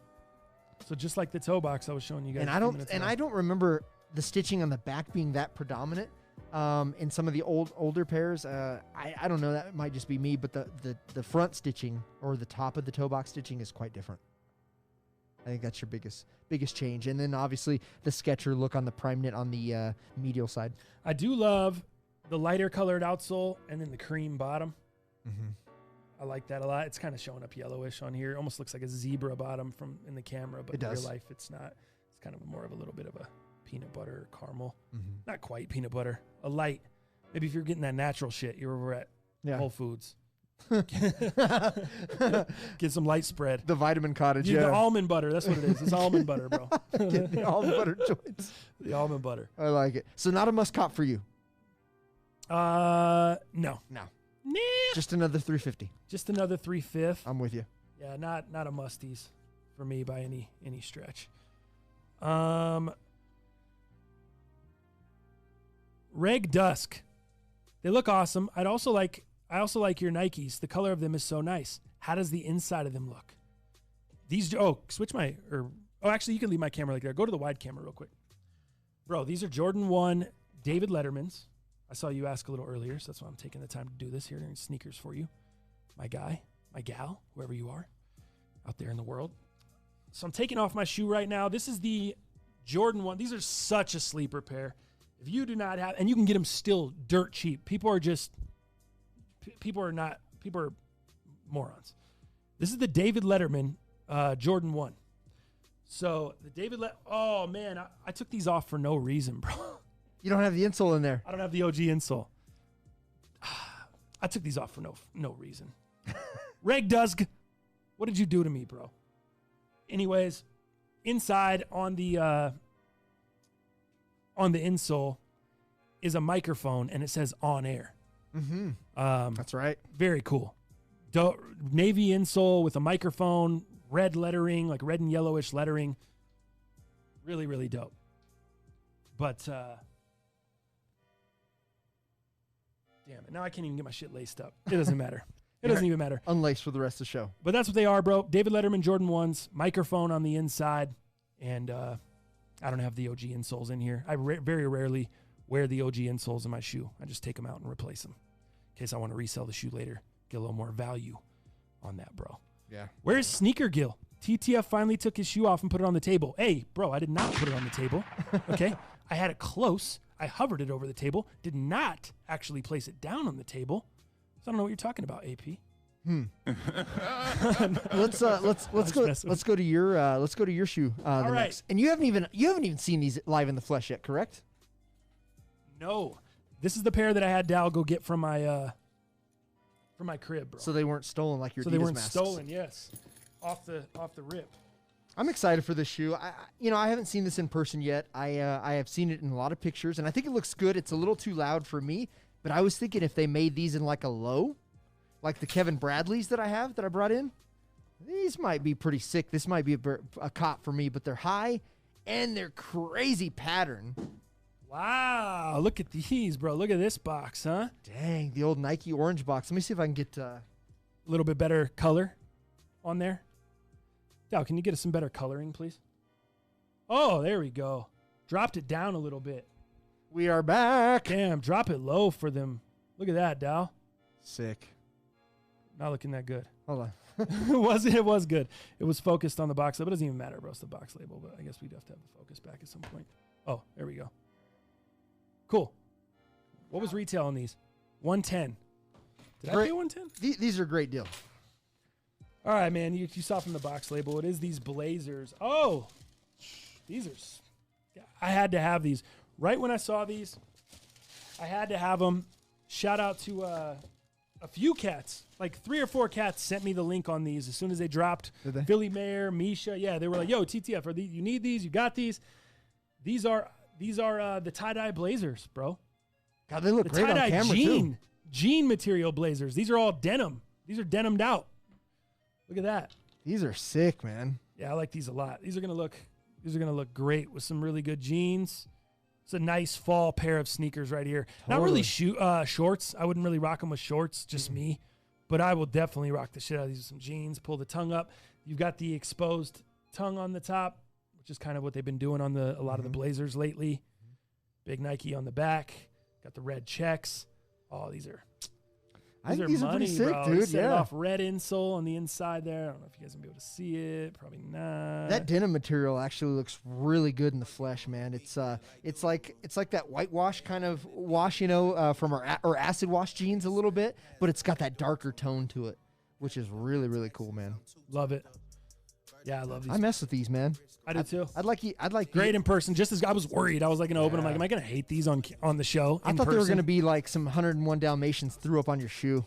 So just like the toe box I was showing you guys. And I don't remember the stitching on the back being that predominant in some of the older pairs. I don't know, that might just be me, but the front stitching or the top of the toe box stitching is quite different. I think that's your biggest change. And then obviously the Sketcher look on the Prime Knit on the medial side. I do love the lighter colored outsole and then the cream bottom. I like that a lot. It's kind of showing up yellowish on here. Almost looks like a zebra bottom from in the camera, but It in does. real life it's not. It's kind of more of a little bit of a peanut butter or caramel. Not quite peanut butter. A light. Maybe if you're getting that natural shit, you're over at Whole Foods. Get some light spread. The vitamin cottage, The almond butter. That's what it is. It's almond butter, bro. Get the almond butter joints. The almond butter. I like it. So not a must cop for you. No. No. Nah. Just another 350. Just another 3/5. I'm with you. Yeah, not a musties for me by any stretch. Reg Dusk. They look awesome. I also like your Nikes. The color of them is so nice. How does the inside of them look? Actually you can leave my camera like there. Go to the wide camera real quick. Bro, these are Jordan 1 David Lettermans. I saw you ask a little earlier, so that's why I'm taking the time to do this here in sneakers for you. My guy, my gal, whoever you are out there in the world. So I'm taking off my shoe right now. This is the Jordan 1. These are such a sleeper pair. If you do not have, and you can get them still dirt cheap. People are morons. This is the David Letterman Jordan 1. So the oh man, I took these off for no reason, bro. You don't have the insole in there. I don't have the OG insole. I took these off for no reason. Reg Dusk, what did you do to me, bro? Anyways, inside on the insole is a microphone, and it says on air. That's right. Very cool. Navy insole with a microphone, red lettering, like red and yellowish lettering. Really, really dope. But damn it. Now I can't even get my shit laced up. It doesn't matter. It doesn't even matter. Unlaced for the rest of the show. But that's what they are, bro. David Letterman Jordan 1s, microphone on the inside, and I don't have the OG insoles in here. I very rarely wear the OG insoles in my shoe. I just take them out and replace them in case I want to resell the shoe later. Get a little more value on that, bro. Yeah. Where's Sneaker Gill? TTF finally took his shoe off and put it on the table. Hey, bro, I did not put it on the table. Okay? I had it close. I hovered it over the table. Did not actually place it down on the table. So I don't know what you're talking about, AP. Let's go to your shoe. All right. Next. And you haven't even seen these live in the flesh yet, correct? No. This is the pair that I had Dal go get from my crib, bro. So they weren't stolen like your Adidas So they weren't masks. stolen, yes. Off the rip. I'm excited for this shoe. I haven't seen this in person yet. I have seen it in a lot of pictures, and I think it looks good. It's a little too loud for me, but I was thinking if they made these in like a low, like the Kevin Bradleys that I brought in, these might be pretty sick. This might be a cop for me, but they're high and they're crazy pattern. Wow, look at these, bro. Look at this box, huh? Dang, the old Nike orange box. Let me see if I can get a little bit better color on there. Dal, can you get us some better coloring, please? Oh, there we go. Dropped it down a little bit. We are back. Damn, drop it low for them. Look at that, Dal. Sick. Not looking that good. Hold on. It was good. It was focused on the box label. It doesn't even matter, bro. It's the box label, but I guess we'd have to have the focus back at some point. Oh, there we go. Cool. What was retail on these? 110. Did I pay 110? These are a great deal. All right, man. You saw from the box label. It is these Blazers. Oh, these are. I had to have these. Right when I saw these, I had to have them. Shout out to a few cats. Like 3 or 4 cats sent me the link on these as soon as they dropped. Did they? Philly Mayor, Misha. Yeah, they were like, yo, TTF, are these, you need these? You got these? These are the tie-dye Blazers, bro. God, they look great on tie-dye camera, jean, too. Jean material Blazers. These are all denim. These are denimed out. Look at that. These are sick, man. Yeah, I like these a lot. These are gonna look great with some really good jeans. It's a nice fall pair of sneakers right here. Totally. Not really shorts. I wouldn't really rock them with shorts, just me. But I will definitely rock the shit out of these with some jeans. Pull the tongue up. You've got the exposed tongue on the top, which is kind of what they've been doing on a lot of the Blazers lately. Big Nike on the back. Got the red checks. Oh, these are These are money, pretty sick, bro. dude. Set Yeah. off red insole on the inside there. I don't know if you guys will be able to see it. Probably not. That denim material actually looks really good in the flesh, man. It's like that whitewash kind of wash, from our acid wash jeans a little bit, but it's got that darker tone to it, which is really, really cool, man. Love it. Yeah, I love these. I mess with these, man. I do too. I'd like great in person. Just as I was worried, I was like gonna open. I'm like, am I gonna hate these on the show? I thought they were gonna be like some 101 Dalmatians threw up on your shoe.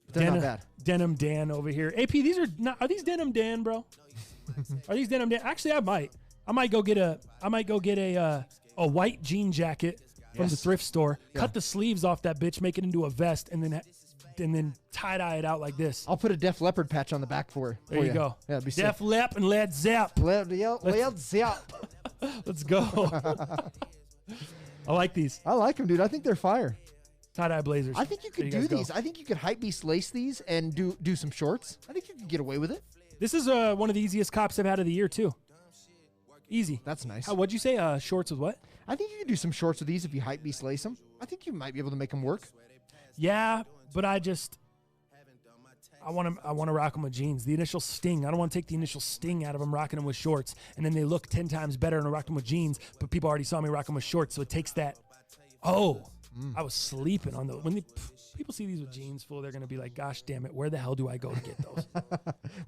But they're not bad. Denim Dan over here. AP, these are not. Are these Denim Dan, bro? Are these Denim Dan? Actually, I might go get a white jean jacket from the thrift store. Yeah. Cut the sleeves off that bitch, make it into a vest, and then tie dye it out like this. I'll put a Def Leppard patch on the back for you. There you go. Yeah, it'd be sick. Def Lep and Led Zepp. Led Zepp. Let's go. I like these. I like them, dude. I think they're fire. Tie-dye Blazers. I think you could do these. I think you could hypebeast lace these and do some shorts. I think you could get away with it. This is one of the easiest cops I've had of the year, too. Easy. That's nice. What'd you say? Shorts with what? I think you could do some shorts with these if you hypebeast lace them. I think you might be able to make them work. Yeah, but I want to rock them with jeans. The initial sting. I don't want to take the initial sting out of them rocking them with shorts, and then they look 10 times better and I rock them with jeans, but people already saw me rock them with shorts, so it takes that. Oh, I was sleeping on those. When people see these with jeans, fool, they're going to be like, gosh damn it, where the hell do I go to get those?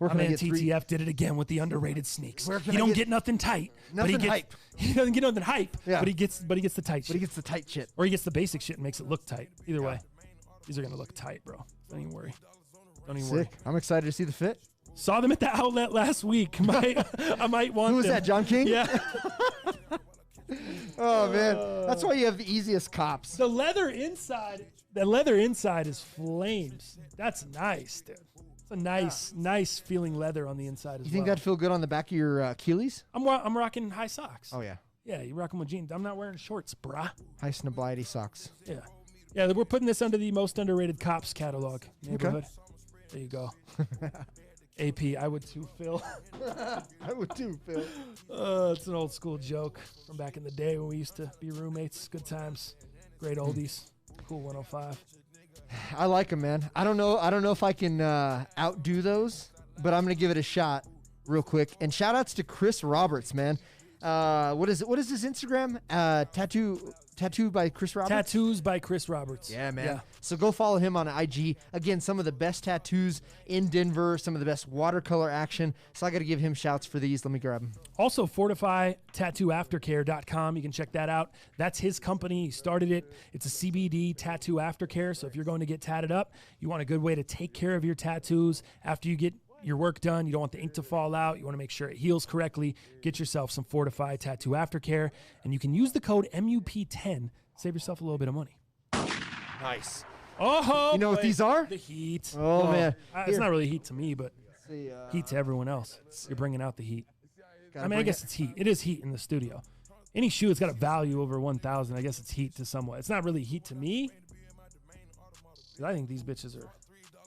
My man TTF did it again with the underrated sneaks. He don't get nothing tight. Nothing hype. He doesn't get nothing hype, yeah. but he gets the tight shit. But he gets the tight shit. Or he gets the basic shit and makes it look tight. Either way, these are going to look tight, bro. Don't even worry. Don't even worry. I'm excited to see the fit. Saw them at the outlet last week. I might want Who was them. that, John King? Yeah. Oh, man. That's why you have the easiest cops. The leather inside is flames. That's nice, dude. It's a nice feeling leather on the inside as well. You think that'd feel good on the back of your Achilles? I'm rocking high socks. Oh, yeah. Yeah, you rock them with jeans. I'm not wearing shorts, brah. High Snobliety socks. Yeah. Yeah, we're putting this under the most underrated cops catalog neighborhood. Okay. There you go. AP, I would too, Phil. I would too, Phil. It's an old school joke from back in the day when we used to be roommates. Good times. Great oldies. Cool 105. I like them, man. I don't know if I can outdo those, but I'm going to give it a shot real quick. And shout outs to Chris Roberts, man. What is his Instagram? Tattoo by Chris Roberts? Tattoos by Chris Roberts. Yeah, man. Yeah. So go follow him on IG. Again, some of the best tattoos in Denver, some of the best watercolor action. So I got to give him shouts for these. Let me grab them. Also, FortifyTattooAftercare.com. You can check that out. That's his company. He started it. It's a CBD tattoo aftercare. So if you're going to get tatted up, you want a good way to take care of your tattoos after you get your work done. You don't want the ink to fall out. You want to make sure it heals correctly. Get yourself some Fortify Tattoo Aftercare, and you can use the code MUP10. Save yourself a little bit of money. Nice. Oh, you know what these are? The heat. Oh, man. It's not really heat to me, but heat to everyone else. You're bringing out the heat. I guess it's heat. It is heat in the studio. Any shoe that's got a value over 1,000, I guess it's heat to someone. It's not really heat to me, because I think these bitches are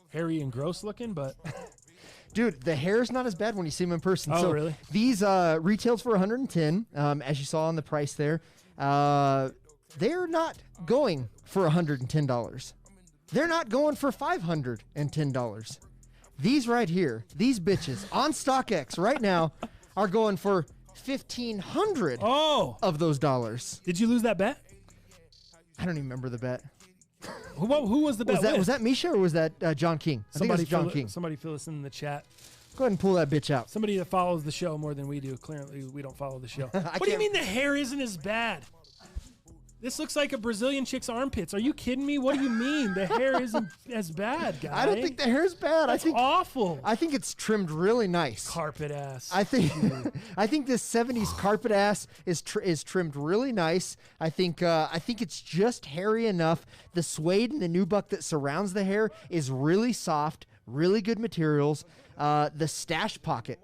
hairy and gross looking, but... Dude, the hair's not as bad when you see them in person. Oh, so really? These retails for $110, as you saw on the price there. They're not going for $110. They're not going for $510. These right here, these bitches on StockX right now are going for 1,500 of those dollars. Did you lose that bet? I don't even remember the bet. Who was the bet? Was that Misha or was that John King? I think it was John King. Somebody fill us in the chat. Go ahead and pull that bitch out. Somebody that follows the show more than we do. Clearly, we don't follow the show. What do you mean the hair isn't as bad? This looks like a Brazilian chick's armpits. Are you kidding me? What do you mean? The hair isn't as bad, guy. I don't think the hair's bad. That's awful. I think it's trimmed really nice. Carpet ass. I think this 70s carpet ass is trimmed really nice. I think it's just hairy enough. The suede and the nubuck that surrounds the hair is really soft, really good materials. The stash pocket.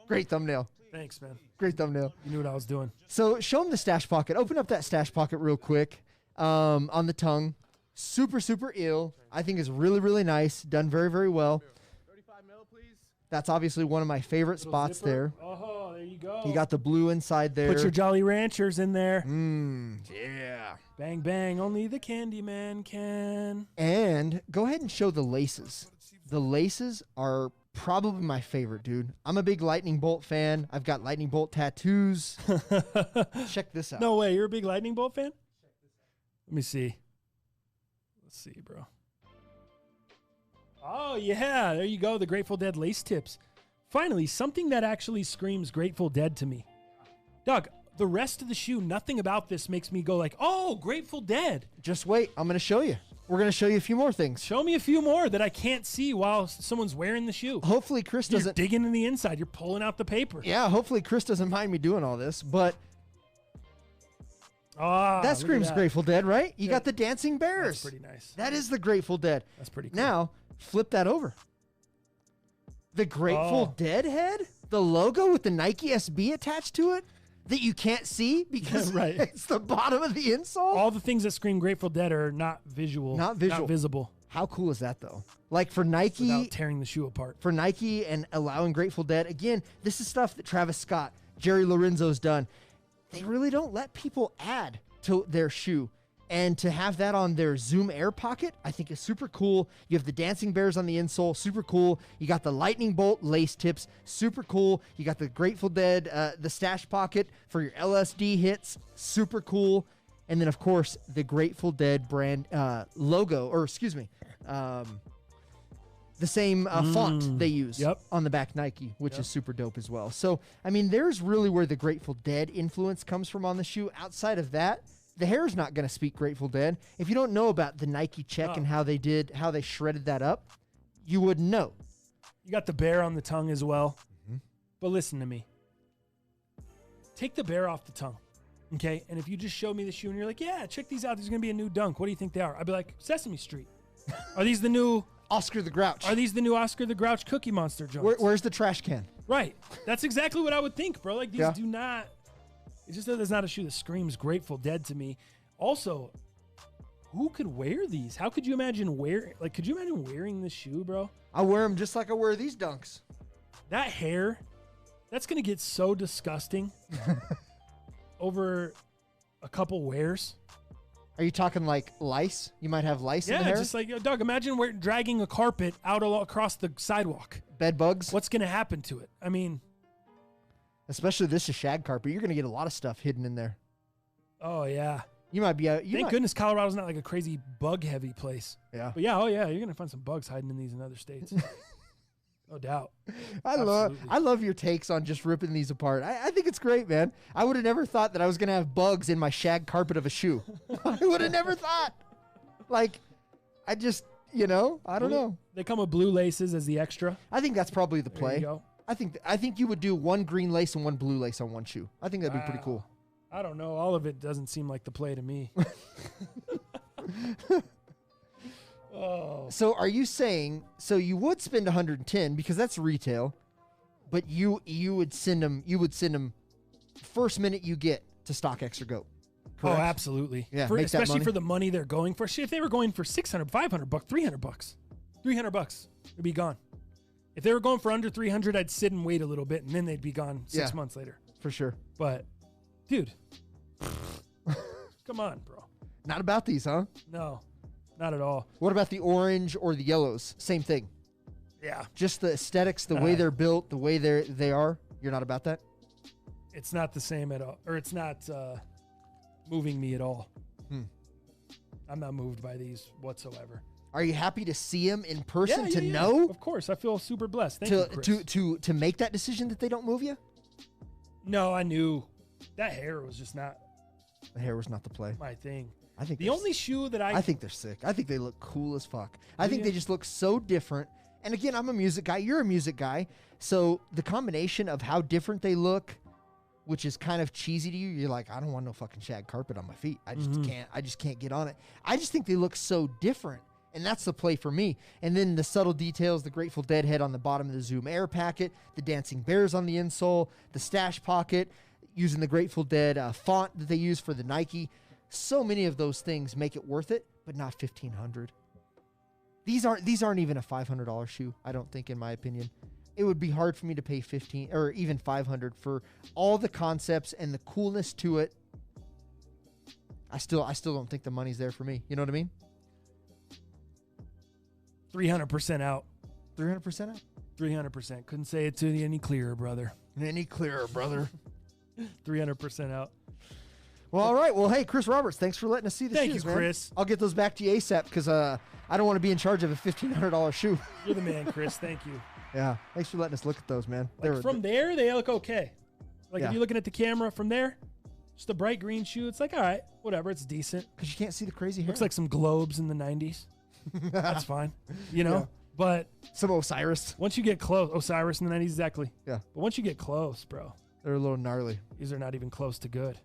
Great thumbnail. Thanks, man. Great thumbnail. You knew what I was doing. So show them the stash pocket. Open up that stash pocket real quick on the tongue. Super, super ill. I think is really, really nice. Done very, very well. 35 mil, please. That's obviously one of my favorite spots there. Oh, there you go. You got the blue inside there. Put your Jolly Ranchers in there. Yeah. Bang, bang. Only the Candyman can. And go ahead and show the laces. The laces are probably my favorite, dude. I'm a big Lightning Bolt fan. I've got Lightning Bolt tattoos. Check this out. No way. You're a big Lightning Bolt fan? Let me see. Let's see, bro. Oh, yeah. There you go. The Grateful Dead lace tips. Finally, something that actually screams Grateful Dead to me. Doug, the rest of the shoe, nothing about this makes me go like, oh, Grateful Dead. Just wait. I'm going to show you. We're going to show you a few more things. Show me a few more that I can't see while someone's wearing the shoe. Hopefully Chris doesn't... You're digging in the inside. You're pulling out the paper. Yeah, hopefully Chris doesn't mind me doing all this, but... that screams Grateful Dead, right? You got the dancing bears. That's pretty nice. That is the Grateful Dead. That's pretty cool. Now, flip that over. The Grateful Dead head? The logo with the Nike SB attached to it? That you can't see because it's the bottom of the insole? All the things that scream Grateful Dead are not visual. Not visual. Not visible. How cool is that, though? Like for Nike... Without tearing the shoe apart. For Nike and allowing Grateful Dead, again, this is stuff that Travis Scott, Jerry Lorenzo's done. They really don't let people add to their shoe. And to have that on their Zoom Air pocket, I think is super cool. You have the dancing bears on the insole, super cool. You got the Lightning Bolt lace tips, super cool. You got the Grateful Dead, the stash pocket for your LSD hits, super cool. And then, of course, the Grateful Dead brand logo, or excuse me, the same font they use on the back Nike, which is super dope as well. So, I mean, there's really where the Grateful Dead influence comes from on the shoe. Outside of that, the hair's not going to speak Grateful Dead. If you don't know about the Nike check and how they shredded that up, you wouldn't know. You got the bear on the tongue as well. But listen to me. Take the bear off the tongue, okay? And if you just show me the shoe and you're like, yeah, check these out. There's going to be a new dunk. What do you think they are? I'd be like, Sesame Street. Are these the new... Oscar the Grouch. Are these the new Oscar the Grouch Cookie Monster joints? Where's the trash can? Right. That's exactly what I would think, bro. Like, these do not... It's just that there's not a shoe that screams Grateful Dead to me. Also, who could wear these? How could you imagine could you imagine wearing this shoe, bro? I wear them just like I wear these dunks. That hair, that's going to get so disgusting over a couple wears. Are you talking like lice? You might have lice in the hair? Yeah, just like, Doug, imagine dragging a carpet out across the sidewalk. Bed bugs? What's going to happen to it? I mean... Especially this is shag carpet. You're going to get a lot of stuff hidden in there. Oh, yeah. You might be... Thank goodness Colorado's not like a crazy bug-heavy place. Yeah. But yeah, you're going to find some bugs hiding in these in other states. No doubt. I love your takes on just ripping these apart. I think it's great, man. I would have never thought that I was going to have bugs in my shag carpet of a shoe. I would have never thought. Like, I just, I don't know. They come with blue laces as the extra. I think that's probably the play. There you go. I think you would do one green lace and one blue lace on one shoe. I think that'd be pretty cool. I don't know. All of it doesn't seem like the play to me. So are you saying you would spend 110 because that's retail, but you would send them first minute you get to StockX or GOAT? Correct? Oh, absolutely. Yeah, especially for the money they're going for. Shit, if they were going for $600, $500, $300, $300, it'd be gone. If they were going for under 300, I'd sit and wait a little bit, and then they'd be gone 6 months later. For sure. But, dude, come on, bro. Not about these, huh? No. Not at all. What about the orange or the yellows? Same thing. Yeah. Just the aesthetics, the way they're built, the way they are. You're not about that? It's not the same at all. Or it's not moving me at all. I'm not moved by these whatsoever. Are you happy to see them in person Yeah. know? Of course. I feel super blessed. Thank you, Chris. To make that decision that they don't move you? No, I knew that hair was just not The hair was not the play. my thing. I think the only shoe that I think they're sick. I think they look cool as fuck. I think they just look so different. And again, I'm a music guy. You're a music guy. So the combination of how different they look, which is kind of cheesy to you, you're like, I don't want no fucking shag carpet on my feet. I just can't. I just can't get on it. I just think they look so different. And that's the play for me. And then the subtle details, the Grateful Dead head on the bottom of the Zoom Air packet, the dancing bears on the insole, the stash pocket, using the Grateful Dead font that they use for the Nike. So many of those things make it worth it, but not $1,500. These aren't even a $500 shoe, I don't think, in my opinion. It would be hard for me to pay $1,500 or even $500 for all the concepts and the coolness to it. I still don't think the money's there for me. You know what I mean? 300% out. 300% out? 300%. Couldn't say it to you any clearer, brother. Any clearer, brother. 300% out. Well, all right. Well, hey, Chris Roberts, thanks for letting us see the Thank shoes, you, man. Chris. I'll get those back to you ASAP because I don't want to be in charge of a $1,500 shoe. You're the man, Chris. Thank you. Yeah. Thanks for letting us look at those, man. Like from there, they look okay. Like Yeah. if you're looking at the camera from there, just a bright green shoe, it's like, all right, whatever, it's decent. Because you can't see the crazy hair. Looks like some globes in the 90s. That's fine. You know? Yeah. But some Osiris. Once you get close, Osiris in the 90s, exactly. Yeah. But once you get close, bro. They're a little gnarly. These are not even close to good.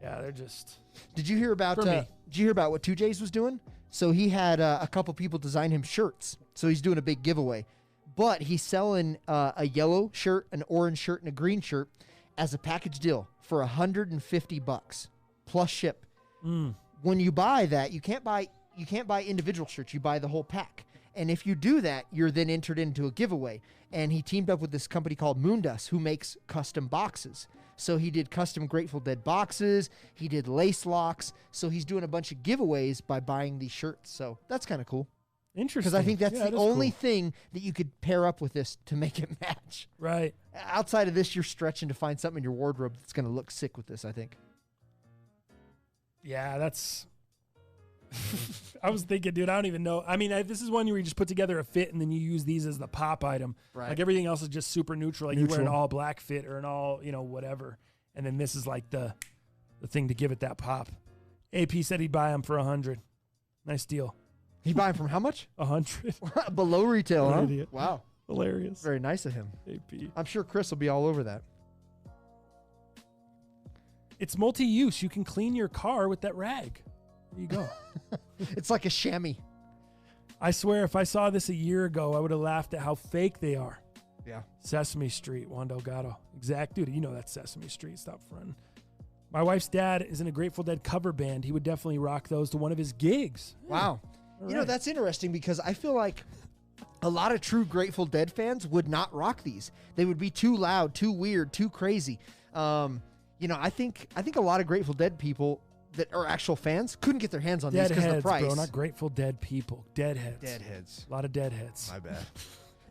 Yeah, they're just. Did you hear about? For me. Did you hear about what 2J's was doing? So he had a couple people design him shirts. So he's doing a big giveaway, but he's selling a yellow shirt, an orange shirt, and a green shirt as a package deal for $150 plus ship. When you buy that, you can't buy individual shirts. You buy the whole pack. And if you do that, you're then entered into a giveaway. And he teamed up with this company called Moondust, who makes custom boxes. So he did custom Grateful Dead boxes. He did lace locks. So he's doing a bunch of giveaways by buying these shirts. So that's kind of cool. Interesting. Because I think that's the only cool. thing that you could pair up with this to make it match. Right. Outside of this, you're stretching to find something in your wardrobe that's going to look sick with this, I think. Yeah, that's. I was thinking, dude, I don't even know. I mean, this is one where you just put together a fit and then you use these as the pop item. Right. Like everything else is just super neutral. Like you wear an all black fit or an all, whatever. And then this is like the thing to give it that pop. AP said he'd buy them for $100. Nice deal. He'd buy them from how much? $100. Below retail, What huh? an idiot. Wow. Hilarious. Very nice of him. AP. I'm sure Chris will be all over that. It's multi-use. You can clean your car with that rag. There you go. It's like a chamois. I swear, if I saw this a year ago, I would have laughed at how fake they are. Yeah. Sesame Street, Juan Delgado. Exact, dude. You know that's Sesame Street. Stop fronting. My wife's dad is in a Grateful Dead cover band. He would definitely rock those to one of his gigs. Wow. You know, that's interesting because I feel like a lot of true Grateful Dead fans would not rock these. They would be too loud, too weird, too crazy. I think a lot of Grateful Dead people that are actual fans couldn't get their hands on these because of the price. Bro, not Grateful Dead people. Deadheads. Deadheads. A lot of deadheads. My bad.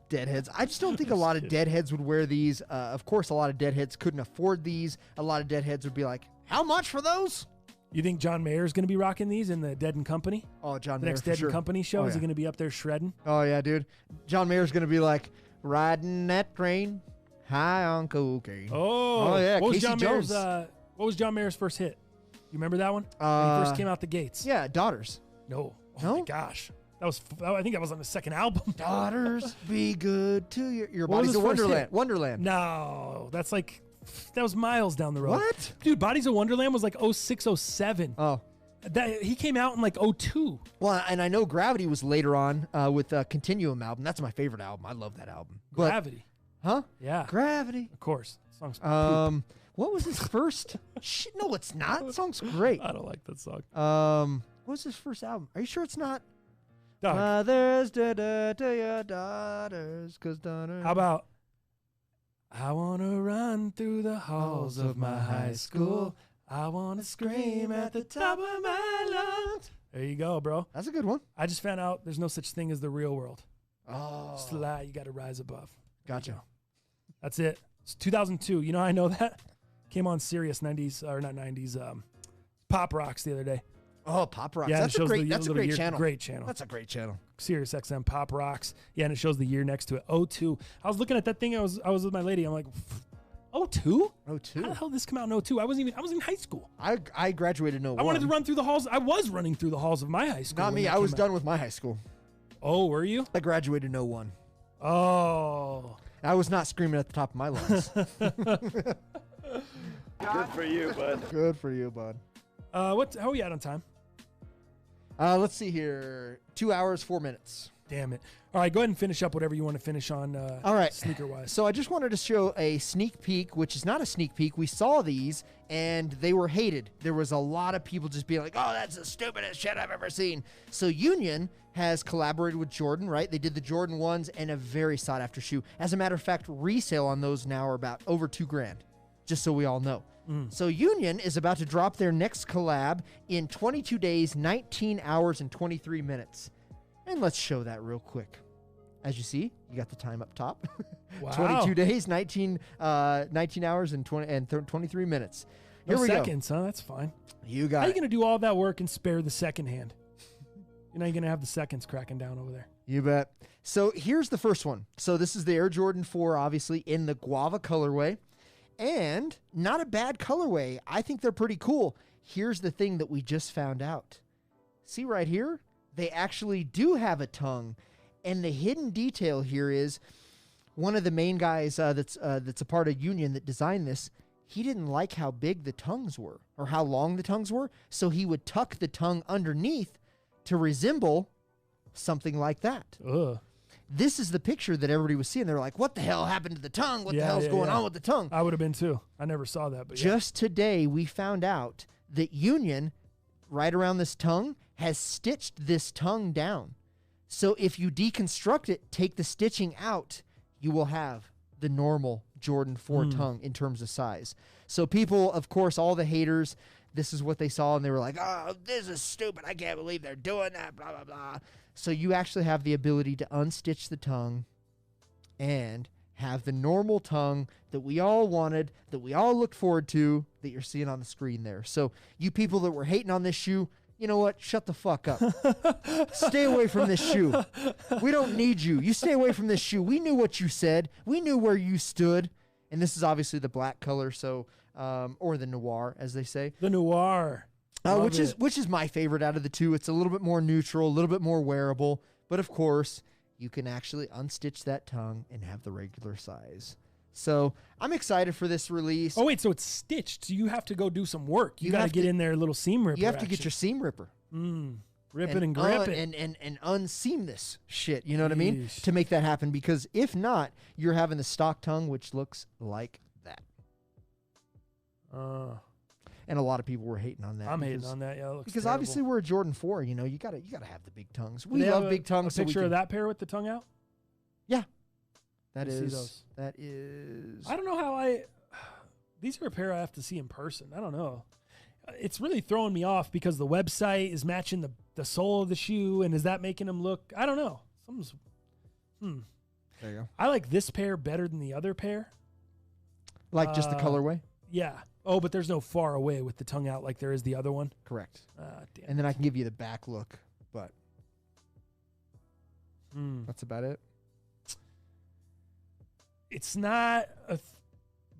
Deadheads. I just don't think a lot of deadheads would wear these. Of course, a lot of deadheads couldn't afford these. A lot of deadheads would be like, how much for those? You think John Mayer's going to be rocking these in the Dead and Company? Oh, John the Mayer, next for Dead sure. and Company show? Oh, Is he yeah. going to be up there shredding? Oh, yeah, dude. John Mayer's going to be like, riding that train high on cocaine. Oh, yeah, What was Casey John Jones. Mayer's? What was John Mayer's first hit? You remember that one? When he first came out the gates. Yeah, Daughters. No. Oh No? my gosh. I think that was on the second album. Daughters, be good to your What was body's a his first Wonderland. hit? Wonderland. No, that was miles down the road. What? Dude, Bodies of Wonderland was like 06, 07. Oh. He came out in like 02. Well, and I know Gravity was later on with Continuum album. That's my favorite album. I love that album. But- Gravity. Huh? Yeah. Gravity. Of course. Song's poop. What was his first? Shit, no, it's not. That song's great. I don't like that song. What was his first album? Are you sure it's not? Doug. Mothers to your daughters, 'cause daughters. How about I want to run through the halls of my high school. I want to scream at the top of my lungs. There you go, bro. That's a good one. I just found out there's no such thing as the real world. Oh. Sly, you got to rise above. Gotcha. That's it. It's 2002. You know how I know that? Came on Sirius 90s, or not 90s, Pop Rocks the other day. Oh, Pop Rocks. Yeah, That's a great channel. Great channel. That's a great channel. Sirius XM Pop Rocks. Yeah, and it shows the year next to it. 02. I was looking at that thing. I was with my lady. I'm like, 02? 02. How the hell did this come out in 02? I was in high school. I graduated in 01. I wanted to run through the halls. I was running through the halls of my high school. Not me. I was done with my high school. Oh, were you? I graduated in 01. Oh. I was not screaming at the top of my lungs. Good for you, bud. Good for you, bud. How are we at on time? Let's see here. 2 hours, 4 minutes. Damn it. All right, go ahead and finish up whatever you want to finish on all right. sneaker-wise. So I just wanted to show a sneak peek, which is not a sneak peek. We saw these, and they were hated. There was a lot of people just being like, oh, that's the stupidest shit I've ever seen. So Union has collaborated with Jordan, right? They did the Jordan 1s and a very sought-after shoe. As a matter of fact, resale on those now are about over $2,000, just so we all know. So Union is about to drop their next collab in 22 days, 19 hours, and 23 minutes. And let's show that real quick. As you see, you got the time up top. Wow. 22 days, 19 hours, and 23 minutes. Here No we seconds, huh? That's fine. You got How are you it. going to do all that work and spare the second hand? You're not going to have the seconds cracking down over there. You bet. So here's the first one. So this is the Air Jordan 4, obviously, in the guava colorway. And not a bad colorway. I think they're pretty cool. Here's the thing that we just found out. See right here? They actually do have a tongue. And the hidden detail here is one of the main guys that's a part of Union that designed this, he didn't like how big the tongues were or how long the tongues were. So he would tuck the tongue underneath to resemble something like that. Ugh. This is the picture that everybody was seeing. They were like, what the hell happened to the tongue? What the hell's going on with the tongue? I would have been too. I never saw that. But Just today, we found out that Union, right around this tongue, has stitched this tongue down. So if you deconstruct it, take the stitching out, you will have the normal Jordan 4 tongue in terms of size. So people, of course, all the haters, this is what they saw, and they were like, oh, this is stupid. I can't believe they're doing that, blah, blah, blah. So you actually have the ability to unstitch the tongue and have the normal tongue that we all wanted, that we all looked forward to, that you're seeing on the screen there. So you people that were hating on this shoe, you know what? Shut the fuck up. Stay away from this shoe. We don't need you. You stay away from this shoe. We knew what you said. We knew where you stood. And this is obviously the black color, so or the noir, as they say. The noir. Which is my favorite out of the two. It's a little bit more neutral, a little bit more wearable, but of course, you can actually unstitch that tongue and have the regular size. So I'm excited for this release. Oh, wait, so it's stitched. So you have to go do some work. You got to get in there, a little seam ripper. You have to get your seam ripper. Rip it and grip it. And unseam this shit, you know what I mean? To make that happen, because if not, you're having the stock tongue, which looks like that. And a lot of people were hating on that. I'm hating on that. Yeah, it looks because terrible. obviously we're a Jordan 4. You know, you gotta have the big tongues. We love big tongues. A picture of that pair with the tongue out. Yeah, that You see is. those? That is. I don't know how these are a pair I have to see in person. I don't know. It's really throwing me off because the website is matching the sole of the shoe, and is that making them look? I don't know. Something's. There you go. I like this pair better than the other pair. Like just the colorway. Yeah. Oh, but there's no far away with the tongue out like there is the other one. Correct. Damn. And then I can give you the back look, but that's about it. It's not a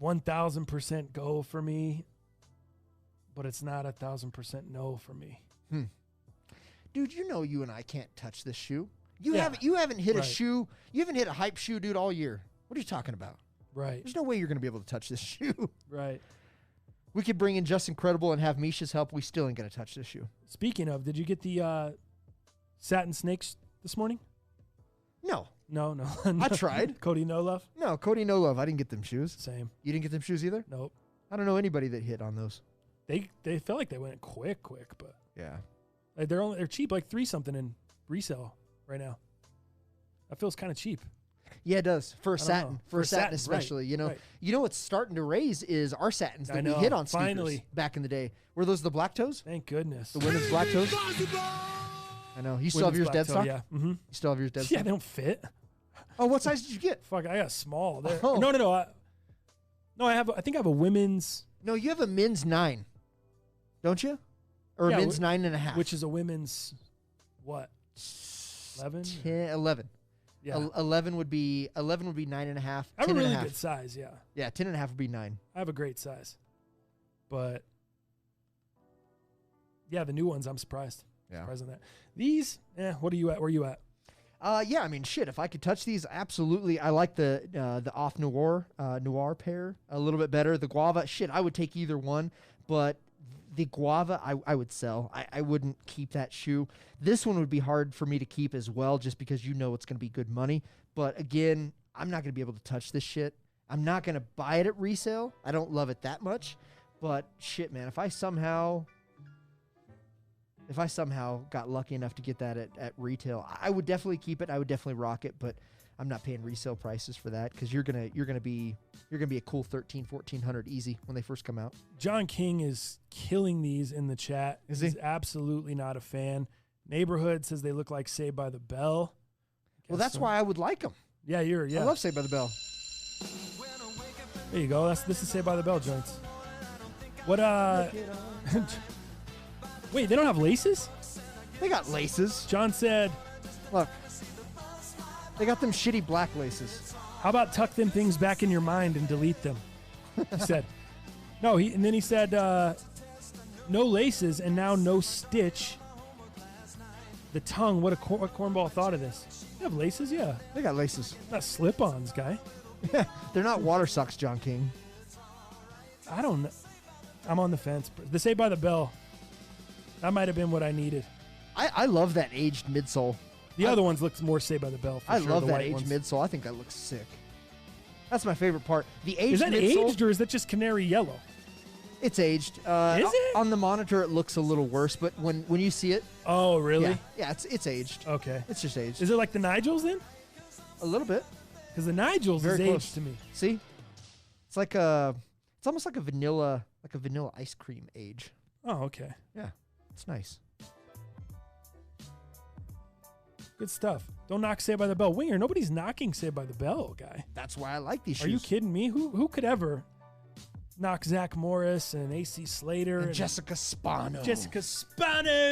1,000% go for me, but it's not 1,000% no for me. Dude, you know you and I can't touch this shoe. You haven't hit a shoe. You haven't hit a hype shoe, dude, all year. What are you talking about? Right. There's no way you're going to be able to touch this shoe. Right. We could bring in Just Incredible and have Misha's help. We still ain't going to touch this shoe. Speaking of, did you get the satin snakes this morning? No. No. I tried. Cody No Love? No, Cody No Love. I didn't get them shoes. Same. You didn't get them shoes either? Nope. I don't know anybody that hit on those. They felt like they went quick, but yeah, they're cheap, like $3 something in resale right now. That feels kind of cheap. Yeah, it does. For a I don't satin. know. For a satin right, especially, you know. right. You know what's starting to raise is our satins I that know, we hit on sneakers finally. back in the day. Were those the black toes? Thank goodness. The women's black toes? I know. You still have yours Women's dead black stock? toe, yeah. Mm-hmm. You still have yours dead Yeah, stock? they don't fit. Oh, what size did you get? Fuck, I got small. There. Oh. No. I think I have a women's. No, you have a men's 9, don't you? Or Yeah, a men's 9.5. Which is a women's what? 11? 11. Yeah. 11 would be 9.5. I have a 10 really and a half. good size, yeah. Yeah, 10.5 would be 9. I have a great size. But yeah, the new ones, I'm surprised. Yeah. Surprised on that. These, what are you at? Where are you at? Yeah, I mean, shit. If I could touch these, absolutely. I like the off noir pair a little bit better. The guava, shit, I would take either one, but the guava, I would sell. I wouldn't keep that shoe. This one would be hard for me to keep as well, just because you know it's going to be good money. But again, I'm not going to be able to touch this shit. I'm not going to buy it at resale. I don't love it that much. But shit, man, if I somehow got lucky enough to get that at retail, I would definitely keep it. I would definitely rock it, but I'm not paying resale prices for that, because you're gonna be a cool $1,300-1,400 easy when they first come out. John King is killing these in the chat. Is He's he? absolutely not a fan. Neighborhood says they look like Saved by the Bell. Well, that's why I would like them. Yeah, I love Saved by the Bell. There you go. This is Saved by the Bell joints. What Wait, they don't have laces? They got laces. John said, look, they got them shitty black laces. How about tuck them things back in your mind and delete them? He said. No, and then he said, no laces and now no stitch. The tongue, what cornball thought of this? They have laces? Yeah. They got laces. Not slip-ons, guy. They're not water socks, John King. I don't know. I'm on the fence. The Saved by the Bell, that might have been what I needed. I love that aged midsole. The other ones look more Saved by the Bell. For I sure, love the that white aged ones. midsole. I think that looks sick. That's my favorite part. The aged Is that midsole, aged or is that just canary yellow? It's aged. Is it? On the monitor, it looks a little worse, but when you see it, Oh, really? yeah, it's aged. Okay. It's just aged. Is it like the Nigels then? A little bit. Because the Nigels Very is close. aged to me. See, it's almost like a vanilla ice cream age. Oh, okay. Yeah, it's nice. Good stuff. Don't knock Saved by the Bell. Winger, nobody's knocking Saved by the Bell, guy. That's why I like these shoes. Are you kidding me? Who could ever knock Zach Morris and AC Slater And Jessica Spano.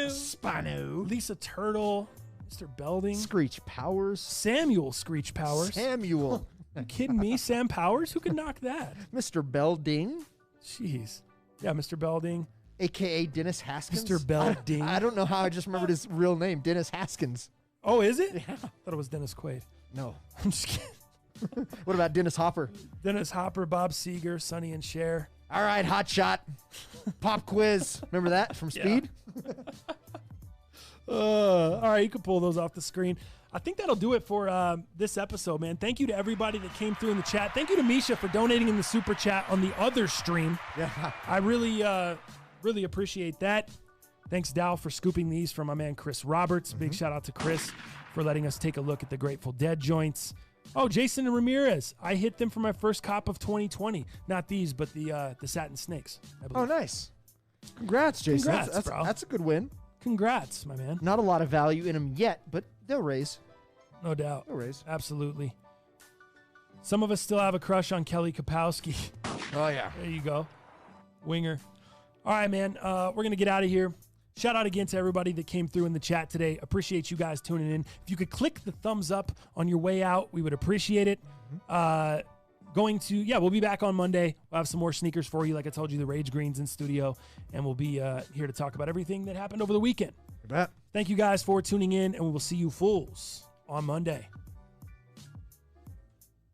Spano. Lisa Turtle. Mr. Belding. Screech Powers. Samuel Screech Powers. Samuel. You kidding me? Sam Powers? Who could knock that? Mr. Belding. Jeez. Yeah, Mr. Belding. AKA Dennis Haskins. Mr. Belding. I don't know how I just remembered his real name, Dennis Haskins. Oh, is it? Yeah. I thought it was Dennis Quaid. No. I'm just kidding. What about Dennis Hopper? Dennis Hopper, Bob Seger, Sonny and Cher. All right, hot shot. Pop quiz. Remember that from Speed? All right, you can pull those off the screen. I think that'll do it for this episode, man. Thank you to everybody that came through in the chat. Thank you to Misha for donating in the super chat on the other stream. Yeah. I really appreciate that. Thanks, Dow, for scooping these from my man Chris Roberts. Big shout out to Chris for letting us take a look at the Grateful Dead joints. Oh, Jason and Ramirez. I hit them for my first cop of 2020. Not these, but the Satin Snakes. I Oh, believe. nice. Congrats, Jason. Congrats, bro. That's a good win. Congrats, my man. Not a lot of value in them yet, but they'll raise. No doubt. They'll raise. Absolutely. Some of us still have a crush on Kelly Kapowski. Oh, yeah. There you go. Winger. All right, man. We're going to get out of here. Shout out again to everybody that came through in the chat today. Appreciate you guys tuning in. If you could click the thumbs up on your way out, we would appreciate it. We'll be back on Monday. We'll have some more sneakers for you. Like I told you, the Rage Green's in studio, and we'll be here to talk about everything that happened over the weekend. You bet. Thank you guys for tuning in, and we will see you fools on Monday.